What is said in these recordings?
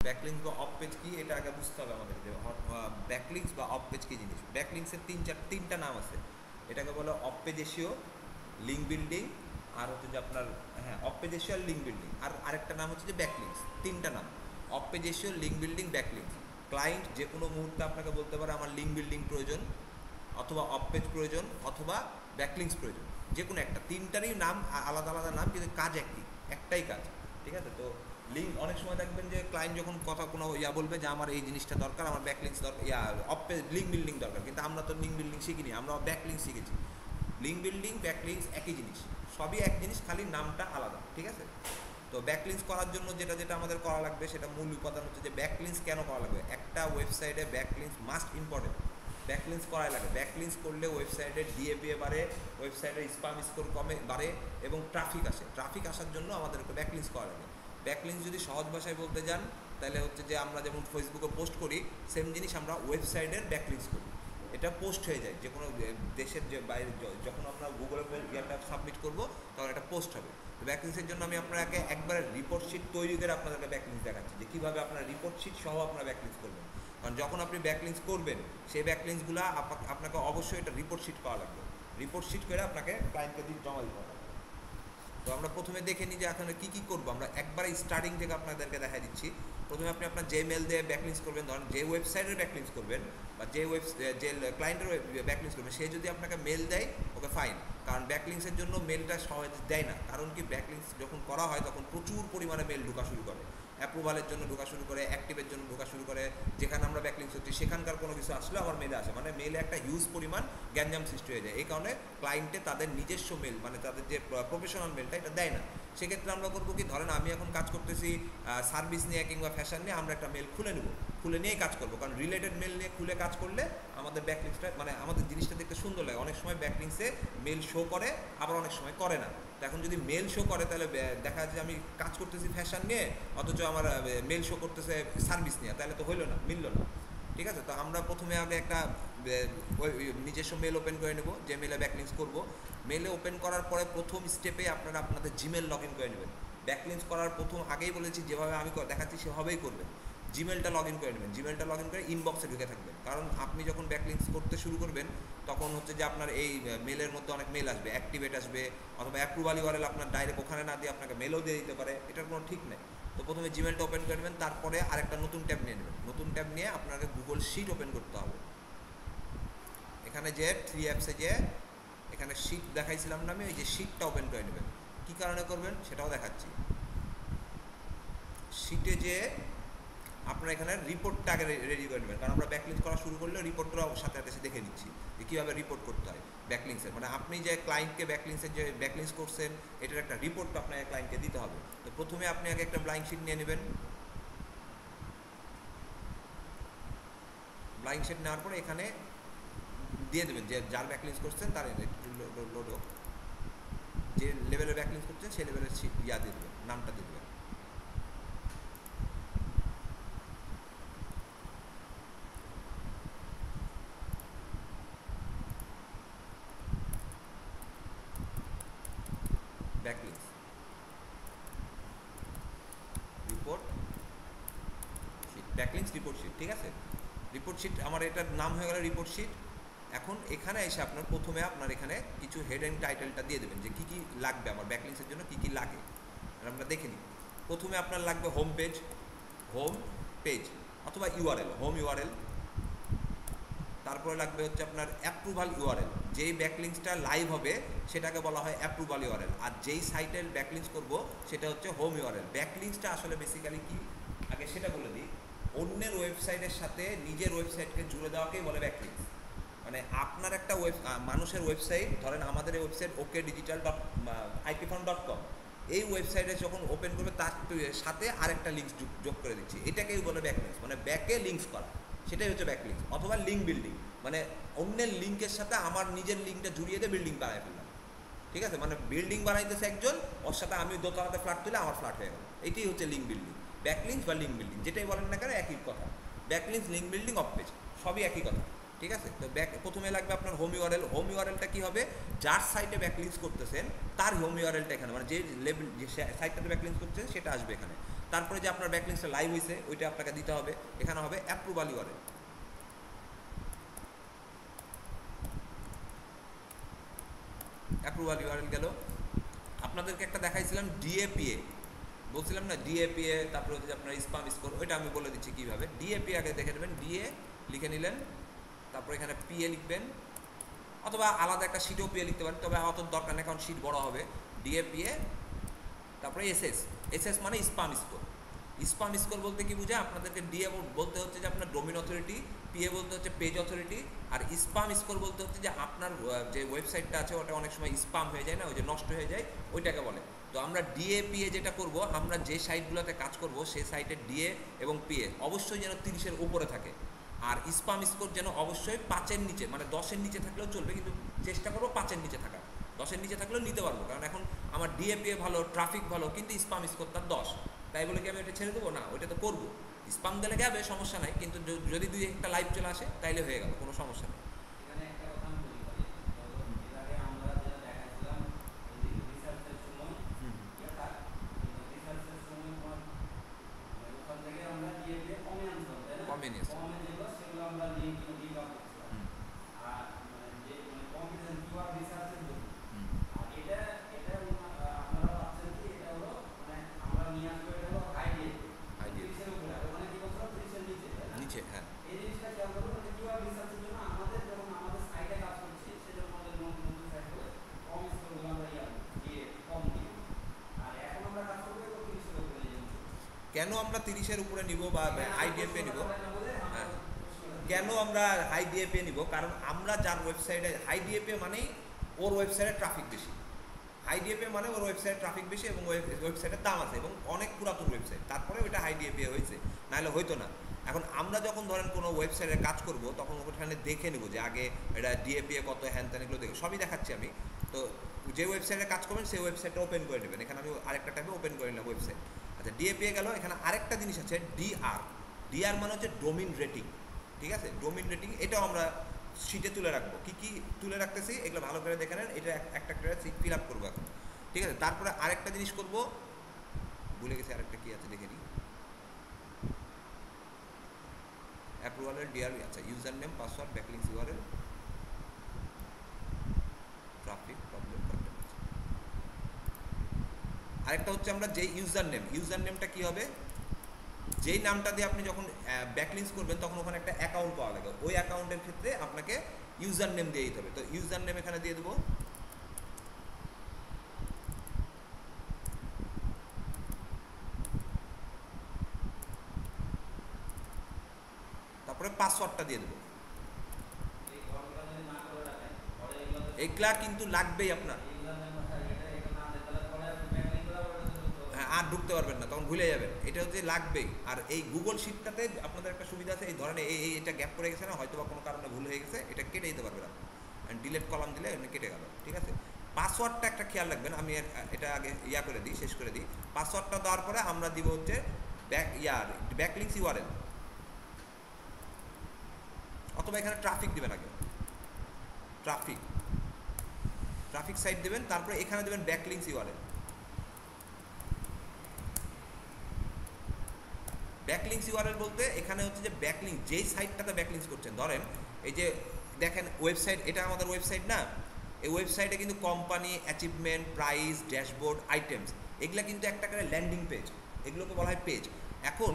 Backlinks বা of page কি এটা আগে বুঝতে হবে আমাদের, যে ব্যাকলিংস বা অফ পেজ কি জিনিস। ব্যাকলিংসের তিনটা নাম আছে। এটাকে বলে off page SEO, link building, আর হচ্ছে যে আপনার অফ পেজ এসিও আর লিঙ্ক বিল্ডিং, আর আরেকটা নাম হচ্ছে যে ব্যাকলিংস। তিনটা নাম, off page SEO, link building, backlinks. Client যে কোনো মুহূর্তে আপনাকে বলতে পারে আমার লিঙ্ক বিল্ডিং প্রয়োজন, অথবা অফ পেজ প্রয়োজন, অথবা ব্যাকলিংস প্রয়োজন, যে কোনো একটা। তিনটারই নাম আলাদা আলাদা নাম, কিন্তু কাজ একটাই কাজ, ঠিক আছে। তো লিঙ্ক, অনেক সময় দেখবেন যে ক্লায়েন্ট যখন কোনো বলবে যে আমার এই জিনিসটা দরকার, আমার ব্যাকলিংস দরকার, অফ পেজ লিঙ্ক বিল্ডিং দরকার, কিন্তু আমরা তো লিঙ্ক বিল্ডিং শিখিনি, আমরা ব্যাকলিংস শিখেছি। লিঙ্ক বিল্ডিং ব্যাকলিংস একই জিনিস, সবই এক জিনিস, খালি নামটা আলাদা, ঠিক আছে। তো ব্যাকলিংস করার জন্য যেটা আমাদের করা লাগবে, সেটা মূল উপাদান হচ্ছে যে ব্যাকলিংস কেন করা লাগবে। একটা ওয়েবসাইটে ব্যাকলিংস মাস্ট ইম্পর্টেন্ট, ব্যাকলিংস করাই লাগে। ব্যাকলিংস করলে ওয়েবসাইটের ডিএপিএ বাড়ে, ওয়েবসাইটের স্প্যাম স্কোর কমে বাড়ে, এবং ট্রাফিক আসে। ট্রাফিক আসার জন্য আমাদেরকে ব্যাকলিংস করা লাগে। ব্যাকলিংস যদি সহজ ভাষায় বলতে যান, তাহলে হচ্ছে যে আমরা যেমন ফেসবুকে পোস্ট করি, সেম জিনিস আমরা ওয়েবসাইটের ব্যাকলিংস করি। এটা পোস্ট হয়ে যায় যে কোনো দেশের, যে বাইরে যখন আমরা গুগলে ইয়াটা সাবমিট করবো, তখন এটা পোস্ট হবে। তো ব্যাকলিংসের জন্য আমি আপনাকে একবারে রিপোর্ট শিট তৈরি করে আপনাদেরকে ব্যাকলিংস দেখাচ্ছি, যে কীভাবে আপনার রিপোর্ট শিট সহ আপনারা ব্যাকলিংস করবেন। কারণ যখন আপনি ব্যাকলিংস করবেন, সেই ব্যাকলিংসগুলো আপনাকে অবশ্যই এটা রিপোর্ট শিট পাওয়া লাগবে। রিপোর্ট শিট করে আপনাকে ক্লায়েন্টকে জমা দিতে হবে। তো আমরা প্রথমে দেখে নিই যে এখানে কী কী করবো। আমরা একবারে স্টার্টিং থেকে আপনাদেরকে দেখা দিচ্ছি। প্রথমে আপনি আপনার যে মেল দিয়ে ব্যাকলিংস করবেন, ধরেন যে ওয়েবসাইটের ব্যাকলিংস করবেন, বা যে ক্লায়েন্টের ব্যাকলিংস করবেন, সে যদি আপনাকে মেল দেয়, ওকে ফাইন। কারণ ব্যাকলিংসের জন্য মেলটা সহজ দেয় না, কারণ কি ব্যাকলিংস যখন করা হয় তখন প্রচুর পরিমাণে মেল ঢোকা শুরু করে, অ্যাপ্রুভালের জন্য ঢোকা শুরু করে, অ্যাক্টিভের জন্য ঢোকা শুরু করে। যেখানে আমরা ব্যাকলিংস হচ্ছি সেখানকার কোনো কিছু আসলে আমার মেলে আসে, মানে মেলে একটা হিউজ পরিমাণ গ্যাঞ্জাম সৃষ্টি হয়ে যায়। এই কারণে ক্লায়েন্টে তাদের নিজস্ব মেল, মানে তাদের যে প্রফেশনাল মেলটা, এটা দেয় না। সেক্ষেত্রে আমরা করবো কি, ধরেন আমি এখন কাজ করতেছি সার্ভিস নিয়ে কিংবা ফ্যাশন নিয়ে, আমরা একটা মেল খুলে নেব, খুলে নিয়েই কাজ করবো। কারণ রিলেটেড মেল নিয়ে খুলে কাজ করলে আমাদের ব্যাকলিংসটা, মানে আমাদের জিনিসটা দেখতে সুন্দর লাগে। অনেক সময় ব্যাকলিংসে মেল শো করে, আবার অনেক সময় করে না। তো এখন যদি মেল শো করে, তাহলে দেখা যাচ্ছে আমি কাজ করতেছি ফ্যাশন নিয়ে, অথচ আমার মেল শো করতেছে সার্ভিস নিয়ে, তাহলে তো হইলো না, মিলল না, ঠিক আছে। তো আমরা প্রথমে আগে একটা নিজস্ব মেল ওপেন করে নেব, যে মেলে ব্যাকলিংস করব। মেলে ওপেন করার পরে প্রথম স্টেপে আপনারা আপনাদের জিমেল লগ ইন করে নেবেন। ব্যাকলিংস করার প্রথম, আগেই বলেছি যেভাবে আমি দেখাচ্ছি সেভাবেই করবেন। জিমেলটা লগ ইন করে নেবেন। জিমেলটা লগ ইন করে ইনবক্সে ঢুকে থাকবেন, কারণ আপনি যখন ব্যাকলিংস করতে শুরু করবেন, তখন হচ্ছে যে আপনার এই মেলের মধ্যে অনেক মেল আসবে, অ্যাক্টিভেট আসবে, অথবা অ্যাপ্রুভাল ইউআরএল আপনার ডাইরেক্ট ওখানে না দিয়ে আপনাকে মেলও দিয়ে দিতে পারে, এটার কোনো ঠিক নেই। তো প্রথমে জিমেলটা ওপেন করে নেবেন, তারপরে আরেকটা নতুন ট্যাব নিয়ে নেবেন। নতুন ট্যাব নিয়ে আপনাকে গুগল শিট ওপেন করতে হবে। এখানে যে 3 অ্যাপসে যে এখানে শিট দেখাইছিলাম না আমি, ওই যে শিটটা ওপেন করে নেবেন। কী কারণে করবেন সেটাও দেখাচ্ছি। শিটে যে আপনারা এখানে রিপোর্টটা আগে রেডি করে নেবেন, কারণ আমরা ব্যাকলিংস করা শুরু করলে রিপোর্টটাও সাথে সাথে এসে দেখে নিচ্ছি যে কীভাবে রিপোর্ট করতে হয় ব্যাকলিংসের। মানে আপনি যে ক্লায়েন্টকে ব্যাকলিংসের যে ব্যাকলিংস করছেন, এটার একটা রিপোর্ট আপনাকে ক্লায়েন্টকে দিতে হবে। তো প্রথমে আপনি আগে একটা ব্লাইন্ড শিট নিয়ে নেবেন। ব্লাইন্ড শিট নেওয়ার পরে এখানে দিয়ে দেবেন যে যার ব্যাকলিংস করছেন তার লোডো, যে লেভেলের ব্যাকলিংস করছেন সেই লেভেলের দিয়ে দেবেন, নামটা দিয়ে দেবেন। Backlinks report sheet, backlinks report sheet, ঠিক আছে। রিপোর্ট শিট আমার এটার নাম হয়ে গেল রিপোর্ট শিট। এখন এখানে এসে আপনার প্রথমে আপনার এখানে কিছু হেড অ্যান্ড টাইটেলটা দিয়ে দেবেন, যে কী কী লাগবে আমার ব্যাকলিংসের জন্য, কী কী লাগে আমরা দেখে নিই। প্রথমে আপনার লাগবে হোম পেজ অথবা ইউআরএল, হোম ইউআরএল। তারপরে লাগবে হচ্ছে আপনার অ্যাপ্রুভাল ইউআরএল, যেই ব্যাকলিংসটা লাইভ হবে সেটাকে বলা হয় অ্যাপ্রুভাল ইউআরএল, আর যেই সাইটের ব্যাকলিংস করব সেটা হচ্ছে হোম ইউআরএল। ব্যাকলিংসটা আসলে বেসিক্যালি কি, আগে সেটা বলে দিই। অন্যের ওয়েবসাইটের সাথে নিজের ওয়েবসাইটকে জুড়ে দেওয়াকেই বলে ব্যাকলিংস। মানে আপনার একটা মানুষের ওয়েবসাইট, ধরেন আমাদের এই ওয়েবসাইট okdigital.ipfound.com, এই ওয়েবসাইটে যখন ওপেন করবে তার সাথে আরেকটা লিঙ্ক যোগ করে দিচ্ছি, এটাকেই বলে ব্যাকলিংস। মানে ব্যাকে লিঙ্কস করা, সেটাই হচ্ছে ব্যাকলিংস। অথবা লিঙ্ক বিল্ডিং, মানে অন্যের লিঙ্কের সাথে আমার নিজের লিঙ্কটা জুড়িয়ে দিয়ে বিল্ডিং বানাই ফেললাম, ঠিক আছে। মানে বিল্ডিং বানাইতেছে একজন, ওর সাথে আমি দোতলাতে ফ্ল্যাট তুলে আমার ফ্ল্যাট হয়ে গেল, এটাই হচ্ছে লিঙ্ক বিল্ডিং। ব্যাকলিংস বা লিঙ্ক বিল্ডিং যেটাই বলেন না কেন একই কথা। Backlinks, link building, of page সবই একই কথা, ঠিক আছে। তো প্রথমে লাগবে আপনার হোম ইউআরএল। হোম ইউআরএলটা কী হবে, যার সাইটে ব্যাকলিংস করতেছেন তার হোম ইউআরএলটা এখানে, মানে যে লেভেল যে সাইটটাতে ব্যাকলিংস করতেছেন সেটা আসবে এখানে। তারপরে যে আপনার ব্যাকলিংসটা লাইভ হয়েছে ওইটা আপনাকে দিতে হবে, এখানে হবে অ্যাপ্রুভাল ইউআরএল। অ্যাপ্রুভাল ইউআরএল গেল। আপনাদেরকে একটা দেখাইছিলাম ডিএপিএ, বলছিলাম না ডিএপিএ, তারপরে হচ্ছে আপনার স্পাম স্কোর, ওইটা আমি বলে দিচ্ছি কীভাবে। ডিএপিএ আগে দেখে নেবেন, ডিএ লিখে নিলেন, তারপর এখানে পিএ লিখবেন, অথবা আলাদা একটা শিটেও পিএ লিখতে পারেন, তবে অত দরকার নেই কারণ শিট বড় হবে। ডিএপিএ তারপরে এসএস, এসএস মানে স্পাম স্কোর। স্পাম স্কোর বলতে কি বোঝায় আপনাদেরকে? ডিএ বলতে হচ্ছে যে আপনার ডোমেইন অথরিটি, পিএ বলতে হচ্ছে পেজ অথরিটি, আর স্পাম স্কোর বলতে হচ্ছে যে আপনার যে ওয়েবসাইটটা আছে ওটা অনেক সময় স্পাম হয়ে যায় না, ওই যে নষ্ট হয়ে যায়, ওইটাকে বলে। তো আমরা ডিএপিএ যেটা করব, আমরা যে সাইটগুলোতে কাজ করব সেই সাইটের ডিএ এবং পিএ অবশ্যই যেন 30-এর উপরে থাকে, আর স্পাম স্কোর যেন অবশ্যই 5-এর নিচে, মানে 10-এর নিচে থাকলেও চলবে, কিন্তু চেষ্টা করবো 5-এর নিচে থাকা। 10-এর নিচে থাকলেও নিতে পারবো, কারণ এখন আমার ডিএপিএ ভালো, ট্রাফিক ভালো, কিন্তু স্পাম স্কোর তার 10, তাই বলে কি আমি এটা ছেড়ে দেবো? না, ওইটা তো করবো। স্পাম দিলে যাবে, সমস্যা নাই, কিন্তু যদি 2-একটা লাইভ চলে আসে তাইলে হয়ে গেল, কোনো সমস্যা নেই। কমিউনিস্ট নিচে, হ্যাঁ। কেন আমরা 30-এর উপরে নিব বা হাই ডিএপিএ নিব? হ্যাঁ, কেন আমরা হাই ডিএপিএ নিব? কারণ আমরা যার ওয়েবসাইটে হাই ডিএপিএ মানেই ওর ওয়েবসাইটে ট্রাফিক বেশি। হাই ডিএপিএ মানে ওর ওয়েবসাইটে ট্রাফিক বেশি এবং ওয়েবসাইটের দাম আছে এবং অনেক পুরাতন ওয়েবসাইট, তারপরে ওইটা হাই ডিএপিএ হয়েছে, নাহলে হয়তো না। এখন আমরা যখন ধরেন কোনো ওয়েবসাইটে কাজ করব তখন ওখানে দেখে নেব যে আগে এটা ডিএপিএ কত, হ্যান ত্যান, এগুলো দেখে সবই দেখাচ্ছি আমি। তো যে ওয়েবসাইটে কাজ করবেন সেই ওয়েবসাইটটা ওপেন করে নেবেন। এখানে আমি আরেকটা টাইপে ওপেন করে নিলাম ওয়েবসাইট। আচ্ছা, ডিএপিএ গেল। এখানে আরেকটা জিনিস আছে ডিআর। ডিআর মানে হচ্ছে ডোমেইন রেটিং, ঠিক আছে? ডোমেইন রেটিং এটাও আমরা শিটে তুলে রাখবো। কী কী তুলে রাখতেছি এগুলো ভালো করে দেখে নেন, এটা একটা একটা ফিল আপ করবো এখন, ঠিক আছে? তারপরে আরেকটা জিনিস করব, ভুলে গেছি আরেকটা কী আছে, দেখে নিই। অ্যাপ্রুভালের ডিআর, আচ্ছা, user name, password, backlinks URL, traffic problem, আরেকটা হচ্ছে আমরা যেই ইউজার নেমটা কী হবে, যেই নামটা দিয়ে আপনি যখন ব্যাকলিংস করবেন তখন ওখানে একটা অ্যাকাউন্ট পাওয়া যাবে, ওই অ্যাকাউন্টের ক্ষেত্রে আপনাকে ইউজার নেম দিয়ে দিতে হবে। তো ইউজার নেম এখানে দিয়ে দেবো, তারপরে পাসওয়ার্ডটা দিয়ে দেবো। এগুলা কিন্তু লাগবেই আপনার, আর ঢুকতে পারবেন না, তখন ভুলে যাবেন। এটা হচ্ছে লাগবেই। আর এই গুগল শিটটাতে আপনাদের একটা সুবিধা আছে, এই ধরনের এটা গ্যাপ পড়ে গেছে না, হয়তো বা কোনো কারণে ভুল হয়ে গেছে, এটা কেটে দিতে পারবেন আপনি, ডিলেট কলাম দিলে এমনি কেটে গেল, ঠিক আছে? পাসওয়ার্ডটা একটা খেয়াল রাখবেন, আমি এটা আগে করে দিই, শেষ করে দিই। পাসওয়ার্ডটা দেওয়ার পরে আমরা দিব হচ্ছে ব্যাকলিংস ইউআরএল, অথবা এখানে ট্রাফিক দিবেন আগে, ট্রাফিক সাইট দেবেন, তারপরে এখানে দেবেন ব্যাকলিংস ইউআরএল। ব্যাকলিংস ইউআরএল বলতে এখানে হচ্ছে যে ব্যাকলিংক যেই সাইটটাতে ব্যাকলিংস করছেন, ধরেন এই যে দেখেন ওয়েবসাইট, এটা আমাদের ওয়েবসাইট না, এই ওয়েবসাইটে কিন্তু company, achievement, price, dashboard, items, এগুলো কিন্তু একটা করে ল্যান্ডিং পেজ, এগুলোকে বলা হয় পেজ। এখন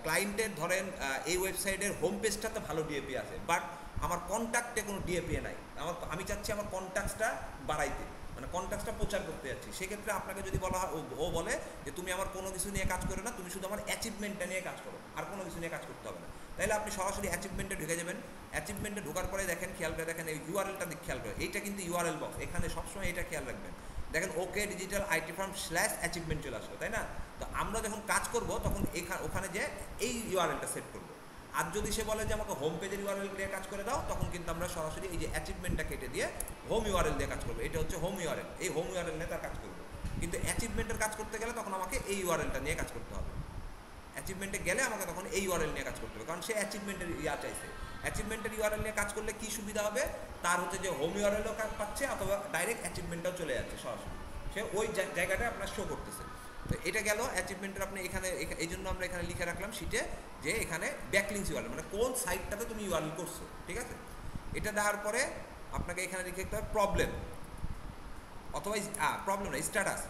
ক্লায়েন্টের ধরেন এই ওয়েবসাইটের হোম পেজটাতে ভালো ডিএপি আছে, বাট আমার কন্ট্যাক্টে কোনো ডিএপি নাই, আমি চাচ্ছি আমার কন্ট্যাক্টসটা বাড়াইতে, মানে কন্ট্যাক্টসটা প্রচার করতে যাচ্ছি। সেক্ষেত্রে আপনাকে যদি বলা হয়, ও বলে যে তুমি আমার কোনো কিছু নিয়ে কাজ করো না, তুমি শুধু আমার অ্যাচিভমেন্টটা নিয়ে কাজ করো, আর কোনো কিছু নিয়ে কাজ করতে হবে না, তাহলে আপনি সরাসরি অ্যাচিভমেন্টে ঢুকে যাবেন। অ্যাচিভমেন্টে ঢোকার পরে দেখেন, খেয়াল করে দেখেন এই ইউআরএলটা খেয়াল করে, এইটা কিন্তু ইউআরএল বক্স, এখানে সবসময় এটা খেয়াল রাখবেন। দেখেন ওকে ডিজিটাল আইটি ফার্ম /অ্যাচিভমেন্ট চলে আসলো, তাই না? তো আমরা যখন কাজ করব তখন ওখানে যে এই ইউআরএলটা সেট করব। আর যদি সে বলে যে আমাকে হোম পেজের ইউআরএল দিয়ে কাজ করে দাও, তখন কিন্তু আমরা সরাসরি এই যে অ্যাচিভমেন্টটা কেটে দিয়ে হোম ইউআরএল দিয়ে কাজ করবো। এটা হচ্ছে হোম ইউআরএল, এই হোম ইউআরএল নিয়ে তার কাজ করবো। কিন্তু অ্যাচিভমেন্টের কাজ করতে গেলে তখন আমাকে এই ইউআরএলটা নিয়ে কাজ করতে হবে। অ্যাচিভমেন্টে গেলে আমাকে তখন এই ইউআরএল নিয়ে কাজ করতে হবে, কারণ সে অ্যাচিভমেন্টের চাইছে। অ্যাচিভমেন্টের ইউআরএল নিয়ে কাজ করলে কি সুবিধা হবে, তার হচ্ছে যে হোম ইউআরএলও কাজ পাচ্ছে, অথবা ডাইরেক্ট অ্যাচিভমেন্টটাও চলে যাচ্ছে সরাসরি, সে ওই জায়গাটায় আপনার শো করতেছে। তো এটা গেল অ্যাচিভমেন্টের। আপনি এখানে এই জন্য আমরা এখানে লিখে রাখলাম শিটে যে এখানে ব্যাকলিংস ইউআরএল, মানে কোন সাইটটাতে তুমি ইউআরএল করছো, ঠিক আছে। এটা দেওয়ার পরে আপনাকে এখানে লিখে রাখতে হবে প্রবলেম, অথবা প্রবলেম না, স্ট্যাটাস।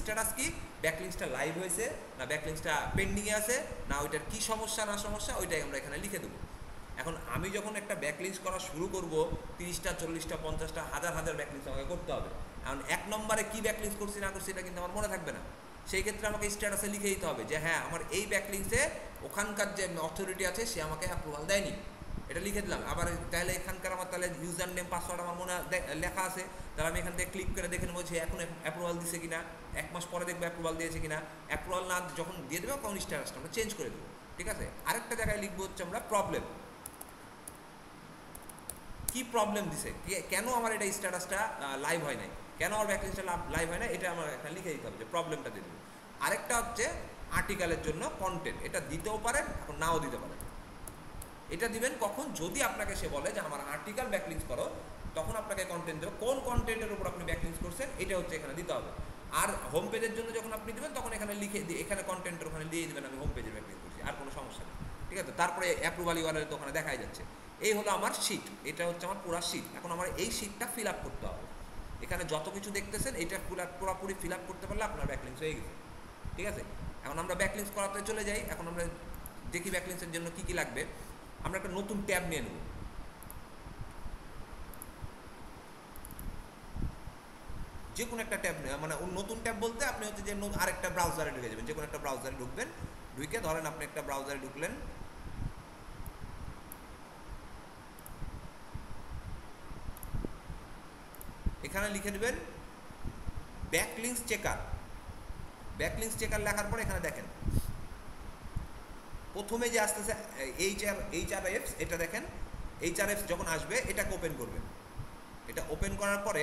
স্ট্যাটাস কি, ব্যাকলিংসটা লাইভ হয়েছে না ব্যাকলিংসটা পেন্ডিংয়ে আছে, না ওইটার কি সমস্যা না সমস্যা, ওইটাই আমরা এখানে লিখে দেবো। এখন আমি যখন একটা ব্যাকলিংস করা শুরু করব, 30টা 40টা 50টা হাজার হাজার ব্যাকলিংস আমাকে করতে হবে। কারণ এক নম্বরে কি ব্যাকলিংস করছি না করছি এটা কিন্তু আমার মনে থাকবে না। সেই ক্ষেত্রে আমাকে স্ট্যাটাসে লিখে দিতে হবে যে হ্যাঁ আমার এই ব্যাকলিংসে ওখানকার যে অথরিটি আছে সে আমাকে অ্যাপ্রুভাল দেয়নি, এটা লিখে দিলাম। আবার তাহলে এখানকার আমার তাহলে ইউজার নেম পাসওয়ার্ড আমার মনে লেখা আছে, তাহলে আমি এখান থেকে ক্লিক করে দেখে নেবো যে এখন অ্যাপ্রুভাল দিচ্ছে কিনা, 1 মাস পরে দেখবো অ্যাপ্রুভাল দিয়েছে কিনা। অ্যাপ্রুভাল না যখন দিয়ে দেবো তখন স্ট্যাটাসটা আমরা চেঞ্জ করে দেবো, ঠিক আছে। আরেকটা জায়গায় লিখবো হচ্ছে আমরা প্রবলেম, কি প্রবলেম দিছে, কেন আমার এটা স্ট্যাটাসটা লাইভ হয় নাই, কেন আমার ব্যাকলিংসটা লাইভ হয় না, এটা আমার এখানে লিখে দিতে হবে যে প্রবলেমটা দিয়ে দেবো। আরেকটা হচ্ছে আর্টিকেলের জন্য কন্টেন্ট, এটা দিতেও পারেন এখন নাও দিতে পারেন। এটা দিবেন কখন, যদি আপনাকে সে বলে যে আমার আর্টিকেল ব্যাকলিংস করো, তখন আপনাকে কন্টেন্ট দেবে, কোন কন্টেন্টের উপর আপনি ব্যাকলিংস করছেন এটা হচ্ছে এখানে দিতে হবে। আর হোম পেজের জন্য যখন আপনি দেবেন তখন এখানে লিখে দিয়ে এখানে কন্টেন্টের ওখানে দিয়ে দেবেন আমি হোম পেজের ব্যাকলিংস করছি, আর কোনো সমস্যা নেই, ঠিক আছে। তারপরে অ্যাপ্রুভাল ইউআরএল তো ওখানে দেখাই যাচ্ছে। এই হলো আমার শিট, এটা হচ্ছে আমার পুরো শিট। এখন আমার এই শিটটা ফিল আপ করতে হবে। এখানে যত কিছু দেখতেছেন এটা পুরোপুরি ফিল আপ করতে পারলে আপনার ব্যাকলিংস হয়ে গেছে, ঠিক আছে। এখন আমরা ব্যাকলিংস করাতে চলে যাই। এখন আমরা দেখি ব্যাকলিংসের জন্য কি কি লাগবে। আমরা একটা নতুন ট্যাব নিয়ে নেব, যে কোনো একটা ট্যাব, মানে নতুন ট্যাব বলতে আপনি হচ্ছে যে আরেকটা ব্রাউজারে ঢুকে যাবেন, যে কোনো একটা ব্রাউজারে ঢুকবেন। ঢুকে ধরেন আপনি একটা ব্রাউজারে ঢুকলেন, এখানে লিখে দেবেন ব্যাকলিংস চেকার। ব্যাকলিংস চেকার লেখার পরে এখানে দেখেন প্রথমে যে আসতেছে এইচআরএফস, এটা দেখেন এইচআরএফস যখন আসবে এটাকে ওপেন করবেন। এটা ওপেন করার পরে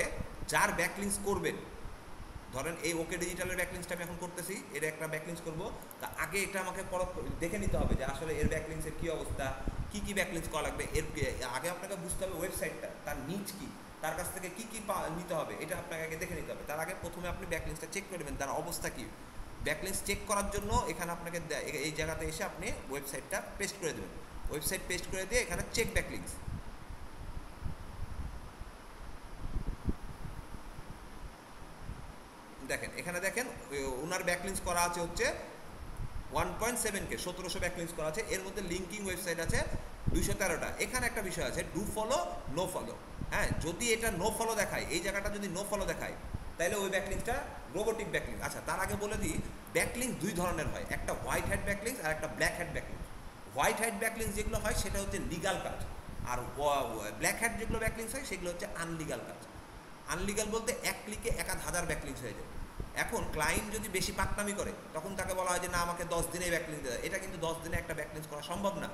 যার ব্যাকলিংস করবেন, ধরেন এই ওকে ডিজিটালের ব্যাকলিংসটা আমি এখন করতেছি, এর একটা ব্যাকলিংস করবো, তা আগে এটা আমাকে দেখে নিতে হবে যে আসলে এর ব্যাকলিংসের কী অবস্থা, কি কি ব্যাকলিংস করা লাগবে। এর আগে আপনাকে বুঝতে হবে ওয়েবসাইটটা তার নিচ কি, তার কাছ থেকে কি কি নিতে হবে, এটা আপনাকে আগে দেখে নিতে হবে। তার আগে প্রথমে আপনি ব্যাকলিংসটা চেক করে নেবেন তার অবস্থা কী। ব্যাকলিংস চেক করার জন্য এখানে আপনাকে এই জায়গাতে এসে আপনি ওয়েবসাইটটা পেস্ট করে দেবেন। ওয়েবসাইট পেস্ট করে দিয়ে এখানে চেক ব্যাকলিংস, দেখেন এখানে দেখেন ওনার ব্যাকলিংস করা আছে হচ্ছে 1.7K, 1700 ব্যাকলিংস করা আছে। এর মধ্যে লিঙ্কিং ওয়েবসাইট আছে 213টা। এখানে একটা বিষয় আছে ডু ফলো নো ফলো। হ্যাঁ, যদি এটা নো ফলো দেখায়, এই জায়গাটা যদি নো ফলো দেখায়, তাহলে ওই ব্যাকলিংসটা রোবোটিক ব্যাকলিংস। আচ্ছা, তার আগে বলে দিই ব্যাকলিংস দুই ধরনের হয়, একটা হোয়াইট হ্যাট ব্যাকলিংস আর একটা black hat backlinks. White hat backlinks যেগুলো হয় সেটা হচ্ছে লিগাল কাজ, আর ব্ল্যাক হ্যাট যেগুলো ব্যাকলিংস হয় সেগুলো হচ্ছে আনলিগাল কাজ। আনলিগাল বলতে এক ক্লিকে 1000 ব্যাকলিংস হয়ে যায়। এখন ক্লায়েন্ট যদি বেশি পাকনামি করে তখন তাকে বলা হয় যে না আমাকে 10 দিনে ব্যাকলিংস দেয়। এটা কিন্তু 10 দিনে একটা ব্যাকলিংস করা সম্ভব না।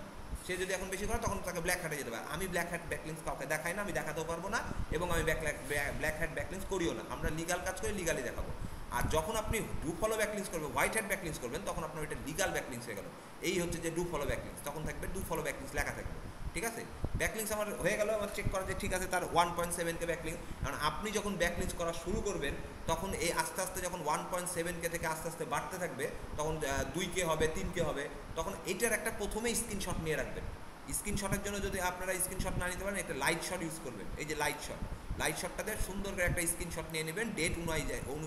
সে যদি এখন বেশি করে তখন তাকে ব্ল্যাক হ্যাটে যেতে পারে। আমি ব্ল্যাক হ্যাট ব্যাকলিংস কাউকে দেখাই না, আমি দেখাতেও পারবো না, এবং আমি ব্ল্যাক হ্যাট ব্যাকলিংস করিও না। আমরা লিগাল কাজ করে লিগালি দেখাবো। আর যখন আপনি ডু ফলো ব্যাকলিংস করবেন, হোয়াইট হ্যাট ব্যাকলিংস করবেন, তখন আপনার ওইটা লিগাল ব্যাকলিংস হয়ে গেল। এই হচ্ছে যে ডু ফলো ব্যাকলিংস, তখন থাকবে ডু ফলো ব্যাকলিংস লেখা থাকবে, ঠিক আছে। ব্যাকলিংস আমার হয়ে গেল, আমার চেক করা যে ঠিক আছে তার 1.7K ব্যাকলিংস। কারণ আপনি যখন ব্যাকলিংস করা শুরু করবেন তখন এই আস্তে আস্তে যখন 1.7K থেকে আস্তে আস্তে বাড়তে থাকবে, তখন 2K হবে, 3K হবে, তখন এটার একটা প্রথমেই স্ক্রিনশট নিয়ে রাখবেন। স্ক্রিনশটের জন্য যদি আপনারা স্ক্রিনশট না নিতে পারেন, একটা লাইট শট ইউজ করবেন। এই যে লাইট শটটাতে সুন্দর করে একটা স্ক্রিনশট নিয়ে নেবেন, ডেট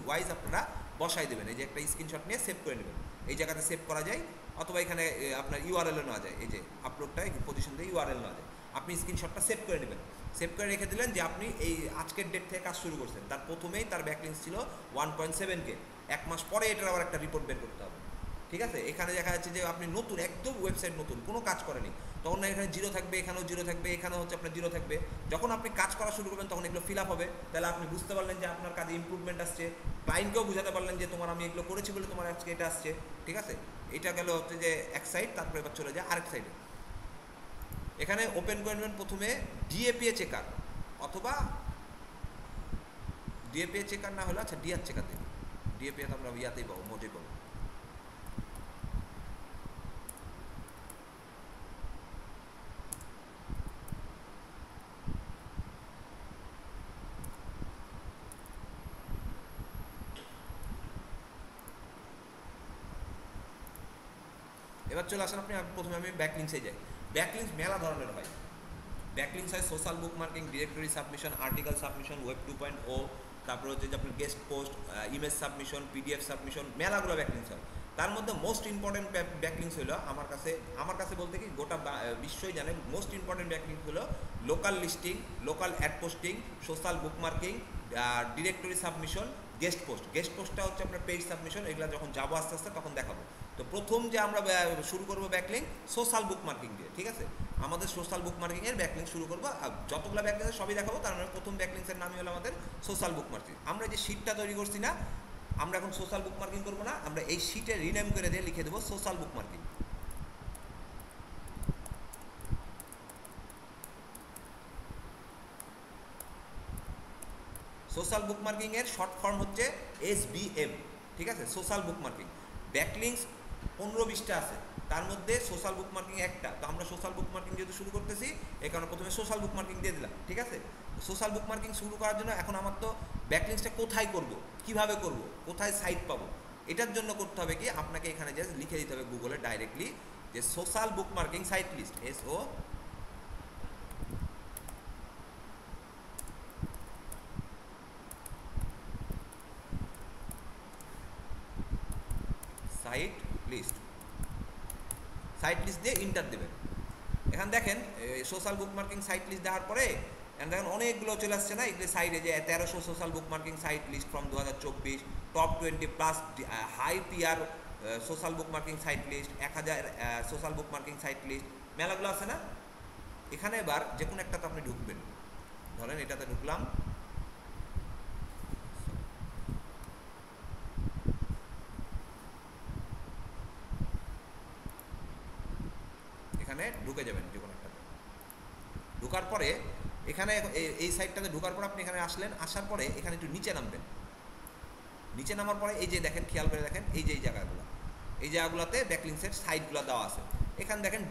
ওয়াইজ আপনারা বসাই দেবেন। এই যে একটা স্ক্রিনশট নিয়ে সেভ করে নেবেন, এই জায়গাতে সেভ করা যায়, অথবা এখানে আপনার ইউআরএলও নেওয়া যায়। এই যে আপলোডটা পজিশন দিয়ে ইউআরএল নেওয়া যায়। আপনি স্ক্রিনশটটা সেভ করে নেবেন, সেভ করে রেখে দিলেন যে আপনি এই আজকের ডেট থেকে কাজ শুরু করছেন, তার প্রথমেই তার ব্যাকলিংস ছিল 1.7K। 1 মাস পরে এটার আবার একটা রিপোর্ট বের করতে হবে, ঠিক আছে। এখানে দেখা যাচ্ছে যে আপনি নতুন, একদম ওয়েবসাইট নতুন, কোনো কাজ করেনি, তখন না এখানে জিরো থাকবে, এখানেও জিরো থাকবে, এখানেও হচ্ছে আপনার জিরো থাকবে। যখন আপনি কাজ করা শুরু করবেন তখন এগুলো ফিল আপ হবে, তাহলে আপনি বুঝতে পারলেন যে আপনার কাজে ইমপ্রুভমেন্ট আসছে। ক্লায়েন্টকেও বুঝাতে পারলেন যে তোমার আমি এগুলো করেছি বলে তোমার আজকে এটা আসছে, ঠিক আছে। এটা গেল হচ্ছে যে এক সাইড। তারপরে এবার চলে যায় আরেক সাইডে। এখানে ওপেন করবেন প্রথমে ডিএপিএ চেকার, অথবা ডিএপিএ চেকার না হলে আচ্ছা ডিআর চেকার দিন। ডিএপিএ তো আমরা ইয়াতেই পাবো, মোটেই পাবো। এবার চলে আসেন আপনি, প্রথমে আমি ব্যাকলিংসে যাই। ব্যাকলিংস মেলা ধরনের হয়। ব্যাকলিংস হয় social bookmarking, directory submission, article submission, web 2.0, তারপরে হচ্ছে যে আপনার guest post, image submission, PDF submission, মেলাগুলো ব্যাকলিংস হয়। তার মধ্যে মোস্ট ইম্পর্টেন্ট ব্যাকলিংস হলো আমার কাছে বলতে কি গোটা বিশ্বই জানে, মোস্ট ইম্পর্টেন্ট ব্যাকলিংস হলো local listing, local ad posting, social bookmarking, directory submission, guest পোস্টটা হচ্ছে আপনার পেজ সাবমিশন। এগুলো যখন যাবো আস্তে আস্তে তখন দেখাবো। তো প্রথম যে আমরা শুরু করবো ব্যাকলিং সোশ্যাল বুক মার্কিং দিয়ে, ঠিক আছে? আমাদের সোশ্যাল বুক মার্কিং এর ব্যাকলিং শুরু করবো, আর যতগুলো ব্যাকলিং সবই দেখাবো। তার মানে প্রথম ব্যাকলিংসের নামই হলো আমাদের সোশ্যাল বুক মার্কিং। আমরা যে শিটটা তৈরি করছি না, আমরা এখন সোশ্যাল বুক মার্কিং করবো না, আমরা এই শিটে রিনেম করে দিয়ে লিখে দেবো সোশ্যাল বুক মার্কিং। সোশ্যাল বুক মার্কিং এর শর্ট ফর্ম হচ্ছে SBM, ঠিক আছে? সোশ্যাল বুক মার্কিং। ব্যাকলিংস 15-20টা আছে, তার মধ্যে সোশ্যাল বুক মার্কিং একটা। তো আমরা সোশ্যাল বুক মার্কিং যেহেতু শুরু করতেছি, এই কারণে প্রথমে সোশ্যাল বুক মার্কিং দিয়ে দিলাম, ঠিক আছে? সোশ্যাল বুক মার্কিং শুরু করার জন্য এখন আমার তো ব্যাকলিংসটা কোথায় করব, কিভাবে করব, কোথায় সাইট পাবো, এটার জন্য করতে হবে কি, আপনাকে এখানে জাস্ট লিখে দিতে হবে গুগলে ডাইরেক্টলি যে social bookmarking site list, SO site list দিয়ে ইন্টার দেবেন। এখন দেখেন social bookmarking site list দেওয়ার পরে দেখেন অনেকগুলো চলে আসছে না, এগুলো সাইডে যে 1300 social bookmarking site list from 2024, top 20 plus high PR social bookmarking site list, 1000 social bookmarking site list, মেলাগুলো আছে না? এখানে এবার যে কোনো একটাতে আপনি ঢুকবেন, ধরেন এটাতে ঢুকলাম, এখানে ঢুকে যাবেন যে কোনো একটাতে। ঢোকার পরে এখানে এই সাইটটাতে ঢোকার পর আপনি এখানে আসলেন, আসার পরে এখানে একটু নিচে নামবেন। নিচে নামার পরে এই যে দেখেন, খেয়াল করে দেখেন এই যে এই জায়গাগুলোতে ব্যাকলিংসের সাইটগুলো দেওয়া আছে। এখানে দেখেন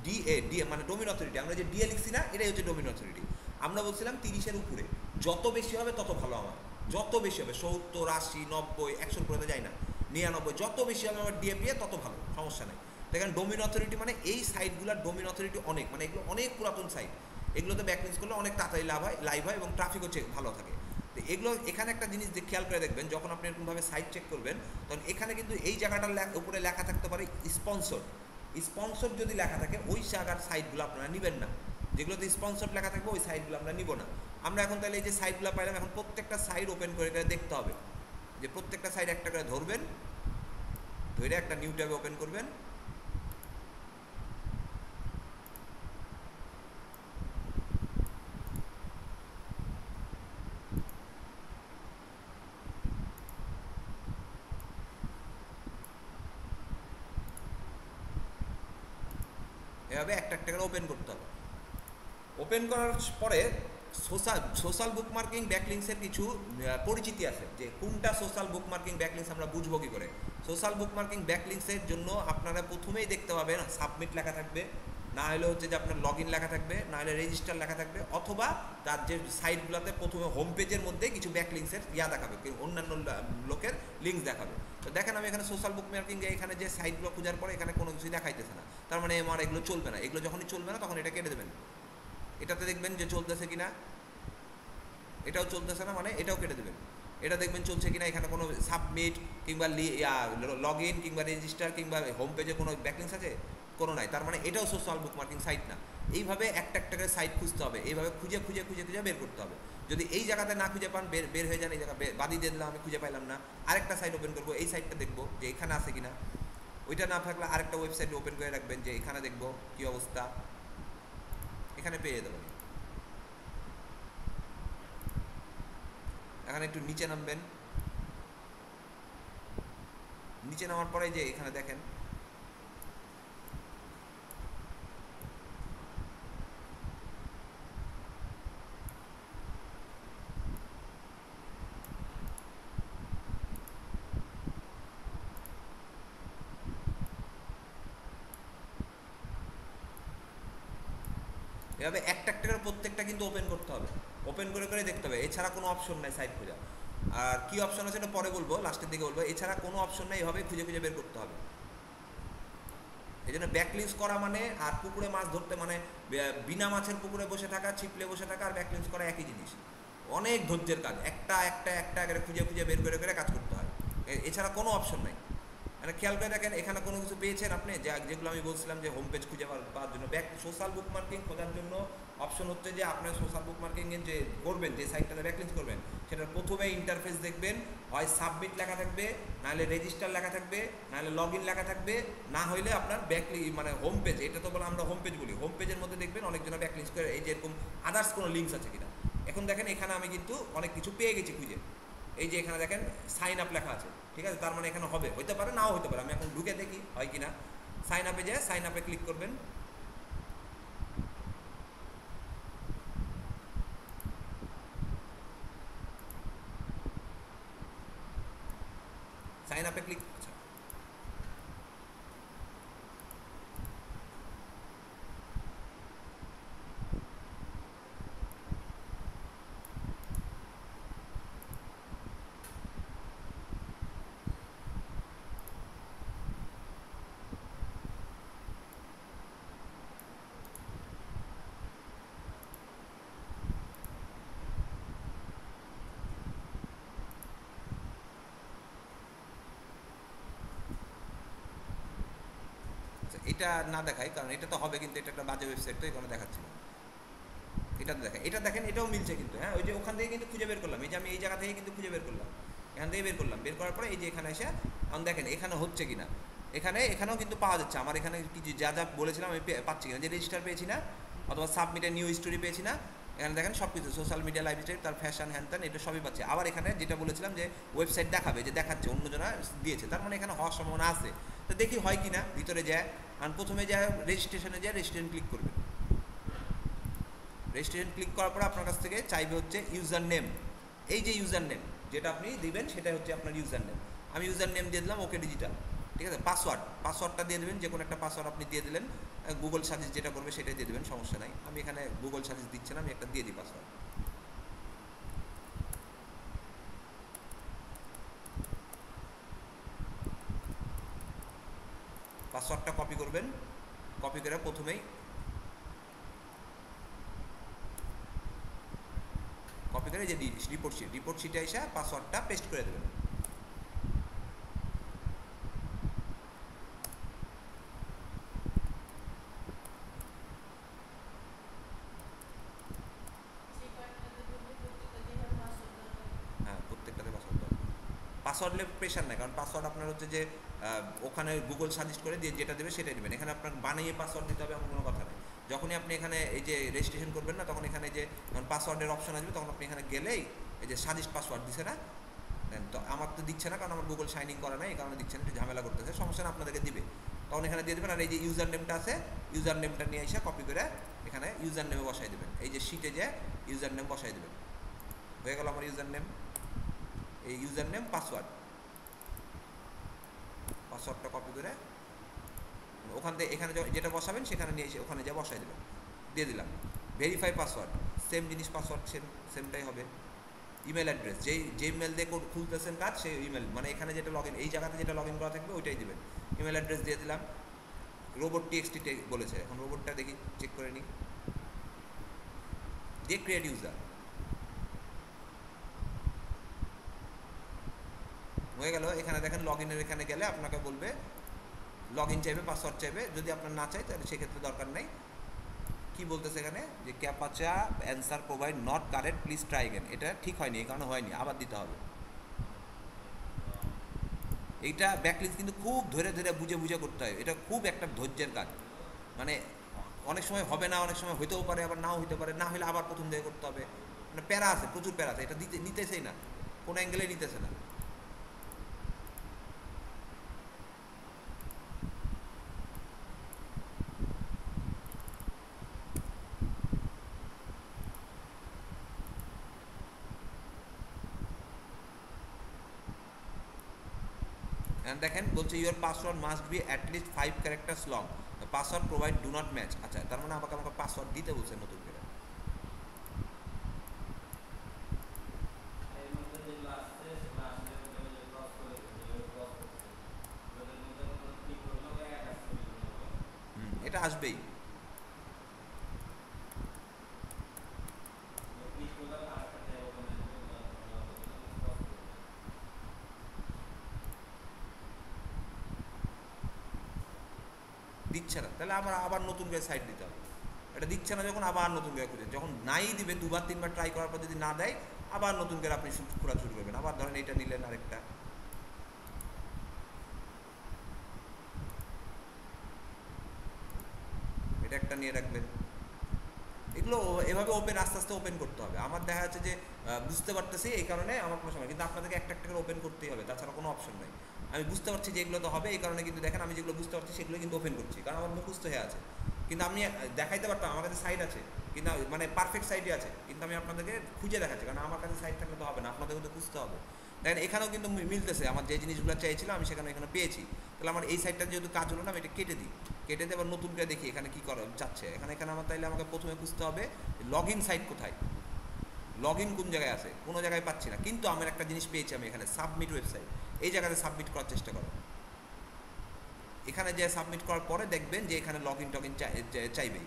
DA মানে ডোমেইন অথরিটি, আমরা যে DA লিখছি না, এটাই হচ্ছে ডোমেইন অথরিটি। আমরা বলছিলাম 30-এর উপরে, যত বেশি হবে তত ভালো আমার, যত বেশি হবে 70, 80, 90, 100 করে যায় না, 99, যত বেশি হবে আমার DA তত ভালো, সমস্যা নেই। দেখেন ডোমেইন অথরিটি মানে এই সাইটগুলোর ডোমেইন অথরিটি অনেক, মানে এগুলো অনেক পুরাতন সাইট, এগুলোতে ব্যাকলিংস করলে অনেক তাড়াতাড়ি লাইভ হয় এবং ট্রাফিক হচ্ছে ভালো থাকে। তো এগুলো এখানে একটা জিনিস খেয়াল করে দেখবেন, যখন আপনি এরকমভাবে সাইট চেক করবেন, তখন এখানে কিন্তু এই জায়গাটার উপরে লেখা থাকতে পারে স্পন্সর যদি লেখা থাকে ওই জায়গার সাইটগুলো আপনারা নেবেন না, যেগুলোতে স্পন্সর লেখা থাকবে ওই সাইটগুলো আমরা নিব না। আমরা এখন তাহলে এই যে সাইটগুলো পাইলাম, এখন প্রত্যেকটা সাইট ওপেন করে দেখতে হবে, যে প্রত্যেকটা সাইট একটা করে ধরবেন, ধরে একটা নিউ ট্যাবে ওপেন করবেন। এভাবে একটা একটা করে ওপেন করতে হবে। ওপেন করার পরে সোশ্যাল বুক মার্কিং ব্যাকলিংসের কিছু পরিচিতি আছে, যে কোনটা সোশ্যাল বুক মার্কিং ব্যাকলিংস আমরা বুঝবো কী করে। সোশ্যাল বুক মার্কিং ব্যাকলিংসের জন্য আপনারা প্রথমেই দেখতে পাবেন সাবমিট লেখা থাকবে, না হলে হচ্ছে যে আপনার লগ ইন লেখা থাকবে, না হলে রেজিস্টার লেখা থাকবে, অথবা তার যে সাইটগুলোতে প্রথমে হোম পেজের মধ্যে কিছু ব্যাকলিংসের দেখাবে, অন্যান্য লোকের লিঙ্ক দেখাবে। তো দেখেন আমি এখানে সোশ্যাল বুক মার্কিং এখানে যে সাইটগুলো খোঁজার পরে এখানে কোনো কিছুই দেখাইতেছে না, তার মানে আমার এগুলো চলবে না। এগুলো যখনই চলবে না তখন এটা কেটে দেবেন। এটাতে দেখবেন যে চলতেছে কিনা, এটাও চলতেছে না মানে এটাও কেটে দেবেন। এটা দেখবেন চলছে কিনা, এখানে কোনো সাবমিট কিংবা লগ ইন কিংবা রেজিস্টার কিংবা হোম পেজে কোনো ব্যাকলিংস আছে, কোনো নাই, তার মানে এটাও সোশ্যাল বুক মার্কিং সাইট না। এইভাবে একটা একটা করে সাইট খুঁজতে হবে, এইভাবে খুঁজে বের করতে হবে। যদি এই জায়গাতে না খুঁজে পান, বের হয়ে যান, এই জায়গা বাদি দিয়ে দিলাম, আমি খুঁজে পাইলাম না, আরেকটা সাইট ওপেন করবো, এই সাইটটা দেখবো যে এখানে আছে কিনা। ওইটা না থাকলে আরেকটা ওয়েবসাইট ওপেন করে রাখবেন, যে এখানে দেখবো কী অবস্থা, এখানে পেয়ে দেবেন। এখানে একটু নিচে নামবেন, নিচে নামার পরে যে এখানে দেখেন এভাবে একটা একটা করে প্রত্যেকটা কিন্তু ওপেন করতে হবে, ওপেন করে দেখতে হবে। এছাড়া কোনো অপশন নাই সাইট খোঁজা। আর কি অপশন আছে এটা পরে বলবো, লাস্টের দিকে বলবো। এছাড়া কোনো অপশন নাই, এভাবে খুঁজে বের করতে হবে। এই জন্য ব্যাকলিংস করা মানে আর পুকুরে মাছ ধরতে মানে বিনা মাছের পুকুরে বসে থাকা, ছিপলে বসে থাকা আর ব্যাকলিংস করা একই জিনিস। অনেক ধৈর্যের কাজ, একটা একটা একটা করে খুঁজে খুঁজে বের করে করে কাজ করতে হয়, এছাড়া কোনো অপশন নাই। মানে খেয়াল করে দেখেন এখানে কোনো কিছু পেয়েছেন আপনি, যেগুলো আমি বলছিলাম যে হোম পেজ খুঁজে পাওয়ার জন্য, সোশ্যাল বুক মার্কিং খোঁজার জন্য অপশন হচ্ছে যে আপনার সোশ্যাল বুক মার্কিংয়ে যে করবেন, যে সাইটটাতে ব্যাকলিংস করবেন, সেটার প্রথমে ইন্টারফেস দেখবেন, হয় সাবমিট লেখা থাকবে, নাহলে রেজিস্টার লেখা থাকবে, নাহলে লগ ইন লেখা থাকবে, না হইলে আপনার মানে হোম পেজ, এটা তো বলে আমরা হোম পেজ বলি, হোম পেজের মধ্যে দেখবেন অনেকজনের ব্যাকলিংস করে এই যে এরকম আদার্স কোনো লিঙ্কস আছে কিনা। এখন দেখেন এখানে আমি কিন্তু অনেক কিছু পেয়ে গেছি খুঁজে, এই যে এখানে দেখেন সাইন আপ লেখা আছে, ঠিক আছে, তার মানে এখানে হবে, হইতে পারে নাও হতে পারে, আমি এখন ঢুকে দেখি হয় কিনা। সাইন আপে যায়, সাইন আপে ক্লিক করবেন, সাইন আপে ক্লিক, এটা না দেখাই কারণ এটা তো হবে, কিন্তু এটা একটা বাজে ওয়েবসাইট, তো এখানে দেখাচ্ছি না। এটা দেখেন, এটা দেখেন, এটাও মিলছে কিন্তু, হ্যাঁ ওই যে ওখান থেকে কিন্তু খুঁজে বের করলাম, এই যে আমি এই জায়গা থেকে কিন্তু খুঁজে বের করলাম, এখান থেকে বের করলাম, বের করার পরে এই যে এখানে এসে আমি দেখেন এখানে হচ্ছে কিনা, এখানেও কিন্তু পাওয়া যাচ্ছে, আমার এখানে কি যা যা বলেছিলাম আমি পাচ্ছি কিনা, যে রেজিস্টার পেয়েছি না, অথবা সাবমিটের নিউ স্টোরি পেয়েছি না, এখানে দেখেন সব কিছু সোশ্যাল মিডিয়া লাইফস্টাইল, তার ফ্যাশন হ্যান ত্যান, এটা সবই পাচ্ছে। আবার এখানে যেটা বলেছিলাম যে ওয়েবসাইট দেখাবে, যে দেখাচ্ছে অন্যজনা দিয়েছে, তার মানে এখানে হওয়ার সম্ভাবনা আছে। তো দেখি হয় কিনা, ভিতরে যায়, আর প্রথমে যায় রেজিস্ট্রেশনে যায়, রেজিস্ট্রেশন ক্লিক করবেন, রেজিস্ট্রেশন ক্লিক করার পর আপনার কাছ থেকে চাইবে হচ্ছে ইউজার নেম, এই যে ইউজার নেম যেটা আপনি দিবেন সেটা হচ্ছে আপনার ইউজার নেম, আমি ইউজার নেম দিয়ে দিলাম ওকে ডিজিটাল, ঠিক আছে। পাসওয়ার্ডটা দিয়ে দেবেন, যে কোনো একটা পাসওয়ার্ড আপনি দিয়ে দিলেন, গুগল সাজেস্ট যেটা করবে সেটাই দিয়ে দেবেন, সমস্যা নাই, আমি এখানে গুগল সাজেস্ট দিচ্ছি না, আমি একটা দিয়ে দিই পাসওয়ার্ড। পাসওয়ার্ডটা কপি করবেন, কপি করে প্রথমেই কপি করে যে রিপোর্ট শিটে এসে পাসওয়ার্ডটা পেস্ট করে দেবেন। হ্যাঁ প্রত্যেকটাতে পাসওয়ার্ড দেবেন, পাসওয়ার্ডে প্রেশার নাই, কারণ পাসওয়ার্ড আপনার হচ্ছে যে ওখানে গুগল সাজেস্ট করে দিয়ে যেটা দেবে সেটাই দেবেন, এখানে আপনার বানিয়ে পাসওয়ার্ড দিতে হবে এমন কোনো কথা নেই। যখনই আপনি এখানে এই যে রেজিস্ট্রেশন করবেন না, তখন এখানে যে পাসওয়ার্ডের অপশন আসবে, তখন আপনি এখানে গেলেই এই যে সাজেস্ট পাসওয়ার্ড দিছে না, তো আমার তো দিচ্ছে না, কারণ আমার গুগল সাইন ইন করা নাই, এই কারণে দিচ্ছে না, একটু ঝামেলা করতেছে, সমস্যা না, আপনাদেরকে দিবে, তখন এখানে দিয়ে দেবেন। আর এই যে ইউজার নেমটা আছে, ইউজার নেমটা নিয়ে এসে কপি করে এখানে ইউজার নেমে বসাই দেবেন, এই যে শিটে যে ইউজার নেম বসাই দেবেন, হয়ে গেল আমার ইউজার নেম, এই ইউজার নেম পাসওয়ার্ডটা কপি করে ওখান থেকে এখানে যেটা বসাবেন সেখানে নিয়ে এসে ওখানে যা বসাই দেবেন, দিয়ে দিলাম। ভেরিফাই পাসওয়ার্ড, সেম জিনিস, পাসওয়ার্ড সেমটাই হবে। ইমেল অ্যাড্রেস, যে ইমেল দিয়ে খুলতেছেন কাজ, সেই ইমেল মানে এখানে যেটা লগ ইন, এই জায়গাতে যেটা লগ ইন করা থাকবে ওইটাই দেবেন, ইমেল অ্যাড্রেস দিয়ে দিলাম। রোবট টিএক্সটি বলেছে, এখন রোবটটা দেখি চেক করে নিই, দিয়ে ক্রিয়েট ইউজার হয়ে গেল। এখানে দেখেন লগ ইনের এখানে গেলে আপনাকে বলবে লগ ইন চাইবে, পাসওয়ার্ড চাইবে, যদি আপনার না চাই তাহলে সেক্ষেত্রে দরকার নেই। কি বলতেছে এখানে যে captcha answer provide not correct, please try again, এটা ঠিক হয়নি, এই কারণে হয়নি, আবার দিতে হবে। এইটা ব্যাকলিংস কিন্তু খুব ধরে ধরে বুঝে বুঝে করতে হয়, এটা খুব একটা ধৈর্যের কাজ, মানে অনেক সময় হবে না, অনেক সময় হইতেও পারে, আবার নাও হইতে পারে, না হলে আবার প্রথম থেকে করতে হবে, মানে প্যারা আছে, প্রচুর প্যারা আছে, এটা নিতেছেই না, কোনো অ্যাঙ্গেলে নিতেছে না। দেখেন বলছে your password must be at least 5 characters long, password provide do not match. আচ্ছা, তার মানে আমাকে পাসওয়ার্ড দিতে বলছে নতুন করে। একটা আসবেই। দিচ্ছে না, তাহলে আমার আবার নতুন করে সাইট দিতে হবে। এটা দিচ্ছে না যখন, আবার নতুন করে খুঁজে, যখন নাই দিবে 2-3 বার ট্রাই করার পর যদি না দেয়, আবার নতুন করে আপনি খোলা শুরু করবেন। আবার ধরেন এটা নিলেন আরেকটা, এটা একটা নিয়ে রাখবেন। এগুলো এভাবে ওপেন আস্তে আস্তে ওপেন করতে হবে। আমার দেখা যাচ্ছে যে বুঝতে পারতেছি, এই কারণে আমার কোনো সময়, কিন্তু আপনাদেরকে একটা একটা করে ওপেন করতেই হবে, তাছাড়া কোনো অপশন নেই। আমি বুঝতে পারছি যে এগুলো তো হবে, এই কারণে কিন্তু দেখেন আমি যেগুলো বুঝতে পারছি সেগুলো কিন্তু ওপেন করছি, কারণ আমার মুখস্থ হয়ে আছে। কিন্তু আমি দেখাইতে পারতাম আমার কাছে সাইট আছে, কিন্তু মানে পারফেক্ট সাইটই আছে, কিন্তু আমি আপনাদেরকে খুঁজে দেখাচ্ছি, কারণ আমার কাছে সাইট থাকলে তো হবে না, আপনাদেরকে তো খুঁজতে হবে। দেখেন এখানেও কিন্তু মিলতেছে, আমার যে জিনিসগুলো চাইছিলাম আমি সেখানে এখানে পেয়েছি। তাহলে আমার এই সাইটটা যেহেতু কাজ হলো না, আমি এটা কেটে দিই, কেটে দিয়ে আবার নতুন করে দেখি এখানে কী করা চাচ্ছে। এখানে আমার তাইলে আমাকে প্রথমে খুঁজতে হবে লগ ইন সাইট কোথায়, লগ ইন কোন জায়গায় আছে, কোনো জায়গায় পাচ্ছি না। কিন্তু আমার একটা জিনিস পেয়েছি আমি এখানে, সাবমিট ওয়েবসাইট। এই জায়গাতে সাবমিট করার চেষ্টা করো। এখানে যে সাবমিট করার পরে দেখবেন যে এখানে লগ ইন টগিন চাইবেই,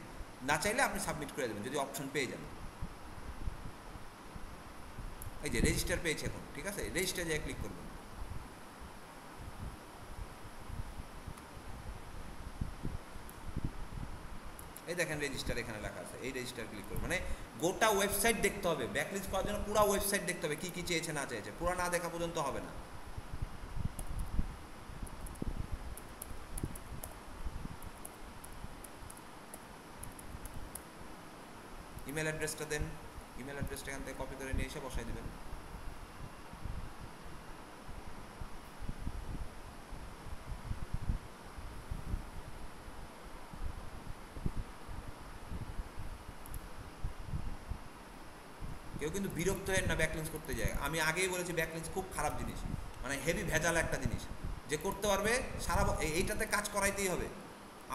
না চাইলে আপনি সাবমিট করে দেবেন যদি অপশন পেয়ে যান। এই যে রেজিস্টার পেয়েছে এখন, ঠিক আছে, রেজিস্টার জায়গায় ক্লিক করবেন। এই দেখেন রেজিস্টার এখানে লেখা আছে, এই রেজিস্টার ক্লিক করবেন। মানে গোটা ওয়েবসাইট দেখতে হবে, ব্যাকলিস্ট করার জন্য পুরো ওয়েবসাইট দেখতে হবে, কি কি চেয়েছে না চেয়েছে, পুরো না দেখা পর্যন্ত হবে না। ইমেল অ্যাড্রেসটা দেন, ইমেল অ্যাড্রেসটা এখান থেকে কপি করে নিয়ে এসে বসাই দেবেন। কেউ কিন্তু বিরক্ত হয়ে না ব্যাকলিংস করতে যায়। আমি আগেই বলেছি ব্যাকলিংস খুব খারাপ জিনিস, মানে হেভি ভেজাল একটা জিনিস। যে করতে পারবে সারা এইটাতে কাজ করাইতেই হবে,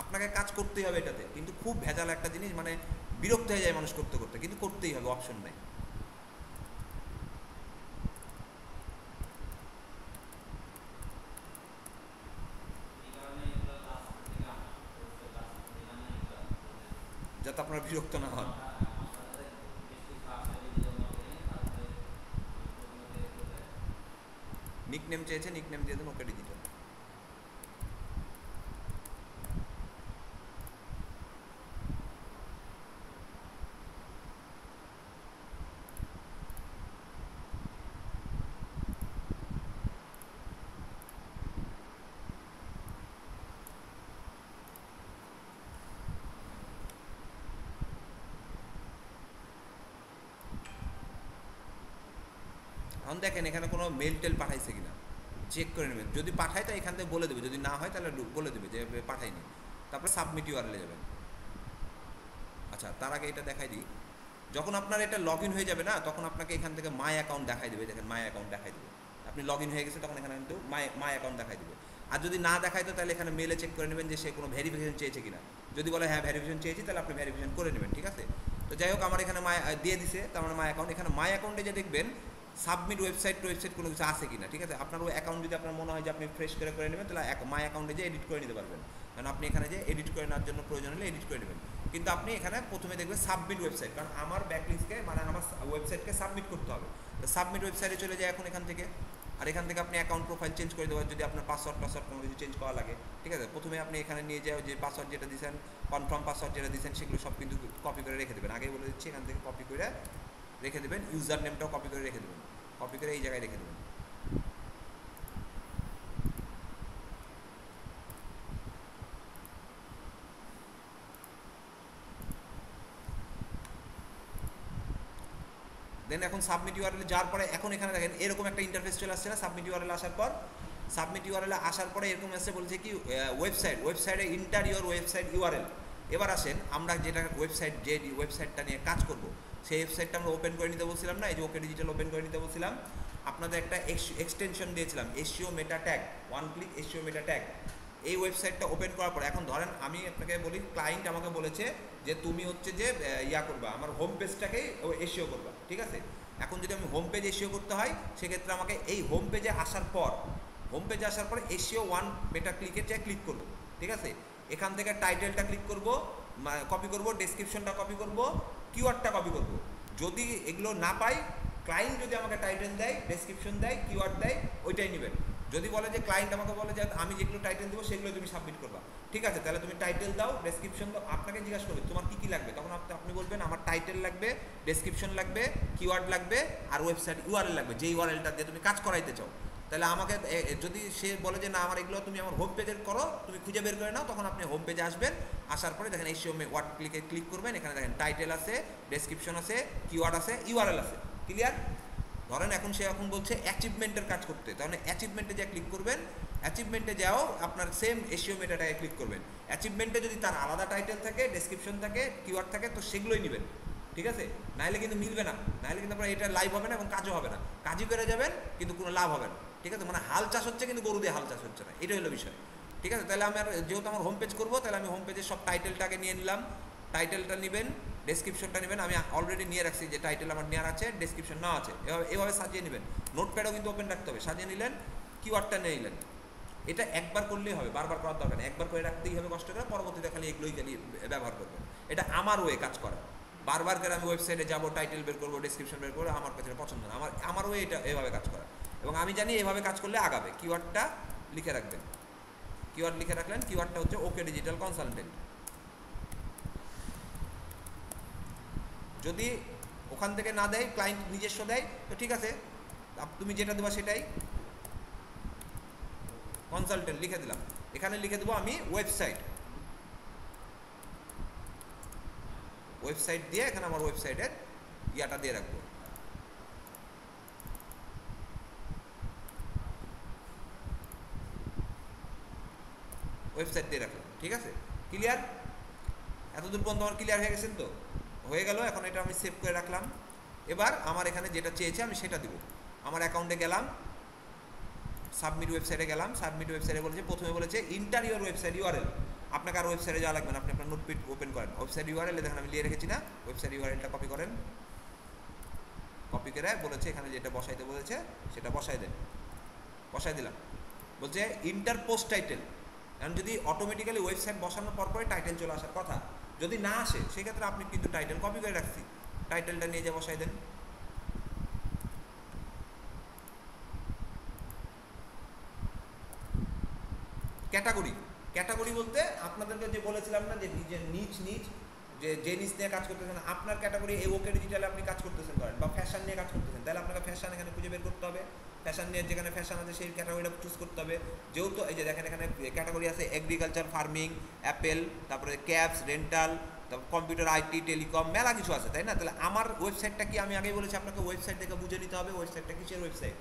আপনাকে কাজ করতেই হবে এটাতে, কিন্তু খুব ভেজাল একটা জিনিস, মানে বিরক্ত হয়ে যায় মানুষ করতে করতে, কিন্তু করতেই হবে, অপশন নাই। যাতে আপনারা বিরক্ত না হন। নিকনেম চেয়েছে, নিকনেম দিয়ে দেন, ওকে ডিজিটাল। এখন দেখেন এখানে কোনো মেল টেল পাঠাইছে কিনা চেক করে নেবেন, যদি পাঠায় তো এখান থেকে বলে দেবে, যদি না হয় তাহলে বলে দেবে যে পাঠায়নি। তারপরে সাবমিট ইউআরএলে যাবেন। আচ্ছা তার আগে এটা দেখাই দিই, যখন আপনার এটা লগ ইন হয়ে যাবে না, তখন আপনাকে এখান থেকে মাই অ্যাকাউন্ট দেখাই দেবে। দেখেন মাই অ্যাকাউন্ট দেখাই দেবে, আপনি লগ ইন হয়ে গেছে, তখন এখানে কিন্তু মাই অ্যাকাউন্ট দেখাই দেবে। আর যদি না দেখায় তো তাহলে এখানে মেলে চেক করে নেবেন যে সে কোনো ভেরিফিকেশন চেয়েছে কিনা। যদি বলে হ্যাঁ ভেরিফিকেশন চেয়েছি, তাহলে আপনি ভেরিফিকেশন করে নেবেন, ঠিক আছে। তো যাই হোক আমার এখানে মাই দিয়ে দিছে, তার মানে মাই অ্যাকাউন্ট। এখানে মাই অ্যাকাউন্টে যে দেখবেন সাবমিট ওয়েবসাইট কোনো কিছু আছে কিনা, ঠিক আছে। আপনার ওই অ্যাকাউন্ট যদি আপনার মনে হয় যে আপনি ফ্রেশ করে নেবেন, তাহলে মাই অ্যাকাউন্টে যে এডিট করে নিতে পারবেন, কারণ আপনি এখানে যে এডিট করে নেওয়ার জন্য প্রয়োজন হলে এডিট করে নেবেন। কিন্তু আপনি এখানে প্রথমে দেখবেন সাবমিট ওয়েবসাইট, কারণ আমার ব্যাকলিংসকে মানে আমার ওয়েবসাইটকে সাবমিট করতে হবে। তো সাবমিট ওয়েবসাইটে চলে যায় এখন এখান থেকে। আর এখান থেকে আপনি অ্যাকাউন্ট প্রোফাইল চেঞ্জ করে দেবেন, যদি আপনার পাসওয়ার্ড কোনো কিছু চেঞ্জ করা লাগে, ঠিক আছে। প্রথমে আপনি এখানে নিয়ে যাও যে পাসওয়ার্ড যেটা দিয়েছেন, কনফার্ম পাসওয়ার্ড যেটা দিয়েছেন, সেগুলো সব কিন্তু কপি করে রেখে দেবেন। আগেই বলে দিচ্ছি, এখান থেকে কপি করে রেখে দেবেন। ইউজার নেমটাও কপি করে রেখে দেবেন, কপি করে এই জায়গায় রেখে দেবেন। দেন এখন সাবমিট ইউআরএলে যাওয়ার পরে এখন এখানে দেখেন এরকম একটা ইন্টারফেস চলে আসছে না। সাবমিট ইউআরএলে আসার পর, সাবমিট ইউআরএলে আসার পরে এরকম এসে বলছে কি ওয়েবসাইটে ইন্টার ইউর ওয়েবসাইট ইউআরএল। এবার আসেন আমরা যেটা যে ওয়েবসাইটটা নিয়ে কাজ করব, সেই ওয়েবসাইটটা আমরা ওপেন করে নিতে বলছিলাম না, এই যে ওকে ডিজিটাল ওপেন করে নিতে বলছিলাম। আপনাদের একটা এক্সটেনশন দিয়েছিলাম এসইও মেটা ট্যাগ, ওয়ান ক্লিক এসইও মেটা ট্যাগ। এই ওয়েবসাইটটা ওপেন করার পর এখন ধরেন আমি আপনাকে বলি, ক্লায়েন্ট আমাকে বলেছে যে তুমি হচ্ছে যে ইয়া করবা, আমার হোম পেজটাকেই এসইও করবা, ঠিক আছে। এখন যদি আমি হোম পেজ এসইও করতে হয়, সেক্ষেত্রে আমাকে এই হোম পেজে আসার পর এসইও ওয়ান মেটা ক্লিকের চেয়ে ক্লিক করবো, ঠিক আছে। এখান থেকে টাইটেলটা ক্লিক করব, কপি করব, ডেসক্রিপশনটা কপি করব, কিওয়ার্ডটা কপি করব। যদি এগুলো না পাই, ক্লায়েন্ট যদি আমাকে টাইটেল দেয়, ডেসক্রিপশন দেয়, কিওয়ার্ড দেয়, ওইটাই নেবেন। যদি বলে যে ক্লায়েন্ট আমাকে বলে যে আমি যেগুলো টাইটেল দেবো সেগুলো তুমি সাবমিট করবা, ঠিক আছে, তাহলে তুমি টাইটেল দাও, ডেসক্রিপশন দাও। আপনাকে জিজ্ঞাসা করবে তোমার কী কী লাগবে, তখন আপনি বলবেন আমার টাইটেল লাগবে, ডেসক্রিপশন লাগবে, কিওয়ার্ড লাগবে, আর ওয়েবসাইট ইউআরএল লাগবে, যে ইউআরএলটা দিয়ে তুমি কাজ করাইতে চাও। তাহলে আমাকে যদি সে বলে যে না আমার এগুলো তুমি আমার হোম পেজের করো, তুমি খুঁজে বের করে নাও, তখন আপনি হোম পেজে আসবেন। আসার পরে দেখেন এই ওয়ার্ড ক্লিক করবেন, এখানে দেখেন টাইটেল আছে, ডেসক্রিপশন আছে, কিওয়ার্ড আছে, ইউআরএল আছে। ক্লিয়ার? ধরেন এখন সে বলছে অ্যাচিভমেন্টের কাজ করতে, তাহলে অ্যাচিভমেন্টে যা ক্লিক করবেন, অ্যাচিভমেন্টে যাও আপনার সেম এসইও মেটাটাকে ক্লিক করবেন। অ্যাচিভমেন্টে যদি তার আলাদা টাইটেল থাকে, ডেসক্রিপশন থাকে, কিওয়ার্ড থাকে, তো সেগুলোই নেবেন, ঠিক আছে? নাহলে কিন্তু মিলবে না, নাহলে কিন্তু আপনার এটা লাইভ হবে না এবং কাজও হবে না, কাজই করে যাবেন কিন্তু কোনো লাভ হবে না, ঠিক আছে? মানে হাল চাষ হচ্ছে কিন্তু গরু দিয়ে হাল চাষ হচ্ছে না, এটাই হলো বিষয়, ঠিক আছে? তাহলে আমি যেহেতু আমার হোম পেজ করবো, তাহলে আমি হোম পেজের সব টাইটেলটাকে নিয়ে নিলাম, টাইটেলটা নেবেন, ডেসক্রিপশনটা নেবেন, আমি অলরেডি নিয়ে রাখছি যে টাইটেল আমার নেওয়ার আছে, ডেসক্রিপশন না আছে, এভাবে সাজিয়ে নেবেন। নোটপ্যাডও কিন্তু ওপেন রাখতে হবে, সাজিয়ে নিলেন, কিওয়ার্ডটা নিয়ে নিলেন। এটা একবার করলেই হবে, বারবার করার দরকার নেই, একবার করে রাখতেই হবে কষ্ট করে, পরবর্তীতে খালি এগুলোই খালি ব্যবহার করবেন। এটা আমার ওয়ে কাজ করা, বারবার করে আমি ওয়েবসাইটে যাবো, টাইটেল বের করবো, ডেসক্রিপশন বের করবো, আমার কাছে পছন্দ না, আমার ওয়ে এটা এভাবে কাজ করা, এবং আমি জানি এভাবে কাজ করলে আগাবে। কিওয়ার্ডটা লিখে রাখবেন, কিওয়ার্ড লিখে রাখলেন, কিওয়ার্ডটা হচ্ছে ওকে ডিজিটাল কনসালটেন্ট। যদি ওখান থেকে না দেয়, ক্লায়েন্ট নিজস্ব দেয়, তো ঠিক আছে, তুমি যেটা দেবা সেটাই, কনসালটেন্ট লিখে দিলাম। এখানে লিখে দেবো আমি ওয়েবসাইট, ওয়েবসাইট দিয়ে এখানে আমার ওয়েবসাইটের ইয়াটা দিয়ে রাখবো। ওয়েবসাইট দিয়ে রাখলাম, ঠিক আছে? ক্লিয়ার? এতদূর পর্যন্ত আমার ক্লিয়ার হয়ে গেছেন তো? হয়ে গেল। এখন এটা আমি সেভ করে রাখলাম। এবার আমার এখানে যেটা চেয়েছে আমি সেটা দিব। আমার অ্যাকাউন্টে গেলাম, সাবমিট ওয়েবসাইটে গেলাম, সাবমিট ওয়েবসাইটে বলেছে, প্রথমে বলেছে ইন্টার ইউর ওয়েবসাইট ইউআরএল। আপনাকে আর ওয়েবসাইটে যাওয়া লাগবে না, আপনি আপনার নোটপ্যাড ওপেন করেন, ওয়েবসাইট ইউআরএল দেখেন আমি লিখে রেখেছি না, ওয়েবসাইট ইউআরএলটা কপি করেন, কপি করে বলেছে এখানে যেটা বসাইতে বলেছে সেটা বসাই দেন, বসাই দিলাম। বলছে ইন্টার পোস্ট টাইটেল, কারণ যদি অটোমেটিক্যালি ওয়েবসাইট বসানোর পরে টাইটেল চলে আসার কথা, যদি না আসে সেক্ষেত্রে আপনি কিন্তু টাইটেল কপি করে রাখছি, টাইটেলটা নিয়ে যা বসাই দেন। ক্যাটাগরি, ক্যাটাগরি বলতে আপনাদেরকে যে বলেছিলাম না যে নিজের নিচ যে নিচ নিয়ে কাজ করতেছেন, আপনার ক্যাটাগরি এই ওকে ডিজিটালে আপনি কাজ করতেছেন করেন, বা ফ্যাশন নিয়ে কাজ করতেছেন, তাহলে আপনাকে ফ্যাশন এখানে খুঁজে বের করতে হবে, ফ্যাশন নিয়ে যেখানে ফ্যাশন আছে সেই ক্যাটাগরিটা চুজ করতে হবে। যেহেতু এই যে দেখেন এখানে ক্যাটাগরি আছে এগ্রিকালচার, ফার্মিং, অ্যাপেল, তারপরে ক্যাবস, রেন্টাল, তারপর কম্পিউটার, আইটি, টেলিকম, মেলা কিছু আছে, তাই না? তাহলে আমার ওয়েবসাইটটা কি, আমি আগেই বলেছি আপনাকে ওয়েবসাইট দেখে বুঝে নিতে হবে ওয়েবসাইটটা কিসের website,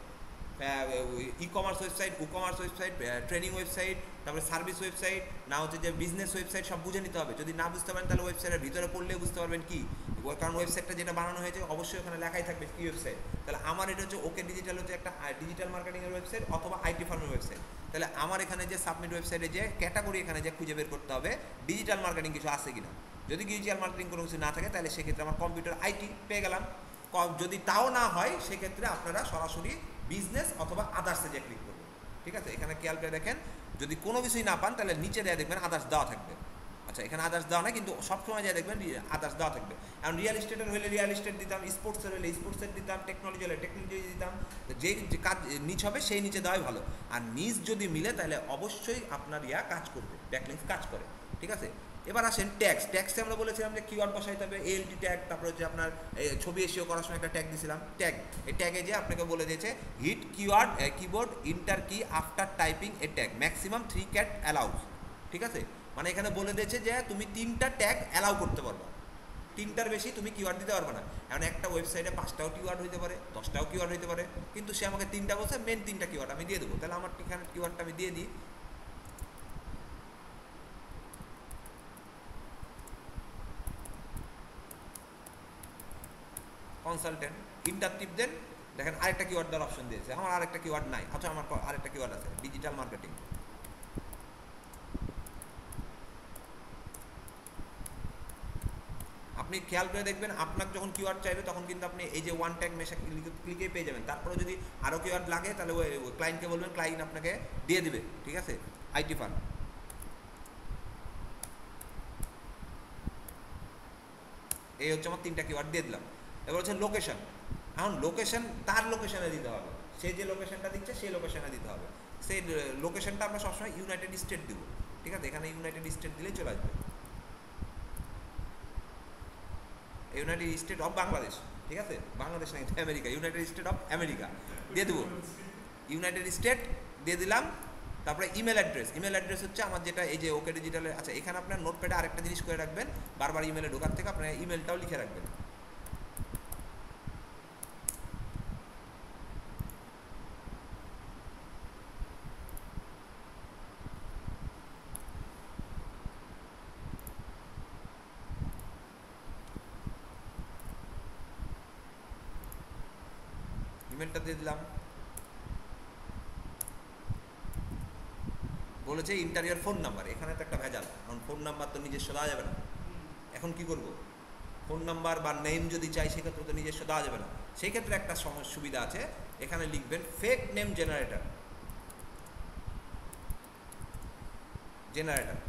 e commerce website, commerce website, training website, তারপরে সার্ভিস ওয়েবসাইট, না হচ্ছে যে বিজনেস ওয়েবসাইট, সব বুঝে নিতে হবে। যদি না বুঝতে পারেন তাহলে ওয়েবসাইটের ভিতরে পড়লে বুঝতে পারবেন কি, কারণ ওয়েবসাইটটা যেটা বানানো হয়েছে অবশ্যই ওখানে লেখাই থাকবে কি ওয়েবসাইট। তাহলে আমার এটা হচ্ছে ওকে ডিজিটাল, হচ্ছে একটা ডিজিটাল মার্কেটিংয়ের ওয়েবসাইট অথবা আইটি ফার্মের ওয়েবসাইট। তাহলে আমার এখানে যে সাবমিট ওয়েবসাইটে যে ক্যাটাগরি এখানে যে খুঁজে বের করতে হবে ডিজিটাল মার্কেটিং কিছু আছে কিনা, যদি ডিজিটাল মার্কেটিং কোনো কিছু না থাকে তাহলে সেক্ষেত্রে আমার কম্পিউটার, আইটি পেয়ে গেলাম। যদি তাও না হয় সেক্ষেত্রে আপনারা সরাসরি বিজনেস অথবা আদার্সে যে ক্লিক করবেন, ঠিক আছে? এখানে খেয়াল করে দেখেন, যদি কোনো কিছুই না পান তাহলে নিচে দেওয়া দেখবেন আদার্স দেওয়া থাকবে। আচ্ছা, এখানে আদার্স দেওয়া না, কিন্তু সবসময় যা দেখবেন আদার্স দেওয়া থাকবে। এখন রিয়েল এস্টেটের হলে রিয়েল এস্টেট দিতাম, স্পোর্টসের হলে স্পোর্টসের দিতাম, টেকনোলজি হলে টেকনোলজি দিতাম, যেই কাজ নিচ হবে সেই নিচে দেওয়াই ভালো। আর নিচ যদি মিলে তাহলে অবশ্যই আপনার কাজ করবে, ব্যাকলিংস কাজ করে, ঠিক আছে? এবার আসেন ট্যাক্স। ট্যাক্সে আমরা বলেছিলাম যে কিওয়ার্ড বসাইতে হবে, এলটি ট্যাগ, তারপরে হচ্ছে আপনার ছবি এসিও করার সময় একটা ট্যাগ দিয়েছিলাম, ট্যাগ। এই ট্যাগে যে আপনাকে বলে দিয়েছে হিট কিওয়ার্ড কিবোর্ড ইন্টার কি আফটার টাইপিং এ ট্যাগ ম্যাক্সিমাম 3 ক্যাট অ্যালাউস, ঠিক আছে? মানে এখানে বলে দিয়েছে যে তুমি 3টা ট্যাগ অ্যালাউ করতে পারবে, 3টার বেশি তুমি কিওয়ার্ড দিতে পারবে না। এখন একটা ওয়েবসাইটে 5টাও কিওয়ার্ড হইতে পারে, 10টাও কিওয়ার্ড হইতে পারে, কিন্তু সে আমাকে 3টা বলছে, মেন 3টা কিওয়ার্ড আমি দিয়ে দেবো। তাহলে আমার এখানে কিওয়ার্ডটা আমি দিয়ে দিই, কনসালটেন্ট, ইন্টার টিপ দেন, দেখেন আরেকটা কিওয়ার্ড দেওয়ার অপশন দিয়েছে। আমার আরেকটা কিওয়ার্ড নাই, আচ্ছা আমার আরেকটা কিওয়ার্ড আছে, ডিজিটাল মার্কেটিং। আপনি খেয়াল করে দেখবেন আপনার যখন কিওয়ার্ড চাইবে তখন কিন্তু আপনি এই যে ওয়ান ট্যাগ মেশা ক্লিকে পেয়ে যাবেন। তারপরে যদি আরও কিওয়ার্ড লাগে তাহলে ওই ক্লায়েন্টকে বলবেন, ক্লায়েন্ট আপনাকে দিয়ে দিবে, ঠিক আছে? আইটি ফার্ম, এই হচ্ছে আমার 3টা কিওয়ার্ড দিয়ে দিলাম। এবার হচ্ছে লোকেশন। এখন লোকেশন তার লোকেশনে দিতে হবে, সে যে লোকেশনটা দিচ্ছে সেই লোকেশনে দিতে হবে। সেই লোকেশনটা আমরা সবসময় ইউনাইটেড স্টেট দিব, ঠিক আছে? এখানে ইউনাইটেড স্টেট দিলেই চলে আসবে, ইউনাইটেড স্টেট অফ বাংলাদেশ, ঠিক আছে? বাংলাদেশ না, কিন্তু America, United state of America দিয়ে দেবো। ইউনাইটেড স্টেট দিয়ে দিলাম। তারপরে ইমেল অ্যাড্রেস। ইমেল অ্যাড্রেস হচ্ছে আমার যেটা এই যে ওকে ডিজিটালে। আচ্ছা, এখানে আপনার নোটপ্যাডে আরেকটা জিনিস করে রাখবেন, বারবার ইমেলে ঢোকার থেকে আপনার ইমেলটাও লিখে রাখবেন। ইমেলটা দিয়ে দিলাম। বলেছে ইন্টারিয়ার ফোন নাম্বার, এখানে তো একটা ভেজাল, কারণ ফোন নাম্বার তো নিজস্ব দেওয়া যাবে না। এখন কি করব? ফোন নাম্বার বা নেম যদি চাই সেক্ষেত্রে তো নিজস্ব দেওয়া যাবে না। সেই ক্ষেত্রে একটা সুবিধা আছে, এখানে লিখবেন ফেক নেম জেনারেটর। জেনারেটর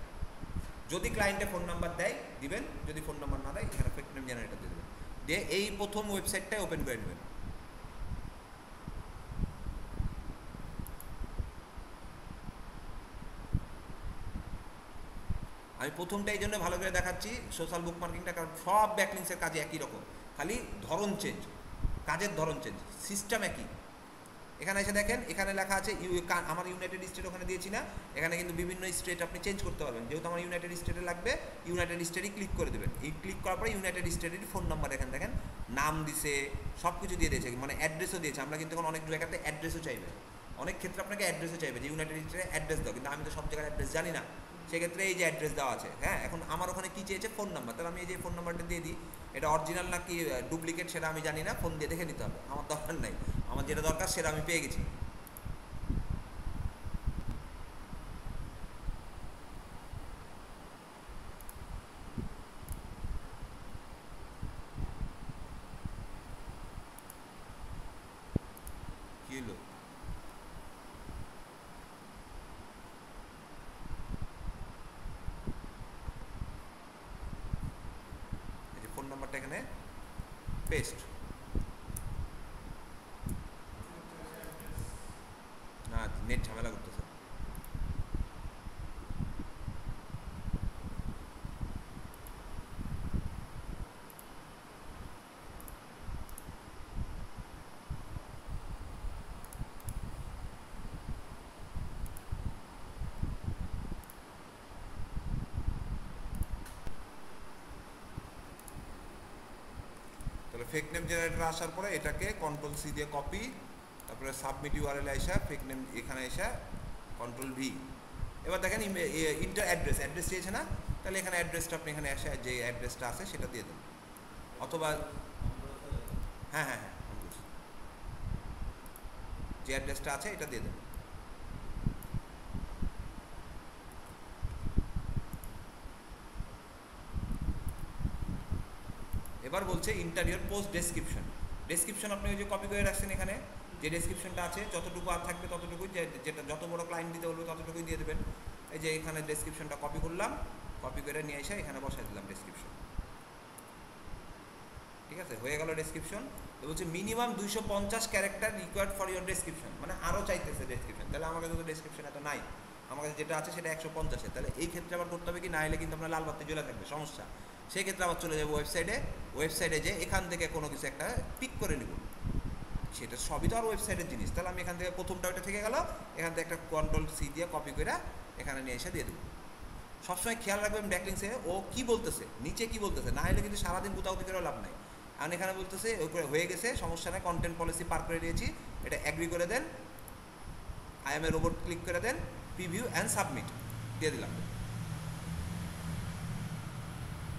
যদি ক্লায়েন্টে ফোন নাম্বার দেয় দিবেন, যদি ফোন নাম্বার না দেয় এখানে ফেক নেম জেনারেটর দিয়ে দেবেন, দিয়ে এই প্রথম ওয়েবসাইটটাই ওপেন করে নেবেন। আমি প্রথমটা এই জন্য ভালো করে দেখাচ্ছি, সোশ্যাল বুক মার্কিংটা, কারণ সব ব্যাকলিংসের কাজে একই রকম, খালি ধরন চেঞ্জ, কাজের ধরন চেঞ্জ, সিস্টেম একই। এখানে এসে দেখেন, এখানে লেখা আছে আমার ইউনাইটেড স্টেট ওখানে দিয়েছি না, এখানে কিন্তু বিভিন্ন স্টেট আপনি চেঞ্জ করতে পারবেন। যেহেতু আমার ইউনাইটেড স্টেটে লাগবে, ইউনাইটেড স্টেটই ক্লিক করে দেবেন। এই ক্লিক করার পরে ইউনাইটেড স্টেটের ফোন নাম্বার এখানে দেখেন, নাম দিছে, সব কিছু দিয়ে দিয়েছে, মানে অ্যাড্রেসও দিয়েছে। আমরা কিন্তু এখন অনেক জায়গাতে অ্যাড্রেসও চাইবে, অনেক ক্ষেত্রে আপনাকে অ্যাড্রেসও চাইবে যে ইউনাইটেড স্টেটে অ্যাড্রেস দাও, কিন্তু আমি তো সব জায়গায় অ্যাড্রেস জানি না, সেক্ষেত্রে এই যে অ্যাড্রেস দেওয়া আছে। হ্যাঁ, এখন আমার ওখানে কী চেয়েছে? Phone number. তাহলে আমি এই যে ফোন নাম্বারটা দিয়ে দিই, এটা অরিজিনাল না কি ডুপ্লিকেট সেটা আমি জানি না, ফোন দিয়ে দেখে নিতে হবে, আমার দরকার নাই, আমার যেটা দরকার সেটা আমি পেয়ে গেছি। কি হলো? এই যে ফোন নাম্বারটা এখানে পেস্ট। না, নেট ঝামেলা করতেছে। তাহলে ফেক নেম জেনারেটর আসার পরে এটাকে কন্ট্রোল সি দিয়ে কপি, তারপরে সাবমিট ইউআরএল আসা, ফেক নেম এখানে আসা কন্ট্রোল ভি। এবার দেখেন ইন্টার অ্যাড্রেস চেয়েছে না, তাহলে এখানে অ্যাড্রেসটা আপনি এখানে এসে যে অ্যাড্রেসটা আছে সেটা দিয়ে দেন, অথবা হ্যাঁ হ্যাঁ হ্যাঁ আমি বুঝছি, যে অ্যাড্রেসটা আছে এটা দিয়ে দেন। এবার বলছে ইন্টারিয়র পোস্ট ডেসক্রিপশন। ডেসক্রিপশন আপনি ওই যে কপি করে রাখছেন, এখানে যে ডেসক্রিপশনটা আছে যতটুকু আর থাকবে ততটুকুই, যেটা যত বড় ক্লায়েন্ট দিতে বলবে ততটুকুই দিয়ে দেবেন। এই যে এখানে ডেসক্রিপশনটা কপি করলাম, কপি করে নিয়ে এসে এখানে বসাই দিলাম ডেসক্রিপশন। ঠিক আছে, হয়ে গেল ডেসক্রিপশন। তো বলছে minimum 250 character required for your description, মানে আরও চাইতেছে ডেসক্রিপশন। তাহলে আমার কাছে তো ডেসক্রিপশন এত নাই, আমার কাছে যেটা আছে সেটা 150-এর। তাহলে এই ক্ষেত্রে আবার করতে হবে কি, না হলে কিন্তু আপনার লাল বাতি জ্বলে থাকবে, সমস্যা। সেই ক্ষেত্রে আবার চলে যাবো ওয়েবসাইটে যে এখান থেকে কোনো কিছু একটা পিক করে নেব, সেটা সবই তো আর ওয়েবসাইটের জিনিস। তাহলে আমি এখান থেকে প্রথমটা ওইটা থেকে গেল, এখান থেকে একটা কন্ট্রোল সি দিয়ে কপি করে এখানে নিয়ে এসে দিয়ে দেবো। সবসময় খেয়াল রাখবেন ব্যাকলিংসে ও কী বলতেছে, নিচে কী বলতেছে, না হলে কিন্তু সারাদিন গুতাগুতি করেও লাভ নাই। আর এখানে বলতেছে হয়ে গেছে, সমস্যা নেই, কন্টেন্ট পলিসি পার করে দিয়েছি, এটা অ্যাগ্রি করে দেন, I am a robot click করে দেন, প্রিভিউ অ্যান্ড সাবমিট দিয়ে দিলাম।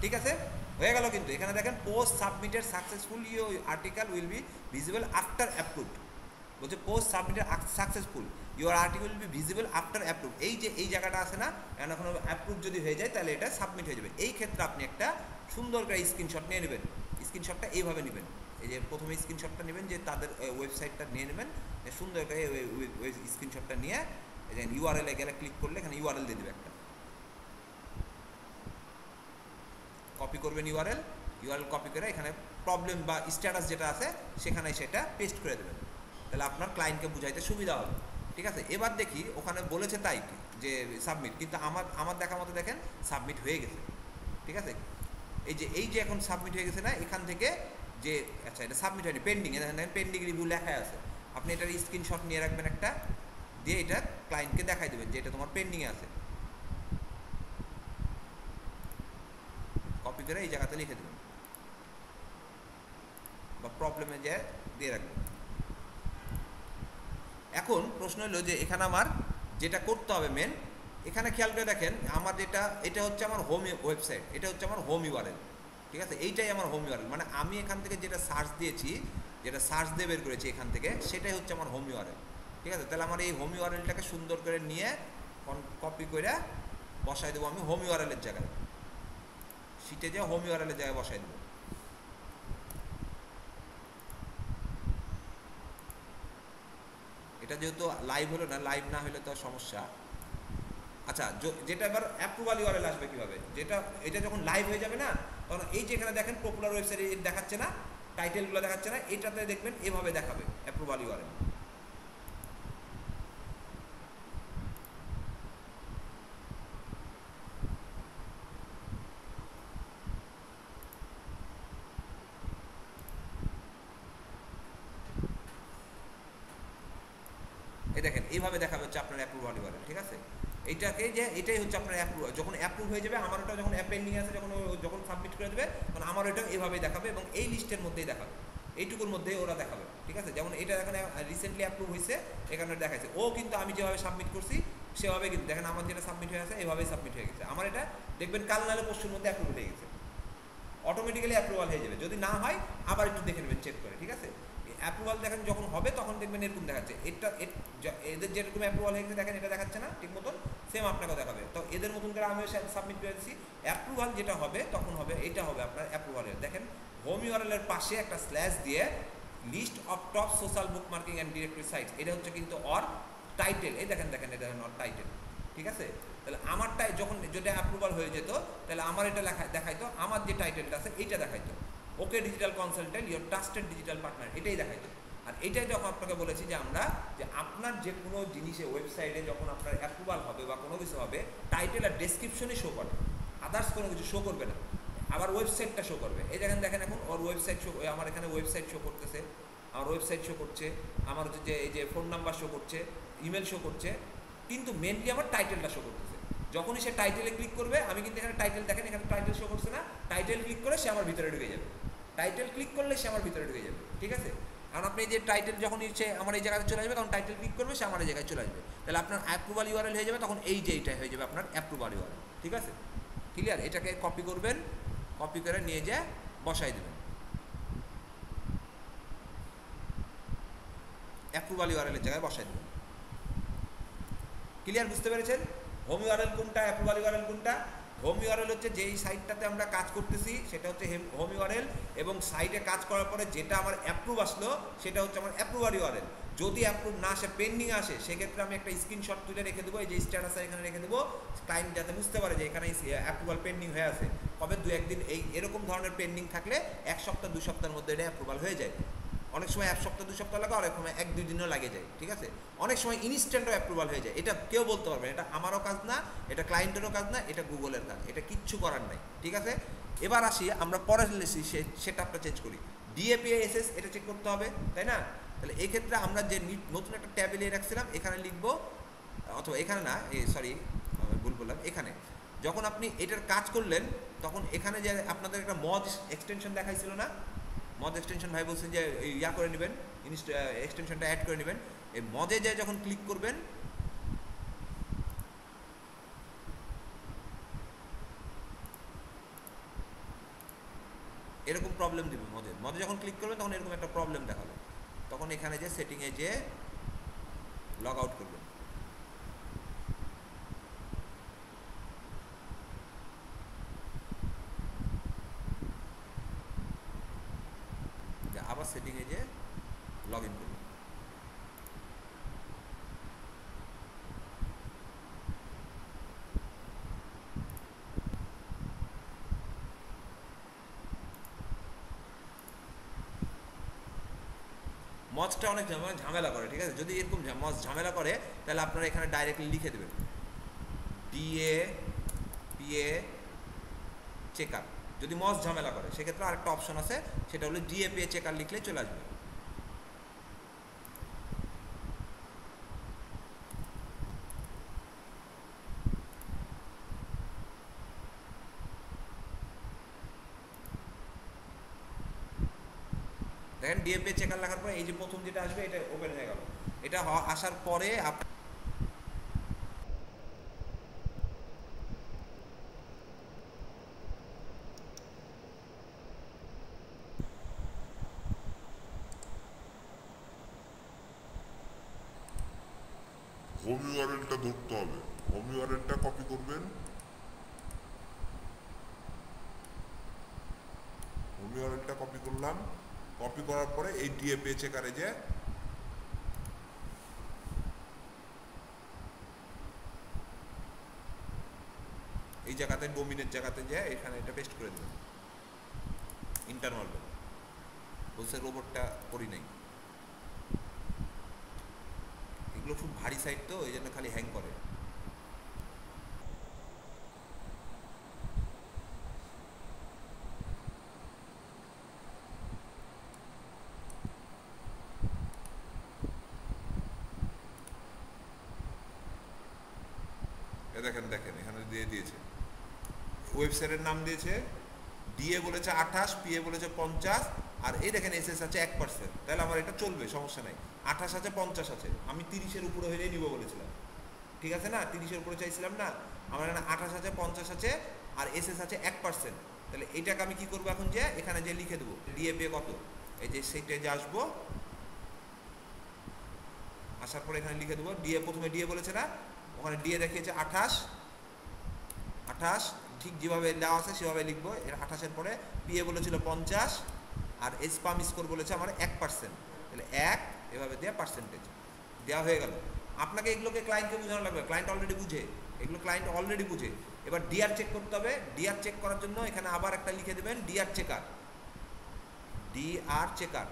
ঠিক আছে, হয়ে গেল। কিন্তু এখানে দেখেন post submitted successful, your article will be visible after approved. বলছে post submitted successful, your article will be visible after approve. এই যে এই জায়গাটা আছে না, এখন অ্যাপ্রুভ যদি হয়ে যায় তাহলে এটা সাবমিট হয়ে যাবে। এই ক্ষেত্রে আপনি একটা সুন্দর করে স্ক্রিনশট নিয়ে নেবেন। স্ক্রিনশটটা এইভাবে নেবেন, এই যে প্রথমে স্ক্রিনশটটা নেবেন, যে তাদের ওয়েবসাইটটা নিয়ে নেবেন, সুন্দর করে স্ক্রিনশটটা নিয়ে ইউআরএল এ গেলে ক্লিক করলে এখানে ইউআরএল দিয়ে দেবে একটা, কপি করবেন ইউআরএল, ইউআরএল কপি করে এখানে প্রবলেম বা স্ট্যাটাস যেটা আছে সেখানে সেটা পেস্ট করে দেবেন, তাহলে আপনার ক্লায়েন্টকে বুঝাইতে সুবিধা হবে। ঠিক আছে, এবার দেখি ওখানে বলেছে তাই যে সাবমিট, কিন্তু আমার দেখা মতো দেখেন সাবমিট হয়ে গেছে। ঠিক আছে, এই যে এখন সাবমিট হয়ে গেছে না, এখান থেকে যে আচ্ছা এটা সাবমিট হয়নি, পেন্ডিং, দেখেন পেন্ডিং রিভিউ লেখা আছে। আপনি এটার স্ক্রিনশট নিয়ে রাখবেন একটা, দিয়ে এটা ক্লায়েন্টকে দেখাই দেবেন যে এটা তোমার পেন্ডিংয়ে আছে, কপি করে এই জায়গাতে লিখে দেবেন বা প্রবলেমে যে দিয়ে রাখবেন। এখন প্রশ্ন হলো যে এখানে আমার যেটা করতে হবে মেন, এখানে খেয়াল করে দেখেন আমার এটা হচ্ছে আমার হোম ওয়েবসাইট, এটা হচ্ছে আমার হোম ইউআরএল। ঠিক আছে, এইটাই আমার হোম ইউআরএল, মানে আমি এখান থেকে যেটা সার্চ দিয়েছি, যেটা সার্চ দিয়ে বের করেছি এখান থেকে, সেটাই হচ্ছে আমার হোম ইউআরএল। ঠিক আছে, তাহলে আমার এই হোম ইউআরএলটাকে সুন্দর করে নিয়ে কপি করে বসাই দেবো আমি হোম ইউআরএলের জায়গায়, শিটে যে হোম ইউআরএলের জায়গায় বসাই দেবো। এটা যেহেতু লাইভ হলো না, লাইভ না হলে তো সমস্যা। আচ্ছা, যেটা এবার অ্যাপ্রুভাল ইউআরএল আসবে কিভাবে, এটা যখন লাইভ হয়ে যাবে না, তখন এই যে এখানে দেখেন পপুলার ওয়েবসাইটে দেখাচ্ছে না, টাইটেলগুলো দেখাচ্ছে না, এটাতে দেখবেন এভাবে দেখাবে অ্যাপ্রুভাল ইউআরএল। এই দেখেন এইভাবে দেখাবে হচ্ছে আপনার অ্যাপ্রুভাল ইউআরএল। ঠিক আছে, এটাই হচ্ছে আপনার অ্যাপ্রুভ, যখন অ্যাপ্রুভ হয়ে যাবে, আমার ওটা যখন অ্যাপেন্ডিং আছে, যখন সাবমিট করে দেবে, তখন আমার ওটা এভাবেই দেখাবে এবং এই লিস্টের মধ্যেই দেখাবে, এইটুকুর মধ্যেই ওরা দেখাবে। ঠিক আছে, যেমন এটা এখানে রিসেন্টলি অ্যাপ্রুভ হয়েছে, এখানে দেখাচ্ছে ও, কিন্তু আমি যেভাবে সাবমিট করছি সেভাবে, কিন্তু দেখেন আমার যেটা সাবমিট হয়ে আছে এভাবেই সাবমিট হয়ে গেছে। আমার এটা দেখবেন কাল নাহলে পরশুর মধ্যে অ্যাপ্রুভ হয়ে গেছে, অটোমেটিক্যালি অ্যাপ্রুভাল হয়ে যাবে। যদি না হয় আবার একটু দেখে নেবেন চেক করে। ঠিক আছে, অ্যাপ্রুভাল দেখেন যখন হবে তখন দেখবেন এরকম দেখাচ্ছে, এদের যেরকম অ্যাপ্রুভাল হয়ে গেছে দেখেন এটা দেখাচ্ছে না ঠিক মতন, সেম আপনাকেও দেখাবে। তো এদের মতন করে আমিও সাবমিট করে দিচ্ছি, অ্যাপ্রুভাল যেটা হবে তখন হবে, এটা হবে আপনার অ্যাপ্রুভালের। দেখেন হোম ইউআরএল এর পাশে একটা স্ল্যাশ দিয়ে list of top social bookmarking and directory sites, এটা হচ্ছে কিন্তু অর টাইটেল। এই দেখেন এটা অর টাইটেল। ঠিক আছে, তাহলে আমারটাই যখন যেটা অ্যাপ্রুভাল হয়ে যেত, তাহলে আমার এটা দেখাইতো, আমার যে টাইটেলটা আছে এইটা দেখাইতো, okay digital consultant your trusted digital partner, এটাই দেখাইতো। আর এটাই যখন আপনাকে বলেছি যে আপনার যে কোনো জিনিসে ওয়েবসাইটে যখন আপনার অ্যাপ্রুভাল হবে বা কোনো কিছু হবে, টাইটেল আর ডেসক্রিপশনই শো করে, আদার্স কোনো কিছু শো করবে না, আবার ওয়েবসাইটটা শো করবে। এই দেখেন এখন ওর ওয়েবসাইট শো, আমার এখানে ওয়েবসাইট শো করতেছে, আমার ওয়েবসাইট শো করছে, আমার হচ্ছে যে এই যে ফোন নাম্বার শো করছে, ইমেল শো করছে, কিন্তু মেনলি আমার টাইটেলটা শো করতেছে। যখনই সে টাইটেলে ক্লিক করবে, আমি কিন্তু এখানে টাইটেল দেখেন, এখানে টাইটেল শো করছে না, টাইটেল ক্লিক করে সে আমার ভিতরে ঢুকে যাবে, টাইটেল ক্লিক করলে সে আমার ভিতরে ঢুকে যাবে। ঠিক আছে, কারণ আপনি যে টাইটেল যখন সে আমার এই জায়গায় চলে আসবে, তখন টাইটেল ক্লিক করবে সে আমার এই জায়গায় চলে আসবে, তাহলে আপনার অ্যাপ্রুভাল ইউআরএল হয়ে যাবে, তখন এইটাই হয়ে যাবে আপনার অ্যাপ্রুভাল ইউআরএল। ঠিক আছে, ক্লিয়ার? এটাকে কপি করবেন, কপি করে নিয়ে যা বসাই দেবেন অ্যাপ্রুভাল ইউআরএলের জায়গায় বসাই দেবেন। ক্লিয়ার? বুঝতে পেরেছেন হোম ইউআরএল কোনটা, অ্যাপ্রুভাল ইউআরএল কোনটা? হোম ইউআরএল হচ্ছে যেই সাইটটাতে আমরা কাজ করতেছি সেটা হচ্ছে হোম ইউআরএল, এবং সাইটে কাজ করার পরে যেটা আমার অ্যাপ্রুভ আসলো সেটা হচ্ছে আমার অ্যাপ্রুভাল ইউআরএল। যদি অ্যাপ্রুভ না আসে, পেন্ডিং আসে, সেক্ষেত্রে আমি একটা স্ক্রিনশট তুলে রেখে দেবো, এই যে স্ট্যাটাসে এখানে রেখে দেবো, ক্লায়েন্ট যাতে বুঝতে পারে যে এখানে অ্যাপ্রুভাল পেন্ডিং হয়ে আছে। কবে 2-1 দিন এরকম ধরনের পেন্ডিং থাকলে 1 সপ্তাহ 2 সপ্তাহের মধ্যে এটা অ্যাপ্রুভাল হয়ে যায়। অনেক সময় 1 সপ্তাহ 2 সপ্তাহ লাগে, অনেক সময় 1-2 দিনও লাগে যায়। ঠিক আছে, অনেক সময় ইনস্ট্যান্টও অ্যাপ্রুভাল হয়ে যায়, এটা কেউ বলতে পারবে না, এটা আমারও কাজ না, এটা ক্লায়েন্টেরও কাজ না, এটা গুগলের কাজ, এটা কিচ্ছু করার নাই। ঠিক আছে, এবার আসি আমরা পরের সেটা আপনার চেঞ্জ করি, DAPASS এটা চেক করতে হবে, তাই না? তাহলে এই ক্ষেত্রে আমরা যে নতুন একটা ট্যাবে নিয়ে রাখছিলাম, এখানে লিখবো, অথবা এখানে না, সরি ভুল বললাম, এখানে যখন আপনি এটার কাজ করলেন, তখন এখানে যে আপনাদের একটা মজ এক্সটেনশন দেখাইছিল না, মজ এক্সটেনশন ভাই বলছেন যে ইয়া করে নেবেন, এক্সটেনশনটা অ্যাড করে নেবেন। এই মজে যায় যখন ক্লিক করবেন, এরকম প্রবলেম দিবে। মজে যখন ক্লিক করবেন তখন এরকম একটা প্রবলেম দেখাবে, তখন এখানে যে সেটিংয়ে যে লগ আউট করবেন, আবার সেটিংয়ে যে লগ ইন করবেন। মজটা অনেক ঝামেলা করে, ঠিক আছে? যদি এরকম মজ ঝামেলা করে তাহলে আপনারা এখানে ডাইরেক্টলি লিখে দেবেন ডিএ পিএ চেকার। যদি মজ ঝামেলা করে সেক্ষেত্রে আরেকটা অপশন আছে, সেটা হলো ডিএ পিএ চেকার লিখলে চলে আসবে। দেখেন ডিএপি চেকার লেখার পরে এই যে প্রথম যেটা আসবে এটা ওপেন হয়ে গেল। এটা আসার পরে হোম ইউআরএলটা ধরতে হবে, হোম ইউআরএলটা কপি করবেন, হোম ইউআরএলটা কপি করলাম, কপি করার পরে এই ডিএপি চেকারে যে এই জায়গাতে ডোমিনের জায়গাতে যে এখানে এটা পেস্ট করে দেবেন ইন্টারনাল। বলছে রোবটটা করি নাই, এগুলো খুব ভারী সাইট তো এই জন্য খালি হ্যাং করে। দেখেন দেখেন এখানে দিয়ে দিয়েছে, ওয়েবসাইটের নাম দিয়েছে, ডিএ বলেছে 28, পিএ বলেছে 50, আর এই দেখেন এসএস আছে 1%। তাহলে আমার এটা চলবে, সমস্যা নাই। 28 আছে 50 আছে, আমি 30-এর উপরে হলেই নিব বলেছিলাম, ঠিক আছে না? 30-এর উপরে চাইছিলাম না, আমার এখানে 28 আছে 50 আছে আর এসএস আছে 1%। তাহলে এইটাকে আমি কি করবো এখন, যে এখানে যে লিখে দেবো ডিএ পিএ কত, এই যে সেইটা যে আসবো, আসার পরে এখানে লিখে দেবো ডিএ, প্রথমে ডিএ বলেছে না, ওখানে ডিএ দেখিয়েছে 28, ঠিক যেভাবে দেওয়া আছে সেভাবে লিখবো। এর 28-এর পরে পিএ বলেছিল 50 আর স্পাম স্কোর বলেছে আমার 1%, তাহলে 1 এভাবে দেওয়া পার্সেন্টেজ দেওয়া হয়ে গেল। আপনাকে এগুলোকে ক্লায়েন্টকে বোঝানো লাগবে, ক্লায়েন্ট অলরেডি বুঝে, এগুলো ক্লায়েন্ট অলরেডি বুঝে। এবার ডিআর চেক করতে হবে, ডিআর চেক করার জন্য এখানে আবার একটা লিখে দেবেন ডিআর চেকার, ডিআর চেকার।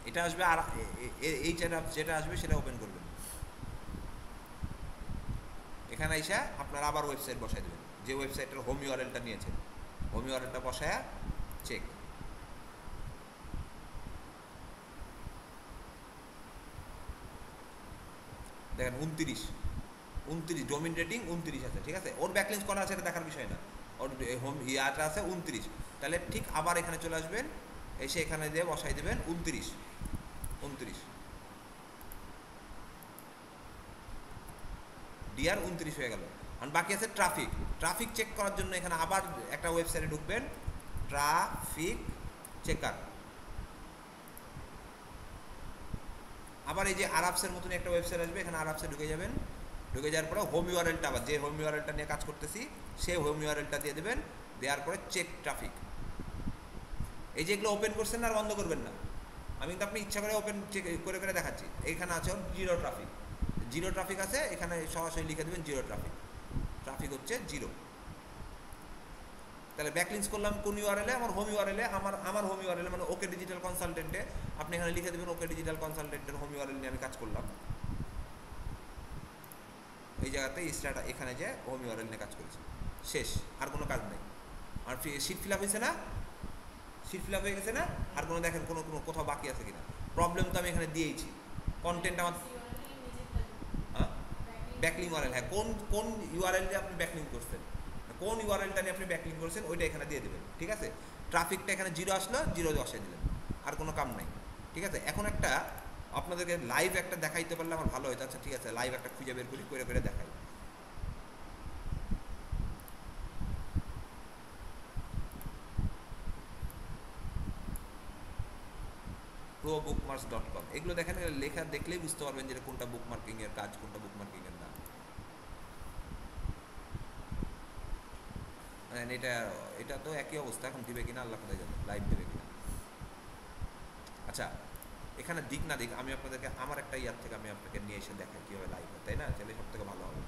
এটা আসবে আর এই যেটা আসবে সেটা ওপেন করবেন। এখানে এসে আপনারা আবার ওয়েবসাইট বসাই দেবেন, যে ওয়েবসাইটের হোম ইউআরএলটা নিয়েছেন, হোম ইউআরএলটা বসায়া চেক। দেখেন 29 ডোমিন রেটিং 29 আছে, ঠিক আছে? ওর ব্যাকলিংস করা আছে এটা দেখার বিষয় না, ওর হোম ইয়াটা আছে 29। তাহলে ঠিক আবার এখানে চলে আসবেন, এসে এখানে দিয়ে বসাই দেবেন 29। ডিআর 29 হয়ে গেল। আর বাকি আছে ট্রাফিক চেক করার জন্য এখানে আবার একটা ওয়েবসাইটে ঢুকবেন, ট্রাফিক চেকার। আবার এই যে আরাবসের মতন একটা ওয়েবসাইট আসবে, এখানে আরাবসে ঢুকে যাবেন, ঢুকে যাওয়ার পরে হোম ইউআরএলটা, আবার যে হোম ইউআরএলটা নিয়ে কাজ করতেছি সেই হোম ইউআরএলটা দিয়ে দেবেন, দেওয়ার পরে চেক ট্রাফিক। এই যেগুলো ওপেন করছেন না আর বন্ধ করবেন না, আমি কিন্তু আপনি ইচ্ছা করে ওপেন চেক করে করে দেখাচ্ছি। এইখানে আছে জিরো ট্রাফিক আছে, এখানে সরাসরি লিখে দেবেন জিরো ট্রাফিক হচ্ছে 0। তাহলে ব্যাকলিংস করলাম কোন ইউআরএলে, আমার হোম ইউআরএলে, আমার হোম ইউআরএলে মানে ওকে ডিজিটাল কনসালটেন্টে, আপনি এখানে লিখে দেবেন ওকে ডিজিটাল কনসালটেন্টের হোম ইউআরএল নিয়ে আমি কাজ করলাম। এই জায়গাতে স্টার্ট, এখানে যে হোম ইউআরএল নিয়ে কাজ করেছি, শেষ, আর কোনো কাজ নেই। আর শিট ফিল আপ হয়েছে না, শিট ফিল আপ হয়ে গেছে না, আর কোনো দেখেন কোনো কোথাও বাকি আছে কিনা। প্রবলেম তো আমি এখানে দিয়েছি, কন্টেন্ট আমার ব্যাকলিং ইউআরএল, হ্যাঁ কোন ইউআরএল দিয়ে আপনি ব্যাকলিং করছেন, কোন ইউআরএলটা নিয়ে আপনি ব্যাকলিং করছেন ওইটা এখানে দিয়ে দেবেন, ঠিক আছে? ট্রাফিকটা এখানে 0 আসলো, 0 বসাই দিলেন, আর কোনো কাম নাই, ঠিক আছে? এখন একটা আপনাদেরকে লাইভ একটা দেখাইতে পারলে আমার ভালো হতো। আচ্ছা ঠিক আছে, লাইভ একটা খুঁজে বের করি, করে দেখাই। probookmarks.com, এগুলো দেখেন, লেখা দেখলেই বুঝতে পারবেন যে কোনটা বুকমার্কিং এর কাজ, কোনটা বুকমার্কিং এর না। এটা এটা তো একই অবস্থা, এখন দিবে কিনা আল্লাহ কোথায় জানে, লাইভ দেবে কিনা। আচ্ছা, এখানে দিক না দিক, আমি আপনাদেরকে আমার একটা ইয়ার থেকে আমি আপনাকে নিয়ে এসে দেখাই কীভাবে লাইভ হয়, তাই না? তাহলে সব থেকে ভালো হবে।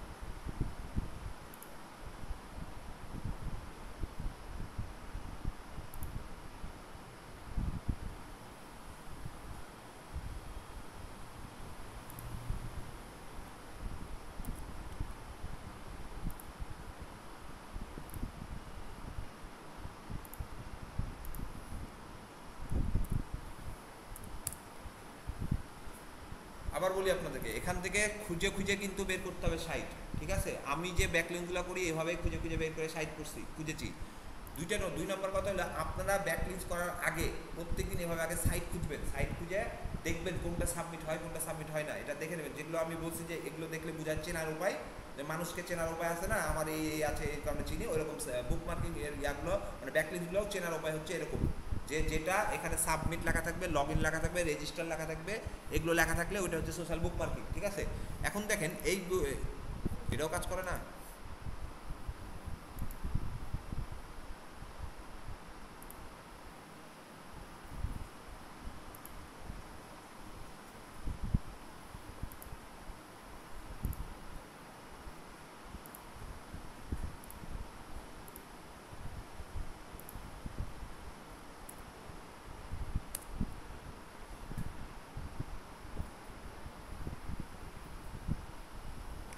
আবার বলি আপনাদেরকে, এখান থেকে খুঁজে খুঁজে কিন্তু বের করতে হবে সাইট, ঠিক আছে? আমি যে ব্যাকলিঙ্কগুলো করি এভাবে খুঁজে খুঁজে বের করে সাইট খুঁজেছি। দুই নম্বর কথা হলো, আপনারা ব্যাকলিঙ্কস করার আগে প্রত্যেকদিন এভাবে আগে সাইট খুঁজবেন, সাইট খুঁজে দেখবেন কোনটা সাবমিট হয় কোনটা সাবমিট হয় না, এটা দেখে নেবেন। যেগুলো আমি বলছি যে এগুলো দেখলে বোঝার চেনার উপায়, যে মানুষকে চেনার উপায় আছে না, আমার এই আছে এই কারণে চিনি, ওইরকম বুক মার্কিং এর ইয়াগুলো মানে ব্যাকলিঙ্কগুলো চেনার উপায় হচ্ছে এরকম, যে যেটা এখানে সাবমিট লেখা থাকবে, লগ ইন লেখা থাকবে, রেজিস্টার লেখা থাকবে, এগুলো লেখা থাকলে ওইটা হচ্ছে সোশ্যাল বুক মার্কিং, ঠিক আছে? এখন দেখেন এটাও কাজ করে না।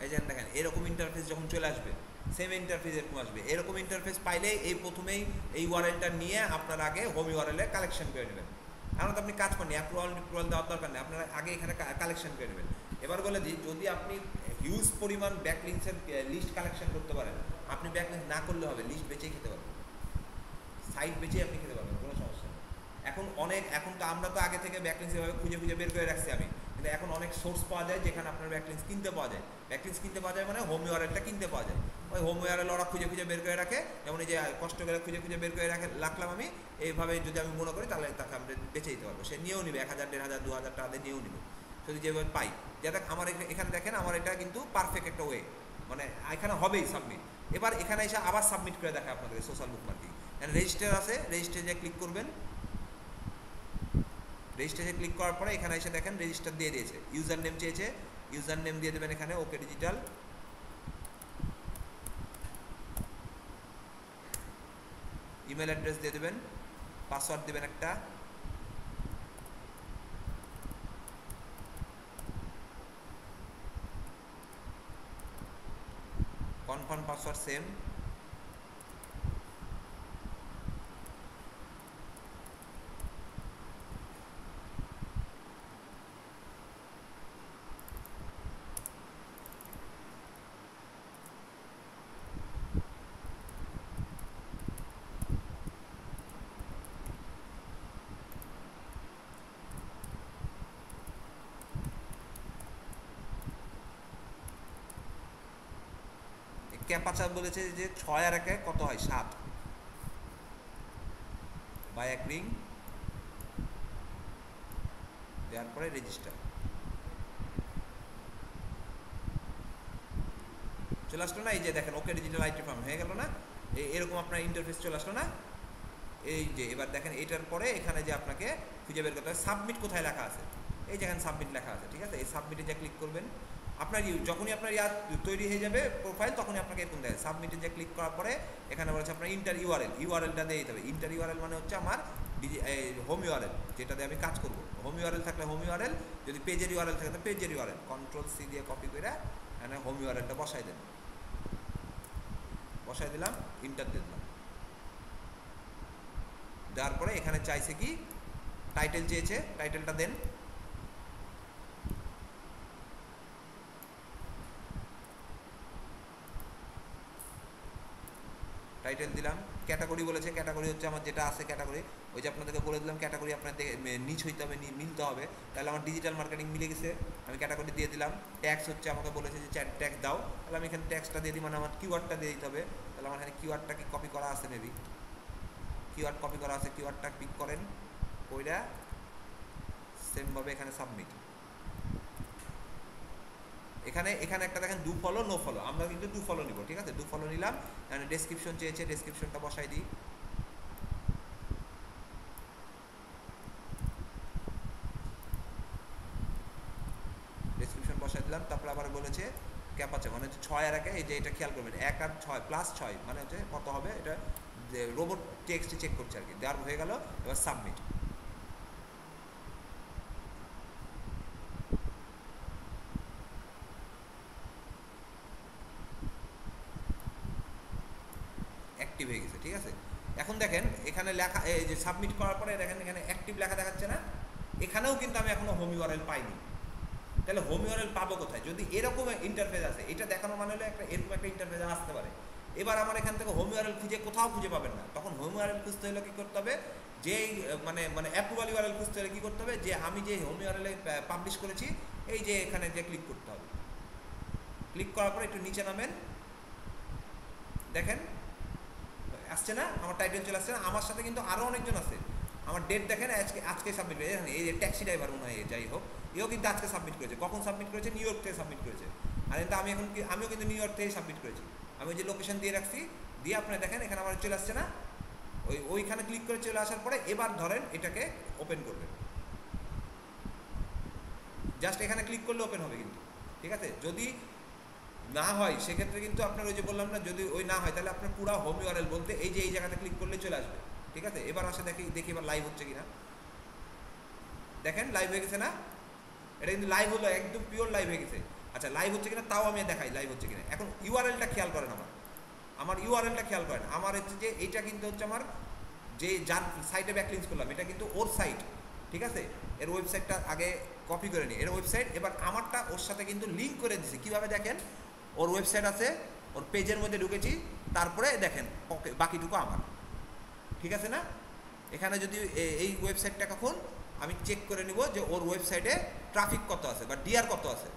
এই যে দেখেন এরকম ইন্টারফেস যখন চলে আসবে, সেম ইন্টারফেস এরকম আসবে। এরকম ইন্টারফেস পাইলে এই প্রথমেই এই ওয়ারেলটা নিয়ে আপনার আগে হোম ইউআরএল এ কালেকশন করে নেবেন। কারণ তো আপনি কাজ করেন, অ্যাপ্রুভাল দেওয়ার দরকার নেই, আপনারা আগে এখানে কালেকশন করে নেবেন। এবার বলে দিই, যদি আপনি হিউজ পরিমাণ ব্যাকলিংসের লিস্ট কালেকশন করতে পারেন, আপনি ব্যাকলিংস না করলে হবে, লিস্ট বেচেই খেতে পারবেন, সাইট বেচেই আপনি খেতে পারবেন, কোনো সমস্যা নেই। এখন তো আমরা তো আগে থেকে ব্যাকলিংস এভাবে খুঁজে খুঁজে বের করে রাখছি আমি, কিন্তু এখন অনেক সোর্স পাওয়া যায় যেখানে আপনার ব্যাকলিংস কিনতে পাওয়া যায়। ব্যাকলিংস কিনতে পাওয়া যায় মানে হোম ইউআরএলটা কিনতে পাওয়া যায়, ওই হোম ইউআরএল ওরা খুঁজে খুঁজে বের করে রাখে। যেমন এই যে কষ্ট করে খুঁজে খুঁজে বের করে রাখলাম আমি, এইভাবে যদি আমি মনে করি তাহলে তাকে আমরা বেঁচে দিতে পারবো, সে নিয়েও নিবে 1000, 1500, 2000 টাকা দিয়ে নিয়েও নিবে, যদি যেভাবে পাই। যাতে আমার এখানে দেখেন আমার এটা কিন্তু পারফেক্ট একটা ওয়ে, মানে এখানে হবেই সাবমিট। এবার এখানে এসে আবার সাবমিট করে দেখে আপনাদের সোশ্যাল বুক মার্কিং। রেজিস্টার আছে, রেজিস্টারে ক্লিক করবেন, রেজিস্টারে ক্লিক করার পরে এখানে এসে দেখেন রেজিস্টার দিয়ে দিয়েছে, ইউজার নেম চেয়েছে, ইউজার নেম দিয়ে দেবেন এখানে ওকে ডিজিটাল। ইমেল অ্যাড্রেস দিয়ে দেবেন, পাসওয়ার্ড দেবেন একটা, কনফার্ম পাসওয়ার্ড সেম। ক্যাপাচা বলেছে যে 6 আর 1 কত হয়, 7, বাই অ্যাগ্রিং দেওয়ার পরে রেজিস্টার চলে আসলো না? এই যে দেখেন ওকে ডিজিটাল আইটি ফার্ম হয়ে গেল না? এরকম আপনার ইন্টারফেস চলে আসলো না? এই যে এবার দেখেন এটার পরে এখানে যে আপনাকে খুঁজে বের করতে হবে সাবমিট কোথায় লেখা আছে, এই যেখানে সাবমিট লেখা আছে, ঠিক আছে? এই সাবমিটে যা ক্লিক করবেন, আপনার যখনই আপনার তৈরি হয়ে যাবে প্রোফাইল, তখনই আপনাকে এরকম দেয়। সাবমিটে যে ক্লিক করার পরে এখানে বলেছে আপনার ইন্টার ইউআরএলটা দিয়ে দিতে হবে। ইন্টার ইউআরএল মানে হচ্ছে আমার হোম ইউআরএল, যেটা দিয়ে আমি কাজ করবো। হোম ইউআরএল থাকলে হোম ইউআরএল, যদি পেজের ইউআরএল থাকে তো পেজের ইউআরএল, Ctrl+C দিয়ে কপি করে এখানে হোম ইউআরএলটা বসাই দেন, বসাই দিলাম, ইন্টার দিলাম। দেওয়ার পরে এখানে চাইছে কি টাইটেল চেয়েছে, টাইটেলটা দেন, টাইটেল দিলাম। ক্যাটাগরি বলেছে, ক্যাটাগরি হচ্ছে আমার যেটা আছে ক্যাটাগরি, ওই যে আপনাদেরকে বলে দিলাম ক্যাটাগরি আপনাদের নিচ হইতে হবে, মিলতে হবে। তাহলে আমার ডিজিটাল মার্কেটিং মিলে গেছে, আমি ক্যাটাগরি দিয়ে দিলাম। ট্যাক্স হচ্ছে আমাকে বলেছে যে ট্যাক্স দাও, তাহলে আমি এখানে ট্যাক্সটা দিয়ে দিই, মানে আমার কিওয়ার্ডটা দিয়ে দিতে হবে। তাহলে আমার এখানে কিওয়ার্ডটা কি কপি করা আছে, মেবি কিওয়ার্ড কপি করা আছে, কিওয়ার্ডটা পিক করেন, ওইটা সেমভাবে এখানে সাবমিট। এখানে এখানে একটা দেখেন ডু ফলো নো ফলো, আমরা কিন্তু ডু ফলো নিব, ঠিক আছে? ডু ফলো নিলাম, এখানে ডেসক্রিপশন চেয়েছে, ডেসক্রিপশনটা বসাই দিই। ডেসক্রিপশন বসাই দিলাম, তারপরে আবার বলেছে ক্যাপ আছে, মানে 6 আর 1, এই যে এটা খেয়াল করবেন 1 আর 6 প্লাস 6 মানে হচ্ছে কত হবে, এটা যে রোবট টেক্সট চেক করছে আর কি। দেওয়ার হয়ে গেল, এবার সাবমিট। অ্যাক্টিভ হয়ে গেছে, ঠিক আছে? এখন দেখেন এখানে লেখা, এই যে সাবমিট করার পরে দেখেন এখানে অ্যাক্টিভ লেখা দেখাচ্ছে না? এখানেও কিন্তু আমি এখনো হোম ইউআরএল পাইনি। তাহলে হোম ইউআরএল পাবো কোথায়? যদি এরকম ইন্টারফেস আছে, এটা দেখানো মানে হলো একটা এরকম একটা ইন্টারফেস আসতে পারে। এবার আমার এখান থেকে হোম ইউআরএল খুঁজে কোথাও খুঁজে পাবেন না, তখন হোম ইউআরএল খুঁজতে হলে কি করতে হবে, যেই মানে মানে অ্যাপ্রুভাল ইউআরএল খুঁজতে হলে কি করতে হবে, যে আমি যে হোম ইউআরএলে পাবলিশ করেছি এই যে এখানে যে ক্লিক করতে হবে। ক্লিক করার পরে একটু নিচে নামেন, দেখেন আসছে না, আমার টাইটেল চলে আসছে না? আমার সাথে কিন্তু আরও অনেকজন আছে। আমার ডেট দেখেন, আজকে সাবমিট করেছে, এই যে ট্যাক্সি ড্রাইভার মনে হয়, যাই হোক, এও কিন্তু আজকে সাবমিট করেছে। কখন সাবমিট করেছে? নিউ ইয়র্ক থেকে সাবমিট করেছে। আর কিন্তু আমি এখন আমিও কিন্তু নিউ ইয়র্ক থেকে সাবমিট করেছি। আমি যে লোকেশন দিয়ে রাখছি, দিয়ে আপনারা দেখেন এখানে আমার চলে আসছে না? ওইখানে ক্লিক করে চলে আসার পরে এবার ধরেন এটাকে ওপেন করবেন, জাস্ট এখানে ক্লিক করলে ওপেন হবে কিন্তু, ঠিক আছে? যদি না হয় সেক্ষেত্রে কিন্তু আপনার ওই যে বললাম না, যদি ওই না হয় তাহলে আপনার পুরো হোম ইউআরএল বলতে এই যে এই জায়গাতে ক্লিক করলে চলে আসবে, ঠিক আছে? এবার আসে দেখি এবার লাইভ হচ্ছে কিনা। দেখেন লাইভ হয়ে গেছে না? এটা কিন্তু লাইভ হলো, একদম পিওর লাইভ হয়ে গেছে। আচ্ছা লাইভ হচ্ছে কিনা তাও আমি দেখাই লাইভ হচ্ছে কিনা। এখন ইউআরএলটা খেয়াল করেন, আমার ইউআরএলটা খেয়াল করেন। আমার হচ্ছে যে এইটা কিন্তু হচ্ছে আমার যে যার সাইটে ব্যাকলিংস করলাম এটা কিন্তু ওর সাইট, ঠিক আছে? এর ওয়েবসাইটটা আগে কপি করে নিই, এর ওয়েবসাইট। এবার আমারটা ওর সাথে কিন্তু লিঙ্ক করে দিছি। কীভাবে দেখেন, ওর ওয়েবসাইট আছে, ওর পেজের মধ্যে ঢুকেছি, তারপরে দেখেন ওকে বাকিটুকু আমার, ঠিক আছে না? এখানে যদি এই ওয়েবসাইটটা কখন আমি চেক করে নিব যে ওর ওয়েবসাইটে ট্রাফিক কত আছে বা ডিআর কত আছে।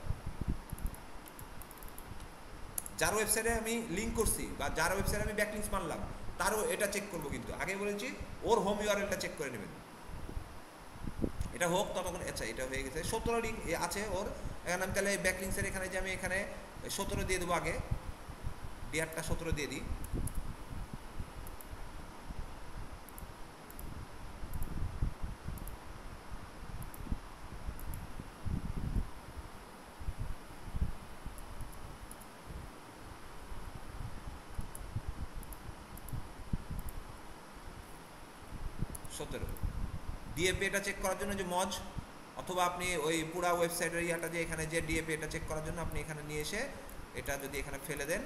যার ওয়েবসাইটে আমি লিঙ্ক করছি বা যার ওয়েবসাইটে আমি ব্যাকলিংস মারলাম তারও এটা চেক করবো। কিন্তু আগে বলেছি ওর হোম ইউআরএলটা চেক করে নেবেন, এটা হোক ততক্ষণ। আচ্ছা এটা হয়ে গেছে, 17 লিঙ্ক আছে ওর। এখন আমি তাহলে ব্যাকলিংসের এখানে যে আমি এখানে 17 দিয়ে দেবো, আগে ডিআরটা 17 দিয়ে দিই। ডিএপি এটা চেক করার জন্য যে মজ, অথবা আপনি ওই পুরা ওয়েবসাইটের ইয়াটা যে এখানে যে ডিএপি এটা চেক করার জন্য আপনি এখানে নিয়ে এসে এটা যদি এখানে ফেলে দেন,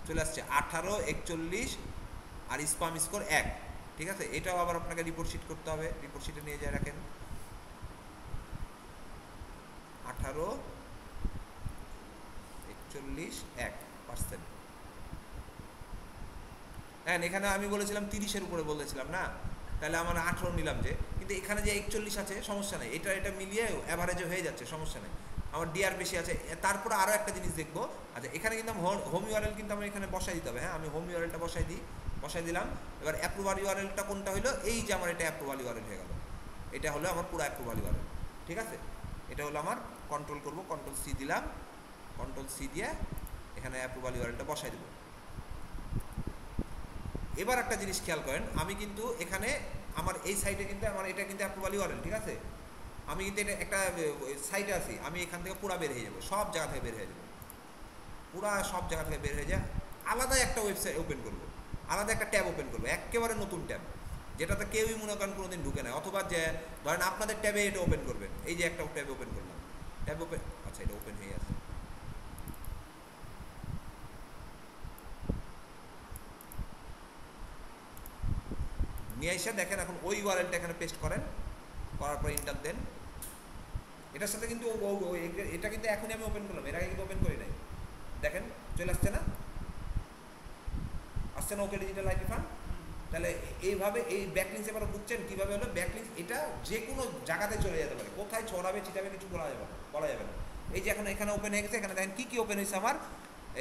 চলে আসছে 18, 41 আর স্পাম স্কোর 1, ঠিক আছে? এটাও আবার আপনাকে রিপোর্ট শিট করতে হবে, রিপোর্ট শিটে নিয়ে যায় রাখেন 18, 41, 1%। হ্যাঁ এখানে আমি বলেছিলাম 30-এর উপরে বলেছিলাম না, তাহলে আমার 18 নিলাম যে, কিন্তু এখানে যে 41 আছে সমস্যা নেই, এটা মিলিয়ে অ্যাভারেজে হয়ে যাচ্ছে, সমস্যা নেই। আমার ডিআর বেশি আছে। তারপরে আরও একটা জিনিস দেখবো, আচ্ছা এখানে কিন্তু হোম ইউআরএল কিন্তু আমার এখানে বসাই দিতে হবে। হ্যাঁ আমি হোম ইউআরএলটা বসাই দিলাম। এবার অ্যাপ্রুভাল ইউআরএলটা কোনটা হলো, এই যে আমার এটা অ্যাপ্রুভাল ইউআরএল হয়ে গেল, এটা হলো আমার পুরো অ্যাপ্রুভাল ইউআরএল, ঠিক আছে? এটা হলো আমার, কন্ট্রোল করবো, কন্ট্রোল সি দিলাম, কন্ট্রোল সি দিয়ে এখানে অ্যাপ্রুভাল ইউআরএলটা বসাই দেবো। এবার একটা জিনিস খেয়াল করেন, আমি কিন্তু এখানে আমার এই সাইটে কিন্তু আমার এটা কিন্তু অ্যাপ্রুভাল ইউআরএল, ঠিক আছে? আমি কিন্তু এটা একটা সাইটে আছি, আমি এখান থেকে পুরো বের হয়ে যাবো, সব জায়গা থেকে বের হয়ে যাবো, পুরো সব জায়গা থেকে বের হয়ে যায়। আলাদা একটা ওয়েবসাইট ওপেন করবো, আলাদা একটা ট্যাব ওপেন করবো, একেবারে নতুন ট্যাব, যেটাতে কেউই মনে করেন কোনোদিন ঢুকে না। অথবা যে ধরেন আপনাদের ট্যাবে এটা ওপেন করবেন, এই যে একটা ট্যাব ওপেন করলাম, ট্যাব ওপেন, আচ্ছা এটা ওপেন হয়ে আছে। নিয়ে এসে দেখেন এখন ওই ইউআরএলটা এখানে পেস্ট করেন, করার পর ইন্টার দেন। এটার সাথে কিন্তু এটা কিন্তু এখনই আমি ওপেন করলাম, এর আগে কিন্তু ওপেন করি নাই। দেখেন চলে আসছে না? আসছে না ওকে ডিজিটাল আইটি ফান্ড? তাহলে এইভাবে এই ব্যাকলিংস এবার বুঝছেন কীভাবে হলো। ব্যাকলিংস এটা যে কোনো জায়গাতে চলে যেতে পারে, কোথায় ছড়াবে ছিটাবে কিছু বলা যাবে না। এই যে এখন এখানে ওপেন হয়ে গেছে, এখানে দেখেন কী কী ওপেন হয়েছে আমার,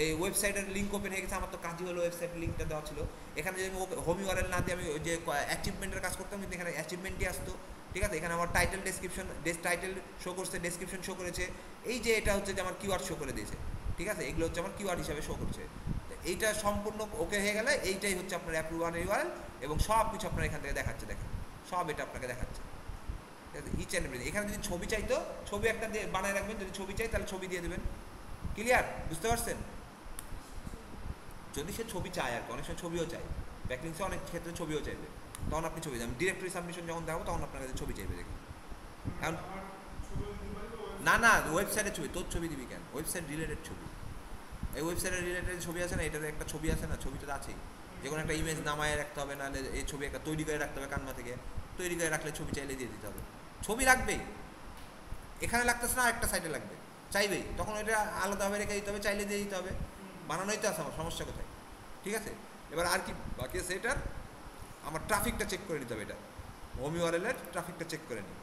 এই ওয়েবসাইটের লিঙ্ক ওপেন হয়ে গেছে, আমার তো কাজই হলো ওয়েবসাইটের লিঙ্কটা দেওয়া ছিল। এখানে যদি আমি হোম ইউআরএল না দিয়ে আমি যে অ্যাচিভমেন্টের কাজ করতাম, কিন্তু এখানে অ্যাচিভমেন্টই আসতো। ঠিক আছে, এখানে আমার টাইটেল ডেসক্রিপশন টাইটেল শো করছে, ডেসক্রিপশন শো করেছে, এই যে এটা হচ্ছে যে আমার কিওয়ার্ড শো করে দিয়েছে। ঠিক আছে, এগুলো হচ্ছে আমার কিওয়ার্ড হিসাবে শো করছে। এইটা সম্পূর্ণ ওকে হয়ে গেলে এইটাই হচ্ছে আপনার অ্যাপ্রুভাল ইউআরএল, এবং সব কিছু আপনার এখান থেকে দেখাচ্ছে। দেখেন সব এটা আপনাকে দেখাচ্ছে। Each and everything. এখানে যদি ছবি চাইতো, ছবি একটা দিয়ে বানায় রাখবেন, যদি ছবি চাই তাহলে ছবি দিয়ে দেবেন। ক্লিয়ার, বুঝতে পারছেন? যদি সে ছবি চায় আর কি, অনেক সময় ছবিও চাই, ব্যাকলিংসে অনেক ক্ষেত্রে ছবিও চাইবে, তখন আপনি ছবি দেবেন। ডিরেক্টরি সাবমিশন যখন দেখাবো তখন আপনার কাছে ছবি চাইবে। দেখুন এখন না না, ওয়েবসাইটের ছবি, তোর ছবি দিবি কেন? ওয়েবসাইট রিলেটেড ছবি, এই ওয়েবসাইটের রিলেটেড ছবি আছে না, এটার একটা ছবি আছে না, ছবি তো আছেই। যে কোনো একটা ইমেজ নামায় রাখতে হবে, নাহলে এই ছবি একটা তৈরি করে রাখতে হবে, কানমা থেকে তৈরি করে রাখলে ছবি চাইলে দিয়ে দিতে হবে। ছবি রাখবেই, এখানে লাগতেছে না, একটা সাইডে লাগবে, চাইবেই, তখন ওইটা আলাদাভাবে রেখে দিতে হবে, চাইলে দিয়ে দিতে হবে। বানানোই তো আছে, আমার সমস্যা কোথায়? ঠিক আছে, এবার আর কি বাকি আছে? এটার আমার ট্রাফিকটা চেক করে নিতে হবে, এটা হোম ইউআরএলের ট্রাফিকটা চেক করে নিই।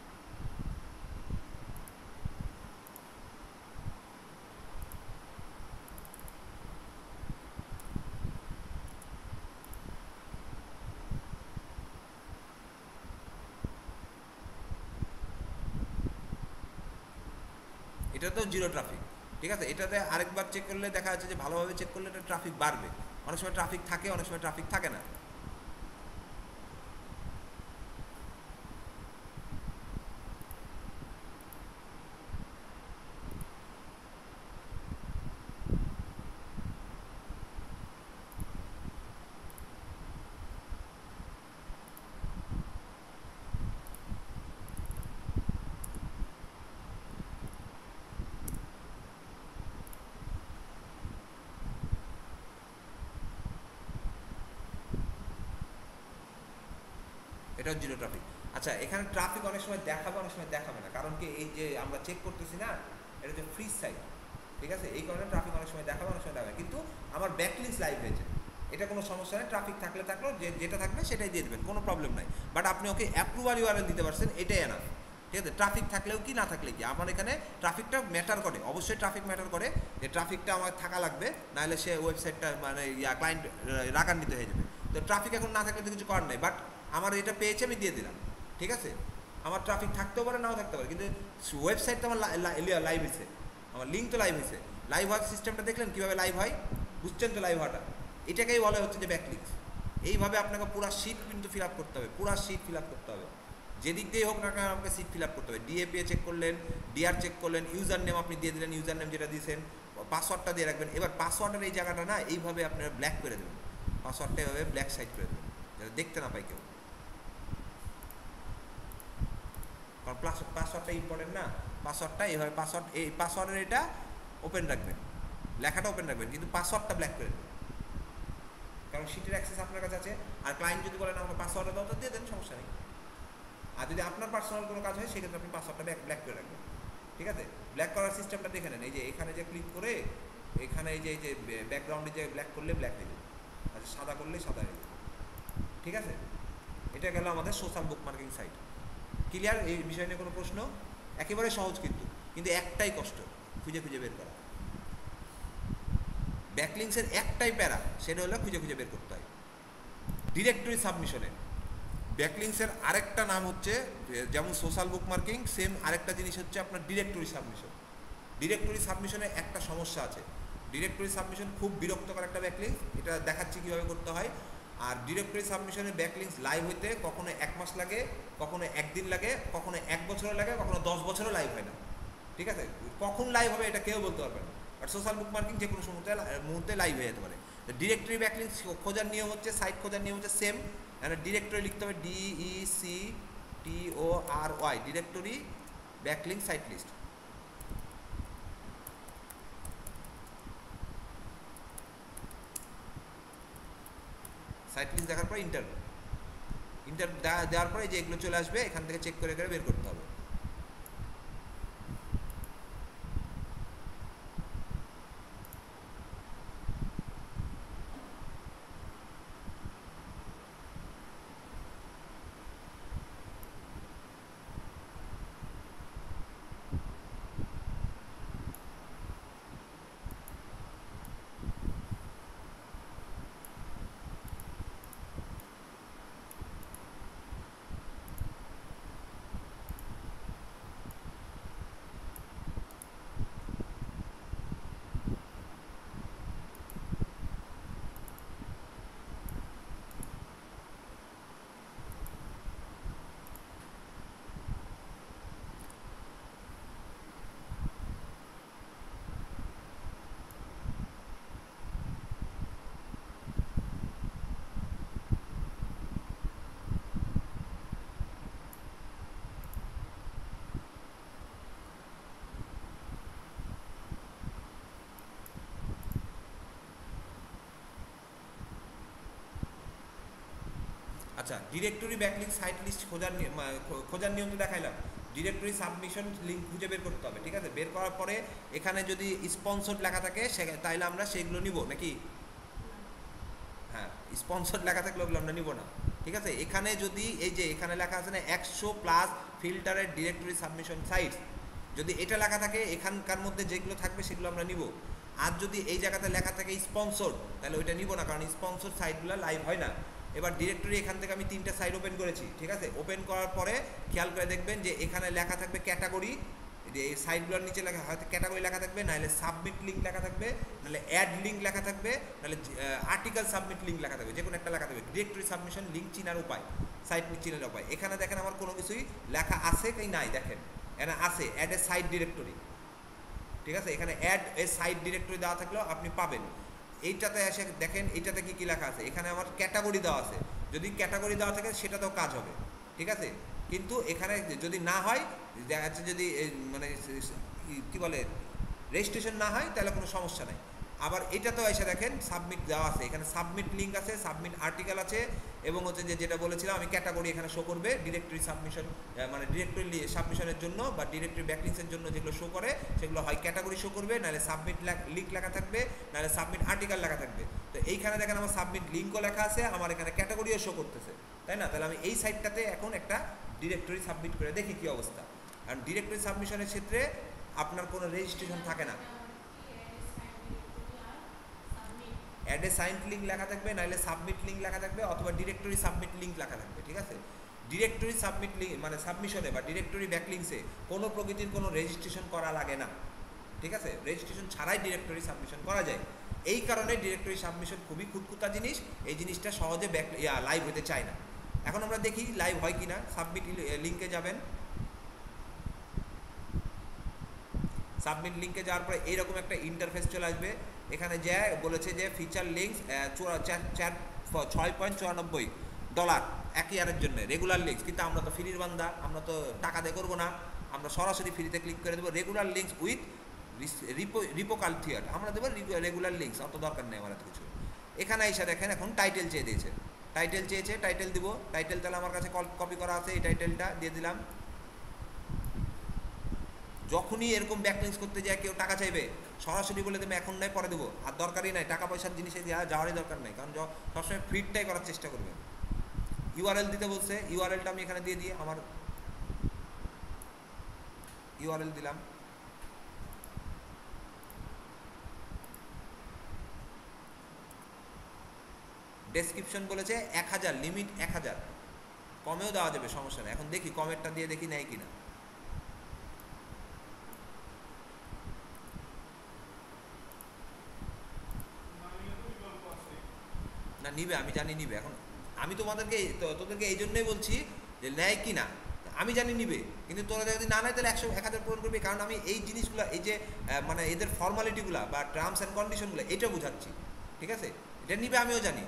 এটা তো জিরো ট্রাফিক। ঠিক আছে, এটাতে আরেকবার চেক করলে দেখা যাচ্ছে যে ভালোভাবে চেক করলে এটা ট্রাফিক বাড়বে। অনেক সময় ট্রাফিক থাকে, অনেক সময় ট্রাফিক থাকে না। এটাও জিরো ট্রাফিক। আচ্ছা, এখানে ট্রাফিক অনেক সময় দেখাবে, অনেক সময় দেখাবে না, কারণ কি এই যে আমরা চেক করতেছি না, এটা হচ্ছে ফ্রি সাইট। ঠিক আছে, এই কারণে ট্রাফিক অনেক সময় দেখাবে, অনেক সময় দেখাবে, কিন্তু আমার ব্যাকলিংস লাইভ হয়েছে, এটা কোনো সমস্যা নেই। ট্রাফিক থাকলে থাকলো, যেটা থাকবে সেটাই দিয়ে দেবেন, কোনো প্রবলেম নাই। বাট আপনি ওকে অ্যাপ্রুভাল ইউআরএল দিতে পারছেন, এটাই এনাফ। ঠিক আছে, ট্রাফিক থাকলেও কি না থাকলে কি, আমার এখানে ট্রাফিকটা ম্যাটার করে, অবশ্যই ট্রাফিক ম্যাটার করে, যে ট্রাফিকটা আমার থাকা লাগবে, নাহলে সে ওয়েবসাইটটা মানে ক্লায়েন্ট রাগান্বিত হয়ে যাবে। তো ট্রাফিক এখন না থাকলে তো কিছু করার নাই, বাট আমার এটা পেয়েছে, আমি দিয়ে দিলাম। ঠিক আছে, আমার ট্রাফিক থাকতেও পারে, নাও থাকতে পারে, কিন্তু ওয়েবসাইট তো আমার লাইভ হয়েছে, আমার লিঙ্ক তো লাইভ হয়েছে। লাইভ হওয়ার সিস্টেমটা দেখলেন কীভাবে লাইভ হয়, বুঝছেন তো লাইভ হওয়াটা? এটাকেই বলা হচ্ছে যে ব্যাকলিংস। এইভাবে আপনাকে পুরো শিট কিন্তু ফিল আপ করতে হবে, পুরো শিট ফিল আপ করতে হবে, যেদিক দিয়ে হোক না কেন আমাকে সিট ফিল আপ করতে হবে। ডিএপিএ চেক করলেন, ডিআর চেক করলেন, ইউজার নেম আপনি দিয়ে দিলেন, ইউজার নেম যেটা দিয়েছেন, পাসওয়ার্ডটা দিয়ে রাখবেন। এবার পাসওয়ার্ডের এই জায়গাটা না, এইভাবে আপনারা ব্ল্যাক করে দেবেন, পাসওয়ার্ডটা এভাবে ব্ল্যাক সাইড করে দেবেন, যাতে দেখতে না পাই কেউ, কারণ পাসওয়ার্ডটা ইম্পর্টেন্ট না। পাসওয়ার্ডটা এইভাবে, পাসওয়ার্ড এই পাসওয়ার্ডের এটা ওপেন রাখবেন, লেখাটা ওপেন রাখবেন, কিন্তু পাসওয়ার্ডটা ব্ল্যাক করে দেবেন, কারণ শিটের অ্যাক্সেস আপনার কাছে আছে। আর ক্লায়েন্ট যদি বলেন আমাকে পাসওয়ার্ডটা দাও, তো দিয়ে দেন, সমস্যা নেই। আর যদি আপনার পার্সোনাল কোনো কাজ হয়, সেক্ষেত্রে আপনি পাসওয়ার্ডটা ব্ল্যাক করে রাখবেন। ঠিক আছে, ব্ল্যাক করার সিস্টেমটা দেখে নেন, এই যে এখানে যে ক্লিক করে এখানে এই যে ব্যাকগ্রাউন্ডে যে ব্ল্যাক করলে ব্ল্যাক হয়ে যাবে, আর সাদা করলে সাদা হয়ে যাবে। ঠিক আছে, এটা গেল আমাদের সোশ্যাল বুকমার্কিং সাইট। ক্লিয়ার? এই বিষয় নিয়ে কোনো প্রশ্ন? একেবারে সহজ, কিন্তু কিন্তু একটাই কষ্ট, খুঁজে খুঁজে বের করা। ব্যাকলিংসের একটাই প্যারা, সেটা হলো খুঁজে খুঁজে বের করতে হয়। ডিরেক্টরি সাবমিশনে ব্যাকলিংসের আরেকটা নাম হচ্ছে, যেমন সোশ্যাল বুকমার্কিং, সেম আরেকটা জিনিস হচ্ছে আপনার ডিরেক্টরি সাবমিশন। ডিরেক্টরি সাবমিশনে একটা সমস্যা আছে, ডিরেক্টরি সাবমিশন খুব বিরক্তকর একটা ব্যাকলিংস, এটা দেখাচ্ছি কীভাবে করতে হয়। আর ডিরেক্টরি সাবমিশনে ব্যাকলিংস লাইভ হইতে কখনো 1 মাস লাগে, কখনো 1 দিন লাগে, কখনো 1 বছরও লাগে, কখনো 10 বছরও লাইভ হয় না। ঠিক আছে, কখন লাইভ হবে এটা কেউ বলতে পারবে না, বাট সোশ্যাল বুকমার্কিং যে কোনো মুহূর্তে লাইভ হয়ে যেতে পারে। ডিরেক্টরি ব্যাকলিংস খোঁজার নিয়ম হচ্ছে, সাইট খোঁজার নিয়ম হচ্ছে সেম। ডিরেক্টরি লিখতে হবে DECTORY, directory backlink site list. Site list দেখার পর ইন্টার দেওয়ার পরে যে এগুলো চলে আসবে, এখান থেকে চেক করে করে বের করতে হবে। আচ্ছা, ডিরেক্টরি ব্যাকলিঙ্ক সাইট লিস্ট খোঁজার নিয়ম তো দেখাইলাম। ডিরেক্টরি সাবমিশন লিঙ্ক খুঁজে বের করতে হবে, ঠিক আছে? বের করার পরে এখানে যদি স্পন্সর্ড লেখা থাকে তাইলে আমরা সেগুলো নিব নাকি? হ্যাঁ, স্পন্সর্ড লেখা থাকলে ওগুলো আমরা নিব না, ঠিক আছে? এখানে যদি এই যে এখানে লেখা আছে না 100+ ফিল্টারের ডিরেক্টরি সাবমিশন সাইটস, যদি এটা লেখা থাকে এখানকার মধ্যে যেগুলো থাকবে সেগুলো আমরা নিব। আর যদি এই জায়গাতে লেখা থাকে স্পন্সর্ড, তাহলে ওইটা নিব না, কারণ স্পন্সর্ড সাইটগুলো লাইভ হয় না। এবার ডিরেক্টরি এখান থেকে আমি 3টা সাইট ওপেন করেছি, ঠিক আছে? ওপেন করার পরে খেয়াল করে দেখবেন যে এখানে লেখা থাকবে ক্যাটাগরি, এই সাইটগুলোর নিচে লেখা হয়তো ক্যাটাগরি লেখা থাকবে, নাহলে সাবমিট লিঙ্ক লেখা থাকবে, নাহলে অ্যাড লিঙ্ক লেখা থাকবে, নাহলে আর্টিকেল সাবমিট লিঙ্ক লেখা থাকবে, যে কোনো একটা লেখা থাকবে। ডিরেক্টরি সাবমিশন লিঙ্ক চিনার উপায়, সাইট চিনার উপায়। এখানে দেখেন আমার কোনো কিছুই লেখা আছে কি নাই, দেখেন এখানে আছে অ্যাড এ সাইট ডিরেক্টরি, ঠিক আছে? এখানে অ্যাড এ সাইট ডিরেক্টরি দেওয়া থাকলেও আপনি পাবেন। এইটাতে এসে দেখেন এইটাতে কি কি লেখা আছে, এখানে আমার ক্যাটাগরি দেওয়া আছে, যদি ক্যাটাগরি দেওয়া থাকে সেটাতেও কাজ হবে, ঠিক আছে? কিন্তু এখানে যদি না হয়, দেখা যাচ্ছে যদি মানে কি বলে রেজিস্ট্রেশন না হয়, তাহলে কোনো সমস্যা নেই। আবার এটাতেও এসে দেখেন সাবমিট দেওয়া আছে, এখানে সাবমিট লিঙ্ক আছে, সাবমিট আর্টিকেল আছে, এবং হচ্ছে যেটা বলেছিলাম আমি ক্যাটাগরি এখানে শো করবে ডিরেক্টরি সাবমিশন, মানে ডিরেক্টরি সাবমিশনের জন্য বা ডিরেক্টরি ব্যাকলিংসের জন্য যেগুলো শো করে সেগুলো হয় ক্যাটাগরি শো করবে, নাহলে সাবমিট লিঙ্ক লেখা থাকবে, নাহলে সাবমিট আর্টিকেল লেখা থাকবে। তো এইখানে দেখেন আমার সাবমিট লিঙ্কও লেখা আছে, আমার এখানে ক্যাটাগরিও শো করতেছে, তাই না? তাহলে আমি এই সাইটটাতে এখন একটা ডিরেক্টরি সাবমিট করে দেখি কী অবস্থা। কারণ ডিরেক্টরি সাবমিশনের ক্ষেত্রে আপনার কোনো রেজিস্ট্রেশন থাকে না, অ্যাড এ সাইন্ড লিঙ্ক লেখা থাকবে, নাহলে সাবমিট লিঙ্ক লেখা থাকবে, অথবা ডিরেক্টরি সাবমিট লিঙ্ক লেখা থাকবে, ঠিক আছে? ডিরেক্টরি সাবমিট লিঙ্ক মানে সাবমিশনে বা ডিরেক্টরি ব্যাকলিংসে কোনো প্রকৃতির কোনো রেজিস্ট্রেশন করা লাগে না, ঠিক আছে? রেজিস্ট্রেশন ছাড়াই ডিরেক্টরি সাবমিশন করা যায়। এই কারণে ডিরেক্টরি সাবমিশন খুবই খুঁতখুঁতা জিনিস, এই জিনিসটা সহজে লাইভ হতে চায় না। এখন আমরা দেখি লাইভ হয় কি না। সাবমিট লিঙ্কে যাবেন, সাবমিট লিঙ্কে যাওয়ার পরে এইরকম একটা ইন্টারফেস চলে আসবে। এখানে যে বলেছে যে ফিচার লিঙ্কস $6.94 1 ইয়ারের জন্য রেগুলার লিঙ্কস, কিন্তু আমরা তো ফ্রির বান্দা, আমরা তো টাকা দিয়ে করবো না, আমরা সরাসরি ফ্রিতে ক্লিক করে দেবো রেগুলার লিঙ্কস উইথ রিপোকালথিয়ার, আমরা দেবো রেগুলার লিঙ্কস, অত দরকার নেই আমার এত কিছু। এখানে এসে দেখেন এখন টাইটেল চেয়ে দিয়েছে, টাইটেল চেয়েছে, টাইটেল দিব, টাইটেল তাহলে আমার কাছে কপি করা আছে, এই টাইটেলটা দিয়ে দিলাম। যখনই এরকম ব্যাকলিংস করতে যায় কেউ টাকা চাইবে, সরাসরি বলে দেবে এখন নয় পরে দেবো, আর দরকারই নাই, টাকা পয়সার জিনিসে যাওয়ারই দরকার নেই, কারণ সবসময় ফ্রিটাই করার চেষ্টা করবেন। ইউআরএল দিতে বলছে, ইউআরএলটা আমি এখানে দিয়ে দিই, আমার ইউআরএল দিলাম। ডেসক্রিপশন বলেছে 1000, লিমিট 1000, কমেও দেওয়া যাবে, সমস্যা নেই। এখন দেখি কমেরটা দিয়ে দেখি নেয় কিনা। না নিবে, আমি জানি নিবে। এখন আমি তোদেরকে এই জন্যই বলছি যে নেয় কি না, আমি জানি নিবে, কিন্তু তোরা যদি না নেয় তাহলে 1000 পূরণ করবি, কারণ আমি এই জিনিসগুলো, এই যে মানে এদের ফর্মালিটিগুলো বা টার্মস অ্যান্ড কন্ডিশনগুলো এটা বোঝাচ্ছি, ঠিক আছে? এটা নিবে আমিও জানি,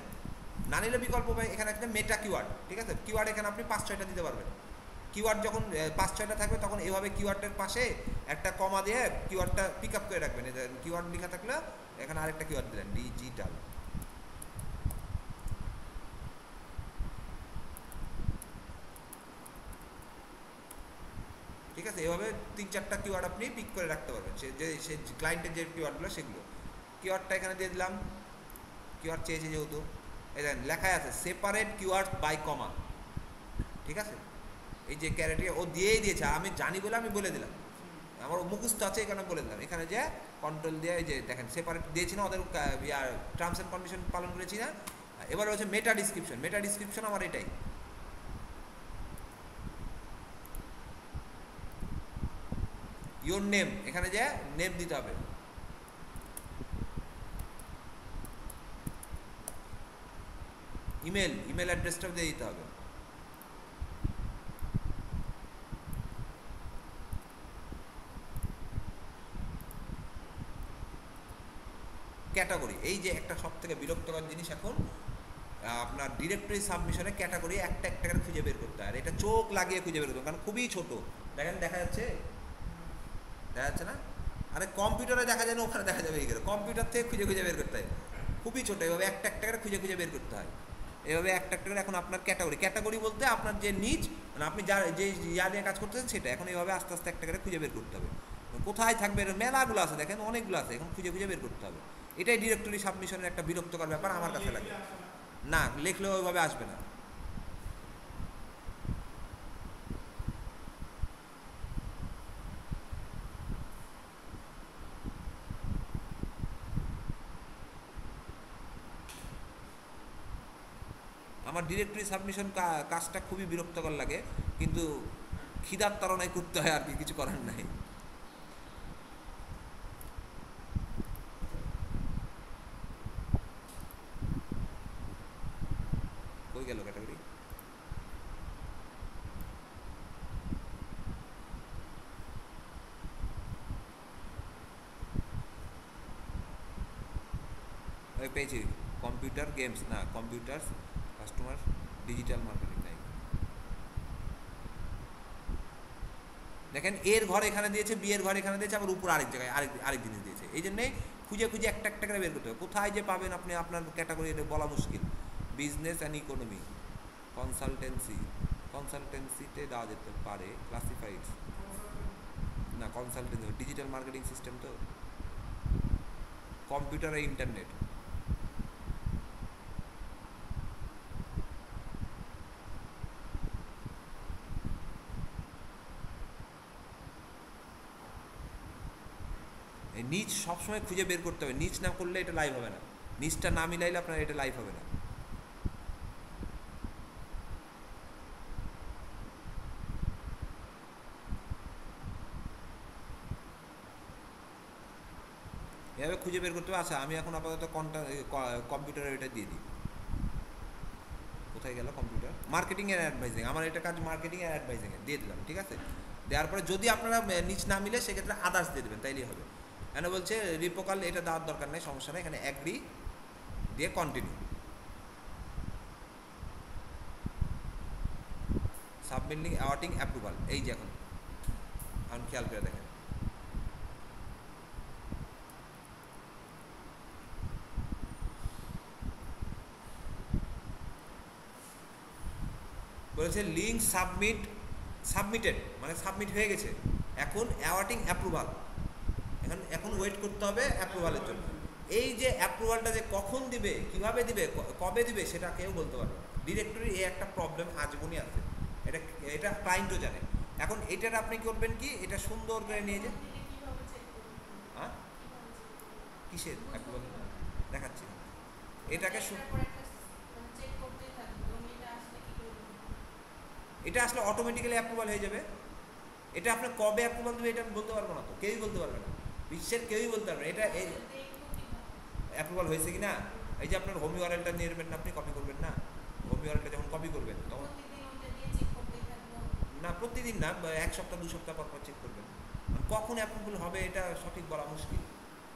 না নিলে বিকল্প পাই। এখানে একটা মেটা কিওয়ার্ড, ঠিক আছে? কিওয়ার্ড এখানে আপনি 5-6টা দিতে পারবেন। কিওয়ার্ড যখন 5-6টা থাকবে তখন এভাবে কিওয়ার্ডের পাশে একটা কমা দিয়ে কিওয়ার্ডটা পিক আপ করে রাখবেন। কিওয়ার্ড লেখা থাকলে এখানে আরেকটা কিওয়ার্ড দিলেন, ডিজিটাল, ঠিক আছে? এভাবে 3-4টা কিওয়ার্ড আপনি পিক করে রাখতে পারবেন, সে ক্লায়েন্টের যে কিওয়ার্ডগুলো সেগুলো। কিওয়ার্ডটা এখানে দিয়ে দিলাম, কিওয়ার্ড চেয়েছে যেহেতু, এই দেখেন লেখাই আছে সেপারেট কিওয়ার্ড বাই কমা, ঠিক আছে? এই যে ক্যারেক্টার ও দিয়েই দিয়েছে, আমি জানি বলে আমি বলে দিলাম, আমার মুখস্থ আছে এখানে বলে দিলাম। এখানে যে কন্ট্রোল দিয়ে এই যে দেখেন সেপারেট দিয়েছি না, ওদের টার্মস অ্যান্ড কন্ডিশন পালন করেছি না। এবার হচ্ছে মেটা ডিসক্রিপশন, মেটা ডিসক্রিপশন আমার এটাই, ইওর নেম, এখানে যে নেম দিতে হবে, ইমেল অ্যাড্রেসটাও দিয়ে দিতে হবে। ক্যাটাগরি, এই যে একটা সব থেকে বিরক্তকর জিনিস এখন আপনার ডিরেক্টরি সাবমিশনে ক্যাটাগরি একটা একটা করে খুঁজে বের করতে হয়, আর এটা চোখ লাগিয়ে খুঁজে বের করতে হয়, কারণ খুবই ছোট। দেখেন দেখা যাচ্ছে, দেখা যাচ্ছে না? আরে কম্পিউটারে দেখা যায় না, ওখানে দেখা যাবে এই করে, কম্পিউটার থেকে খুঁজে খুঁজে বের করতে হয়, খুবই ছোট, এভাবে একটা একটা করে খুঁজে খুঁজে বের করতে হয়। এভাবে একটা একটা করে এখন আপনার ক্যাটাগরি বলতে আপনার যে নিচ, মানে আপনি যা যে ইয়া নিয়ে কাজ করতেছেন সেটা এখন এইভাবে আস্তে আস্তে একটা করে খুঁজে বের করতে হবে কোথায় থাকবে। মেলাগুলো আছে দেখেন, অনেকগুলো আছে, এখন খুঁজে খুঁজে বের করতে হবে। এটাই ডিরেক্টরি সাবমিশনের একটা বিরক্তকর ব্যাপার আমার কাছে লাগে। না লিখলেও ওইভাবে আসবে না। আমার ডিরেক্টরি সাবমিশন কাজটা খুবই বিরক্তকর লাগে, কিন্তু খিদার তাড়নায় করতে হয়, আর কি কিছু করার নাই। কই গেল ক্যাটাগরি? ওই পেয়েছি, কম্পিউটার গেমস না, কম্পিউটার কাস্টমার ডিজিটাল মার্কেটিং নাই। দেখেন এর ঘর এখানে দিয়েছে, বি এর ঘর এখানে দিয়েছে, আবার উপর আরেক জায়গায় আরেক জিনিস দিয়েছে। এই জন্যে খুঁজে খুঁজে একটা একটা করে বের করতে হবে। কোথায় যে পাবেন আপনি আপনার ক্যাটাগরি বলা মুশকিল। বিজনেস অ্যান্ড ইকোনমি, কনসালটেন্সিতে দেওয়া যেতে পারে, ক্লাসিফাইড না, কনসালটেন্সি ডিজিটাল মার্কেটিং সিস্টেম তো, কম্পিউটার আর ইন্টারনেট। এই নিচ সবসময় খুঁজে বের করতে হবে, নিচ না করলে এটা লাইভ হবে না, নিচটা না মিলাইলে আপনার এটা লাইভ হবে না। এভাবে খুঁজে বের করতে হবে। আচ্ছা আমি এখন আপাতত কম্পিউটারে এটা দিয়ে দিই। কোথায় গেল কম্পিউটার? মার্কেটিং অ্যান্ড অ্যাডভাইজিং, আমার এটা কাজ মার্কেটিং অ্যান্ড অ্যাডভাইজিংয়ে দিয়ে দিলাম, ঠিক আছে। দেওয়ার পরে যদি আপনারা নিচ না মিলে সেক্ষেত্রে আদার্স দিয়ে দেবেন, তাইলেই হবে। এখানে বলছে রিপোকাল, এটা দেওয়ার দরকার নেই, সমস্যা নেই। এখানে অ্যাগ্রি দিয়ে কন্টিনিউ, সাবমিটিং অ্যাওয়ার্ডিং অ্যাপ্রুভাল। এই যে এখন খেয়াল করে দেখেন, বলেছে লিঙ্ক সাবমিটেড, মানে সাবমিট হয়ে গেছে। এখন অ্যাওয়ার্ডিং অ্যাপ্রুভাল, এখন ওয়েট করতে হবে অ্যাপ্রুভালের জন্য। এই যে অ্যাপ্রুভালটা যে কখন দিবে, কিভাবে দিবে, কবে দিবে, সেটা কেউ বলতে পারবে না। ডিরেক্টরি এই একটা প্রবলেম আজীবনই আছে, এটা এটা ক্লায়েন্টও জানে। এখন এটার আপনি করবেন কি, এটা সুন্দর করে নিয়ে যে, হ্যাঁ কিসের অ্যাপ্রুভাল দেখাচ্ছি, এটাকে এটা আসলে অটোমেটিক্যালি অ্যাপ্রুভাল হয়ে যাবে। এটা আপনার কবে অ্যাপ্রুভাল দেবে এটা আমি বলতে পারবো না, তো কেউই বলতে পারবে না, বিশ্বের কেউই বলতে পারবে না এটা এই অ্যাপ্রুভাল হয়েছে কি না। এই যে আপনার হোম ইউআরএলটা নিয়ে নেবেন না, আপনি কপি করবেন না, হোম ইউআরএলটা যখন কপি করবেন তখন না, প্রতিদিন না, এক সপ্তাহ 2 সপ্তাহ পর পর চেক করবেন। কখন অ্যাপ্রুভাল হবে এটা সঠিক বলা মুশকিল।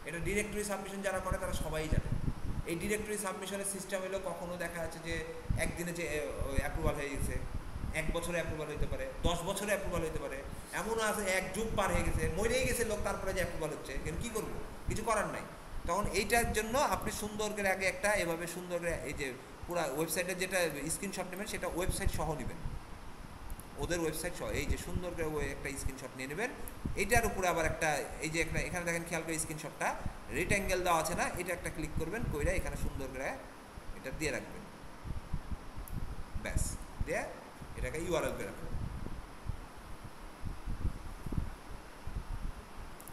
এটা ডিরেক্টরি সাবমিশন যারা করে তারা সবাই জানে। এই ডিরেক্টরি সাবমিশনের সিস্টেম হলো, কখনো দেখা যাচ্ছে যে একদিনে যে অ্যাপ্রুভাল হয়ে গেছে, 1 বছরে অ্যাপ্রুভাল হতে পারে, 10 বছরে অ্যাপ্রুভাল হতে পারে, এমনও আছে 1 যুগ পার হয়ে গেছে, মরেই গেছে লোক, তারপরে যে অ্যাপ্রুভাল হচ্ছে। কিন্তু কী করবো, কিছু করার নাই। তখন এইটার জন্য আপনি সুন্দর করে আগে একটা এভাবে সুন্দর করে, এই যে পুরো ওয়েবসাইটের যেটা স্ক্রিনশট নেবেন সেটা ওয়েবসাইট সহ নেবেন, ওদের ওয়েবসাইট সহ এই যে সুন্দর করে ওই একটা স্ক্রিনশট নিয়ে নেবেন। এইটার উপরে আবার একটা, এই যে এখানে দেখেন খেয়াল করে স্ক্রিনশটটা রেক্ট্যাঙ্গেল দেওয়া আছে না, এটা একটা ক্লিক করবেন, কইরা এখানে সুন্দর করে এটা দিয়ে রাখবেন, ব্যাস দিয়ে এটাকে ইউআরএল করে রাখবেন।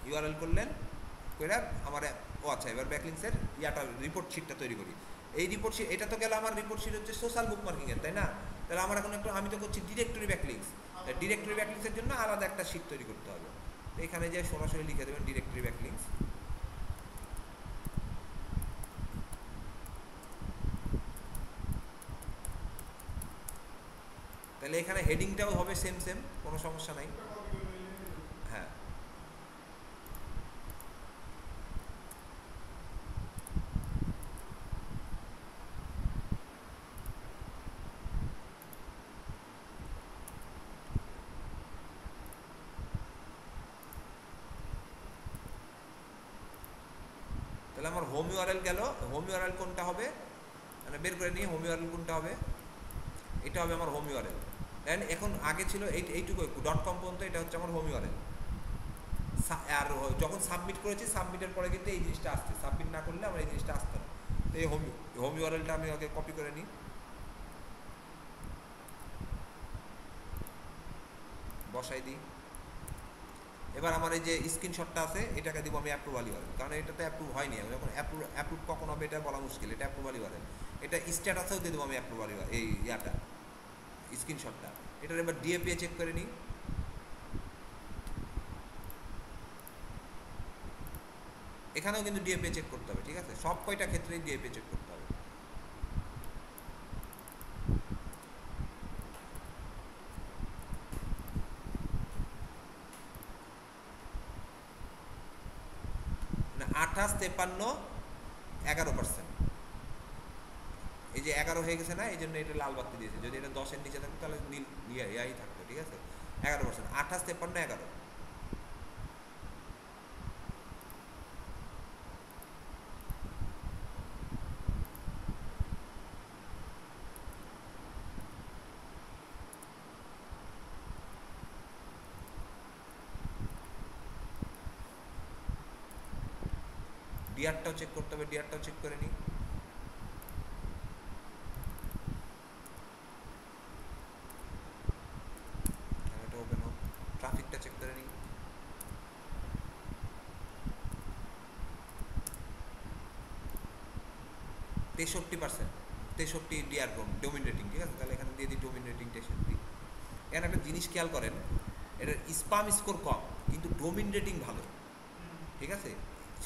ইউআরএল করলেন, কইরা আমার ও আচ্ছা, এবার ব্যাকলিংসের ইয়াটা রিপোর্ট শিটটা তৈরি করি। এই রিপোর্ট শিট, এটা তো গেল আমার রিপোর্ট শিট হচ্ছে সোশ্যাল বুকমার্কিংয়ের, তাই না। তাহলে আমার এখন একটু, আমি তো করছি ডিরেক্টরি ব্যাকলিংস, ডিরেক্টরি ব্যাকলিংসের জন্য আলাদা একটা শিট তৈরি করতে হবে। তো এখানে যে সরাসরি লিখে দেবেন ডিরেক্টরি ব্যাকলিংস, তাহলে এখানে হেডিংটাও হবে সেম, কোনো সমস্যা নাই। হ্যাঁ তাহলে আমার হোম ইউআরএল গেল। হোম ইউআরএল কোনটা হবে, মানে বের করে নিয়ে হোম ইউআরএল কোনটা হবে, এটা হবে আমার হোম ইউআরএল। দেন এখন আগে ছিল এইটুকু .com পর্যন্ত, এটা হচ্ছে আমার হোম ইউআরএল। আর যখন সাবমিট করেছি, সাবমিটের পরে কিন্তু এই জিনিসটা আসছে, সাবমিট না করলে আমার এই জিনিসটা আসতো না। তো এই হোম ইউআরএলটা আমি আগে কপি করে নিই, বসাই দিই। এবার আমার এই যে স্ক্রিনশটটা আছে এটাকে দিব আমি অ্যাপ্রুভাল ইউআরএল, কারণ এটাতে অ্যাপ্রুভ হয়নি। আমি যখন অ্যাপ্রুভ কখন হবে এটা বলা মুশকিল, এটা অ্যাপ্রুভাল ইউআরএল। এটা স্ট্যাটাসেও দিয়ে দেবো আমি অ্যাপ্রুভাল এই ইয়াটা, স্ক্রিনশটটা। এটার এবার ডিএপি চেক করে নিই। এখানেও কিন্তু ডিএপি চেক করতে হবে, ঠিক আছে? সব কয়টা ক্ষেত্রেই ডিএপি চেক করতে হবে। মানে 28, 53, 11%। এই যে 11 হয়ে গেছে না, এই জন্য এটা লাল বাতি দিয়েছে। যদি এটা 10-এর নিচে থাকতো তাহলে নীল ইয়াই থাকতো, ঠিক আছে? 11%, 28, 53, 11। ডিআরটাও চেক করতে হবে, ডিআরটাও চেক করে নিই। এটা ওপেন হোক, ট্রাফিকটা চেক করে নিই। তেষট্টি ডিআর ডোমিন রেটিং, ঠিক আছে? তাহলে এখানে দিয়ে দিই ডোমিন রেটিং 63। এখানে একটা জিনিস খেয়াল করেন, এটার স্পাম স্কোর কম কিন্তু ডোমিন রেটিং ভালো, ঠিক আছে?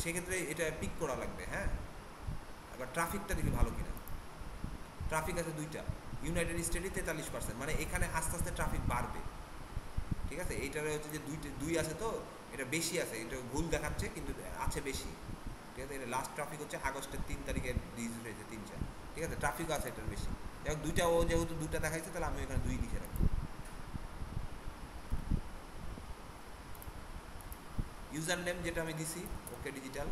সেক্ষেত্রে এটা পিক করা লাগবে, হ্যাঁ। এবার ট্রাফিকটা দেখি ভালো কিনা। ট্রাফিক আছে 2টা, ইউনাইটেড স্টেটে 43%, মানে এখানে আস্তে আস্তে ট্রাফিক বাড়বে, ঠিক আছে? এইটারে হচ্ছে যে 2 আছে, তো এটা বেশি আছে, এটা ভুল দেখাচ্ছে কিন্তু আছে বেশি, ঠিক আছে? এটা লাস্ট ট্রাফিক হচ্ছে আগস্টের 3 তারিখে রিলিজ হয়েছে, 3-4, ঠিক আছে? ট্রাফিকও আছে এটার বেশি। এবং 2টা, ও যেহেতু 2টা দেখাইছে তাহলে আমি এখানে 2 লিখে রাখবো। ইউজার নেম যেটা আমি দিছি ওকে ডিজিটাল,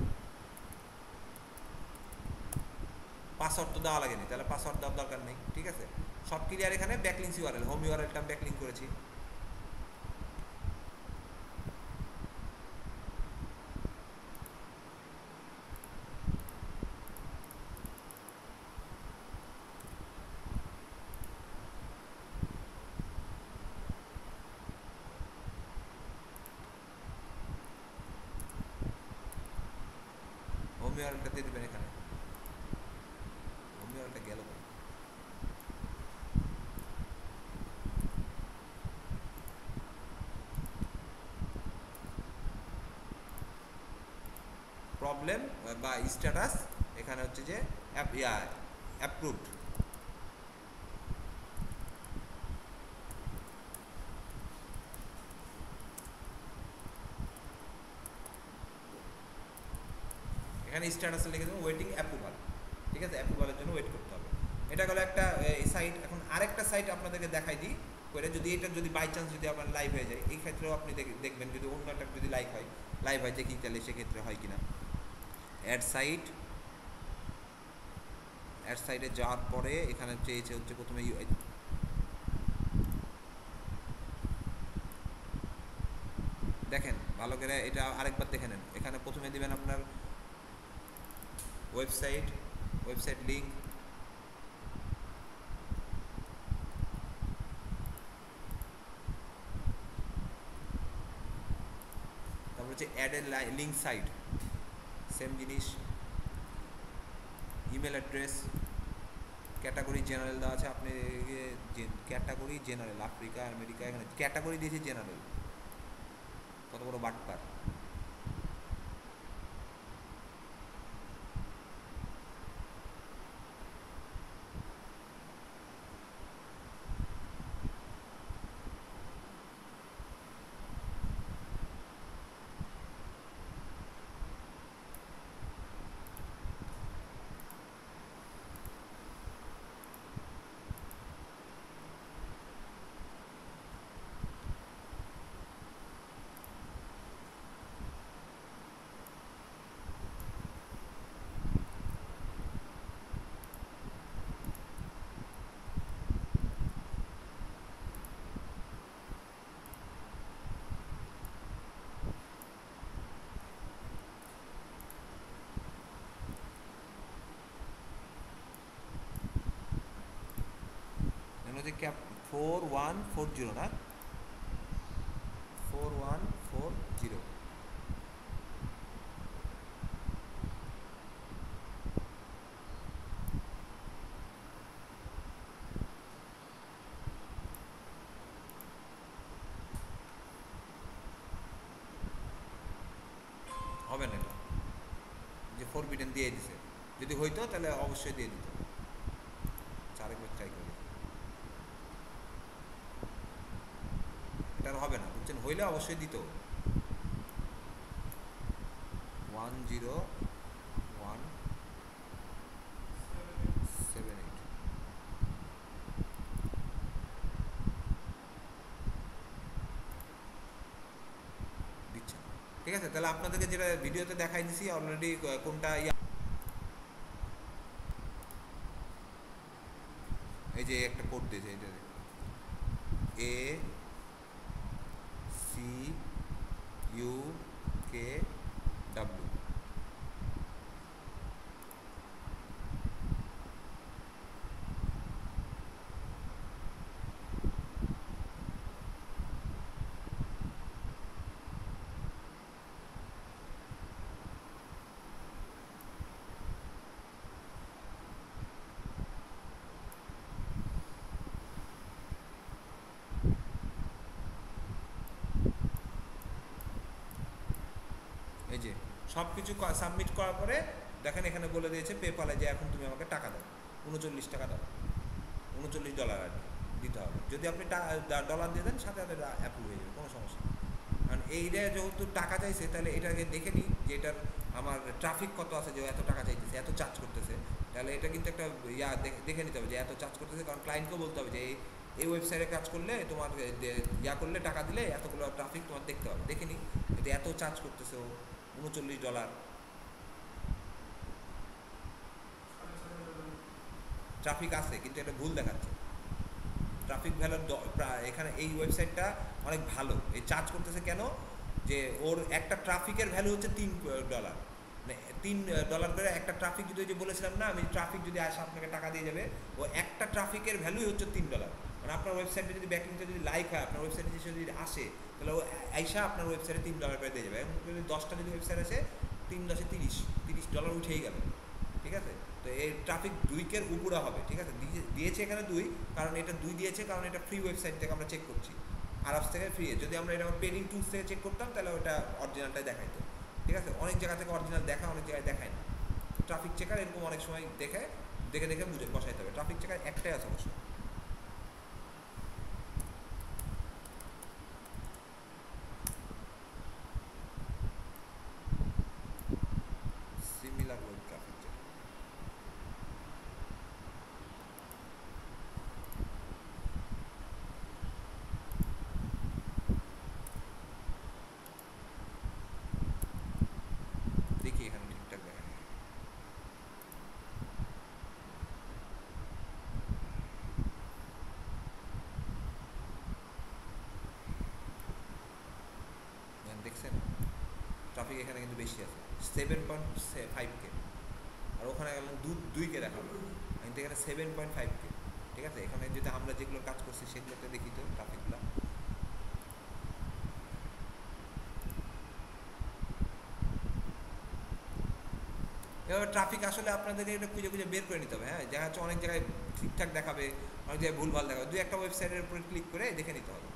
পাসওয়ার্ড তো দেওয়া লাগেনি, তাহলে পাসওয়ার্ড দেওয়ার দরকার নেই, ঠিক আছে? সব ক্লিয়ার। এখানে ব্যাকলিংস ইউআরএল, হোম ইউআরএলটা আমি ব্যাকলিং করেছি। হোম ইউআরএলটা দিয়ে দেবেন এখানে। হোম ইউআরএলটা গেল, প্রবলেম বা স্ট্যাটাস এখানে হচ্ছে যে অ্যাপ্রুভড। এখানে স্ট্যাটাসে লিখে দেবো ওয়েটিং অ্যাপ্রুভাল, ঠিক আছে? অ্যাপ্রুভালের জন্য ওয়েট করতে হবে। এটা গেলো একটা সাইট। এখন আরেকটা সাইট আপনাদেরকে দেখাই দিই করে, যদি এটা যদি বাই চান্স যদি আপনার লাইভ হয়ে যায়, এই ক্ষেত্রেও আপনি দেখবেন যদি অন্য একটা যদি লাইভ হয় দেখি তাহলে সেক্ষেত্রে হয় কিনা। অ্যাড সাইটে যাওয়ার পরে এখানে চেয়েছে হচ্ছে প্রথমে দেখেন ভালো করে, এটা আরেকবার দেখে নেন। এখানে প্রথমে দিবেন আপনার ওয়েবসাইট লিঙ্ক, তারপর হচ্ছে add a link site, same জিনিস। ইমেল অ্যাড্রেস, ক্যাটাগরি জেনারেল দেওয়া আছে, আপনি ক্যাটাগরি জেনারেল, আফ্রিকা আমেরিকা, এখানে ক্যাটাগরি দিয়েছে জেনারেল। কত বড় বাটপার! ক্যাপ 4140 না, 4140। হবে না এটা, যে ফরবিডেন দিয়ে দিছে, যদি হইতো তাহলে অবশ্যই দিয়ে দিত। আরেকবার ট্রাই করি, এটা আর হবে না বুঝছেন, হইলে অবশ্যই দিত। 10178 দিচ্ছে। ঠিক আছে, তাহলে আপনাদেরকে যেটা ভিডিওতে দেখাই দিছি অলরেডি, কোনটা এই যে একটা কোড দিয়েছে, এটা ACUKW। এই যে সব কিছু সাবমিট করার পরে দেখেন এখানে বলে দিয়েছে পেপালে যে এখন তুমি আমাকে টাকা দাও, 39 টাকা দাও, $39 আর কি দিতে হবে। যদি আপনি ডলার দিয়ে দেন সাথে সাথে অ্যাপ্রুভ হয়ে যাবে, কোনো সমস্যা নেই। কারণ এইটা যেহেতু টাকা চাইছে, তাহলে এটাকে দেখে নিই যে এটার আমার ট্রাফিক কত আছে, যে এত টাকা চাইতেছে, এত চার্জ করতেছে, তাহলে এটা কিন্তু একটা দেখে নিতে হবে যে এত চার্জ করতেছে। কারণ ক্লায়েন্টকেও বলতে হবে যে এই ওয়েবসাইটে কাজ করলে তোমার করলে টাকা দিলে এতগুলো ট্রাফিক তোমার দেখতে হবে, দেখে নিই এটা এত চার্জ করতেছে ও $39। ট্রাফিক আছে কিন্তু এটা ভুল দেখাচ্ছে। ট্রাফিক ভ্যালু এখানে এই ওয়েবসাইটটা অনেক ভালো, এই চার্জ করতেছে কেন, যে ওর একটা ট্রাফিকের ভ্যালু হচ্ছে $3, মানে $3 করে একটা ট্রাফিক। যদি ওই যে বলেছিলাম না আমি, ট্রাফিক যদি আসে আপনাকে টাকা দিয়ে যাবে, ও একটা ট্রাফিকের ভ্যালুই হচ্ছে $3। মানে আপনার ওয়েবসাইটে যদি ব্যাকলিংটা যদি লাইক হয়, আপনার ওয়েবসাইটে যদি আসে, তাহলে ও আইসা আপনার ওয়েবসাইটে $3 করে দিয়ে যাবে। এবং যদি 10টা যদি ওয়েবসাইট আসে, 3 × 10 = $30 উঠেই গেল। ঠিক আছে, তো এই ট্রাফিক 2 উপরে হবে। ঠিক আছে, দিয়েছে এখানে 2, কারণ এটা 2 দিয়েছে, কারণ এটা ফ্রি ওয়েবসাইট থেকে আমরা চেক করছি, আরবস থেকে ফ্রি। যদি আমরা এটা পেডিং টুলস থেকে চেক করতাম তাহলে ওটা অরিজিনালটাই দেখাইতো। ঠিক আছে, অনেক জায়গা থেকে অরিজিনাল দেখা, অনেক জায়গায় দেখায় না। ট্রাফিক চেকার এরকম অনেক সময় দেখে দেখে বুঝে বসাইতে হবে। ট্রাফিক চেকার একটাই আছে অবশ্য। Similar web traffic checker. দেখি এখানে ঠিকঠাক দেখা, দেখছেন ট্রাফিক এখানে কিন্তু বেশি আছে, 7.5K, আর ওখানে গেলাম 2K দেখাবো, কিন্তু এখানে 7.5K। ঠিক আছে, এখানে যদি আমরা যেগুলো কাজ করছি সেগুলোতে দেখি তো ট্রাফিকগুলো। এবার ট্রাফিক আসলে আপনাদেরকে এটা খুঁজে খুঁজে বের করে নিতে হবে। হ্যাঁ, দেখা যাচ্ছে অনেক জায়গায় ঠিকঠাক দেখাবে, অনেক জায়গায় ভুলভাল দেখাবে। 2-1টা ওয়েবসাইটের উপরে ক্লিক করে দেখে নিতে হবে।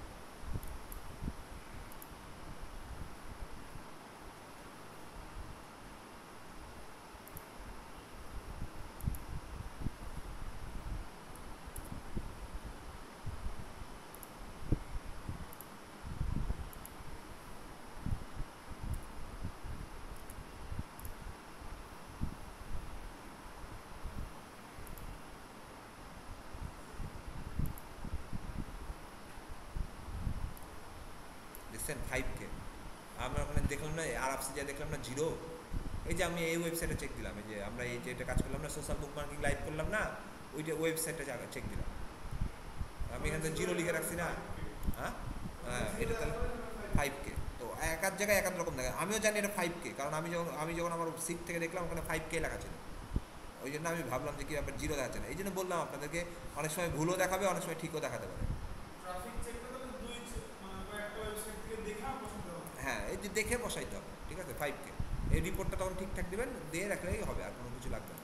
দেখছেন 5K, আমরা ওখানে দেখলাম না আরবসে যা দেখলাম না 0। এই যে আমি এই ওয়েবসাইটে চেক দিলাম, এই যে আমরা এই যে এটা কাজ করলাম না, সোশ্যাল বুক মার্কিং লাইভ করলাম না, ওইটা ওয়েবসাইটে চেক দিলাম, আমি এখানে 0 লিখে রাখছি না। হ্যাঁ হ্যাঁ, এটা তাহলে 5K। তো এক এক জায়গায় এক এক রকম দেখা, আমিও জানি এটা 5K, কারণ আমি যখন আমার সিট থেকে দেখলাম ওখানে 5K লেখা ছিল। ওই জন্য আমি ভাবলাম যে কি ব্যাপার জিরো দেখাচ্ছে না, এই জন্য বললাম আপনাদেরকে অনেক সময় ভুলও দেখাবে, অনেক সময় ঠিকও দেখাতে পারে। ট্রাফিক চেকটা তাহলে মানে কয়েকটা ওয়েবসাইট থেকে দেখে বসাতে হবে। হ্যাঁ, এই যে দেখে বসাইতে হবে, ঠিক আছে, 5K। এই রিপোর্টটা তখন ঠিকঠাক দেবেন, দিয়ে রাখলেই হবে, আর কোনো কিছু লাগবে না।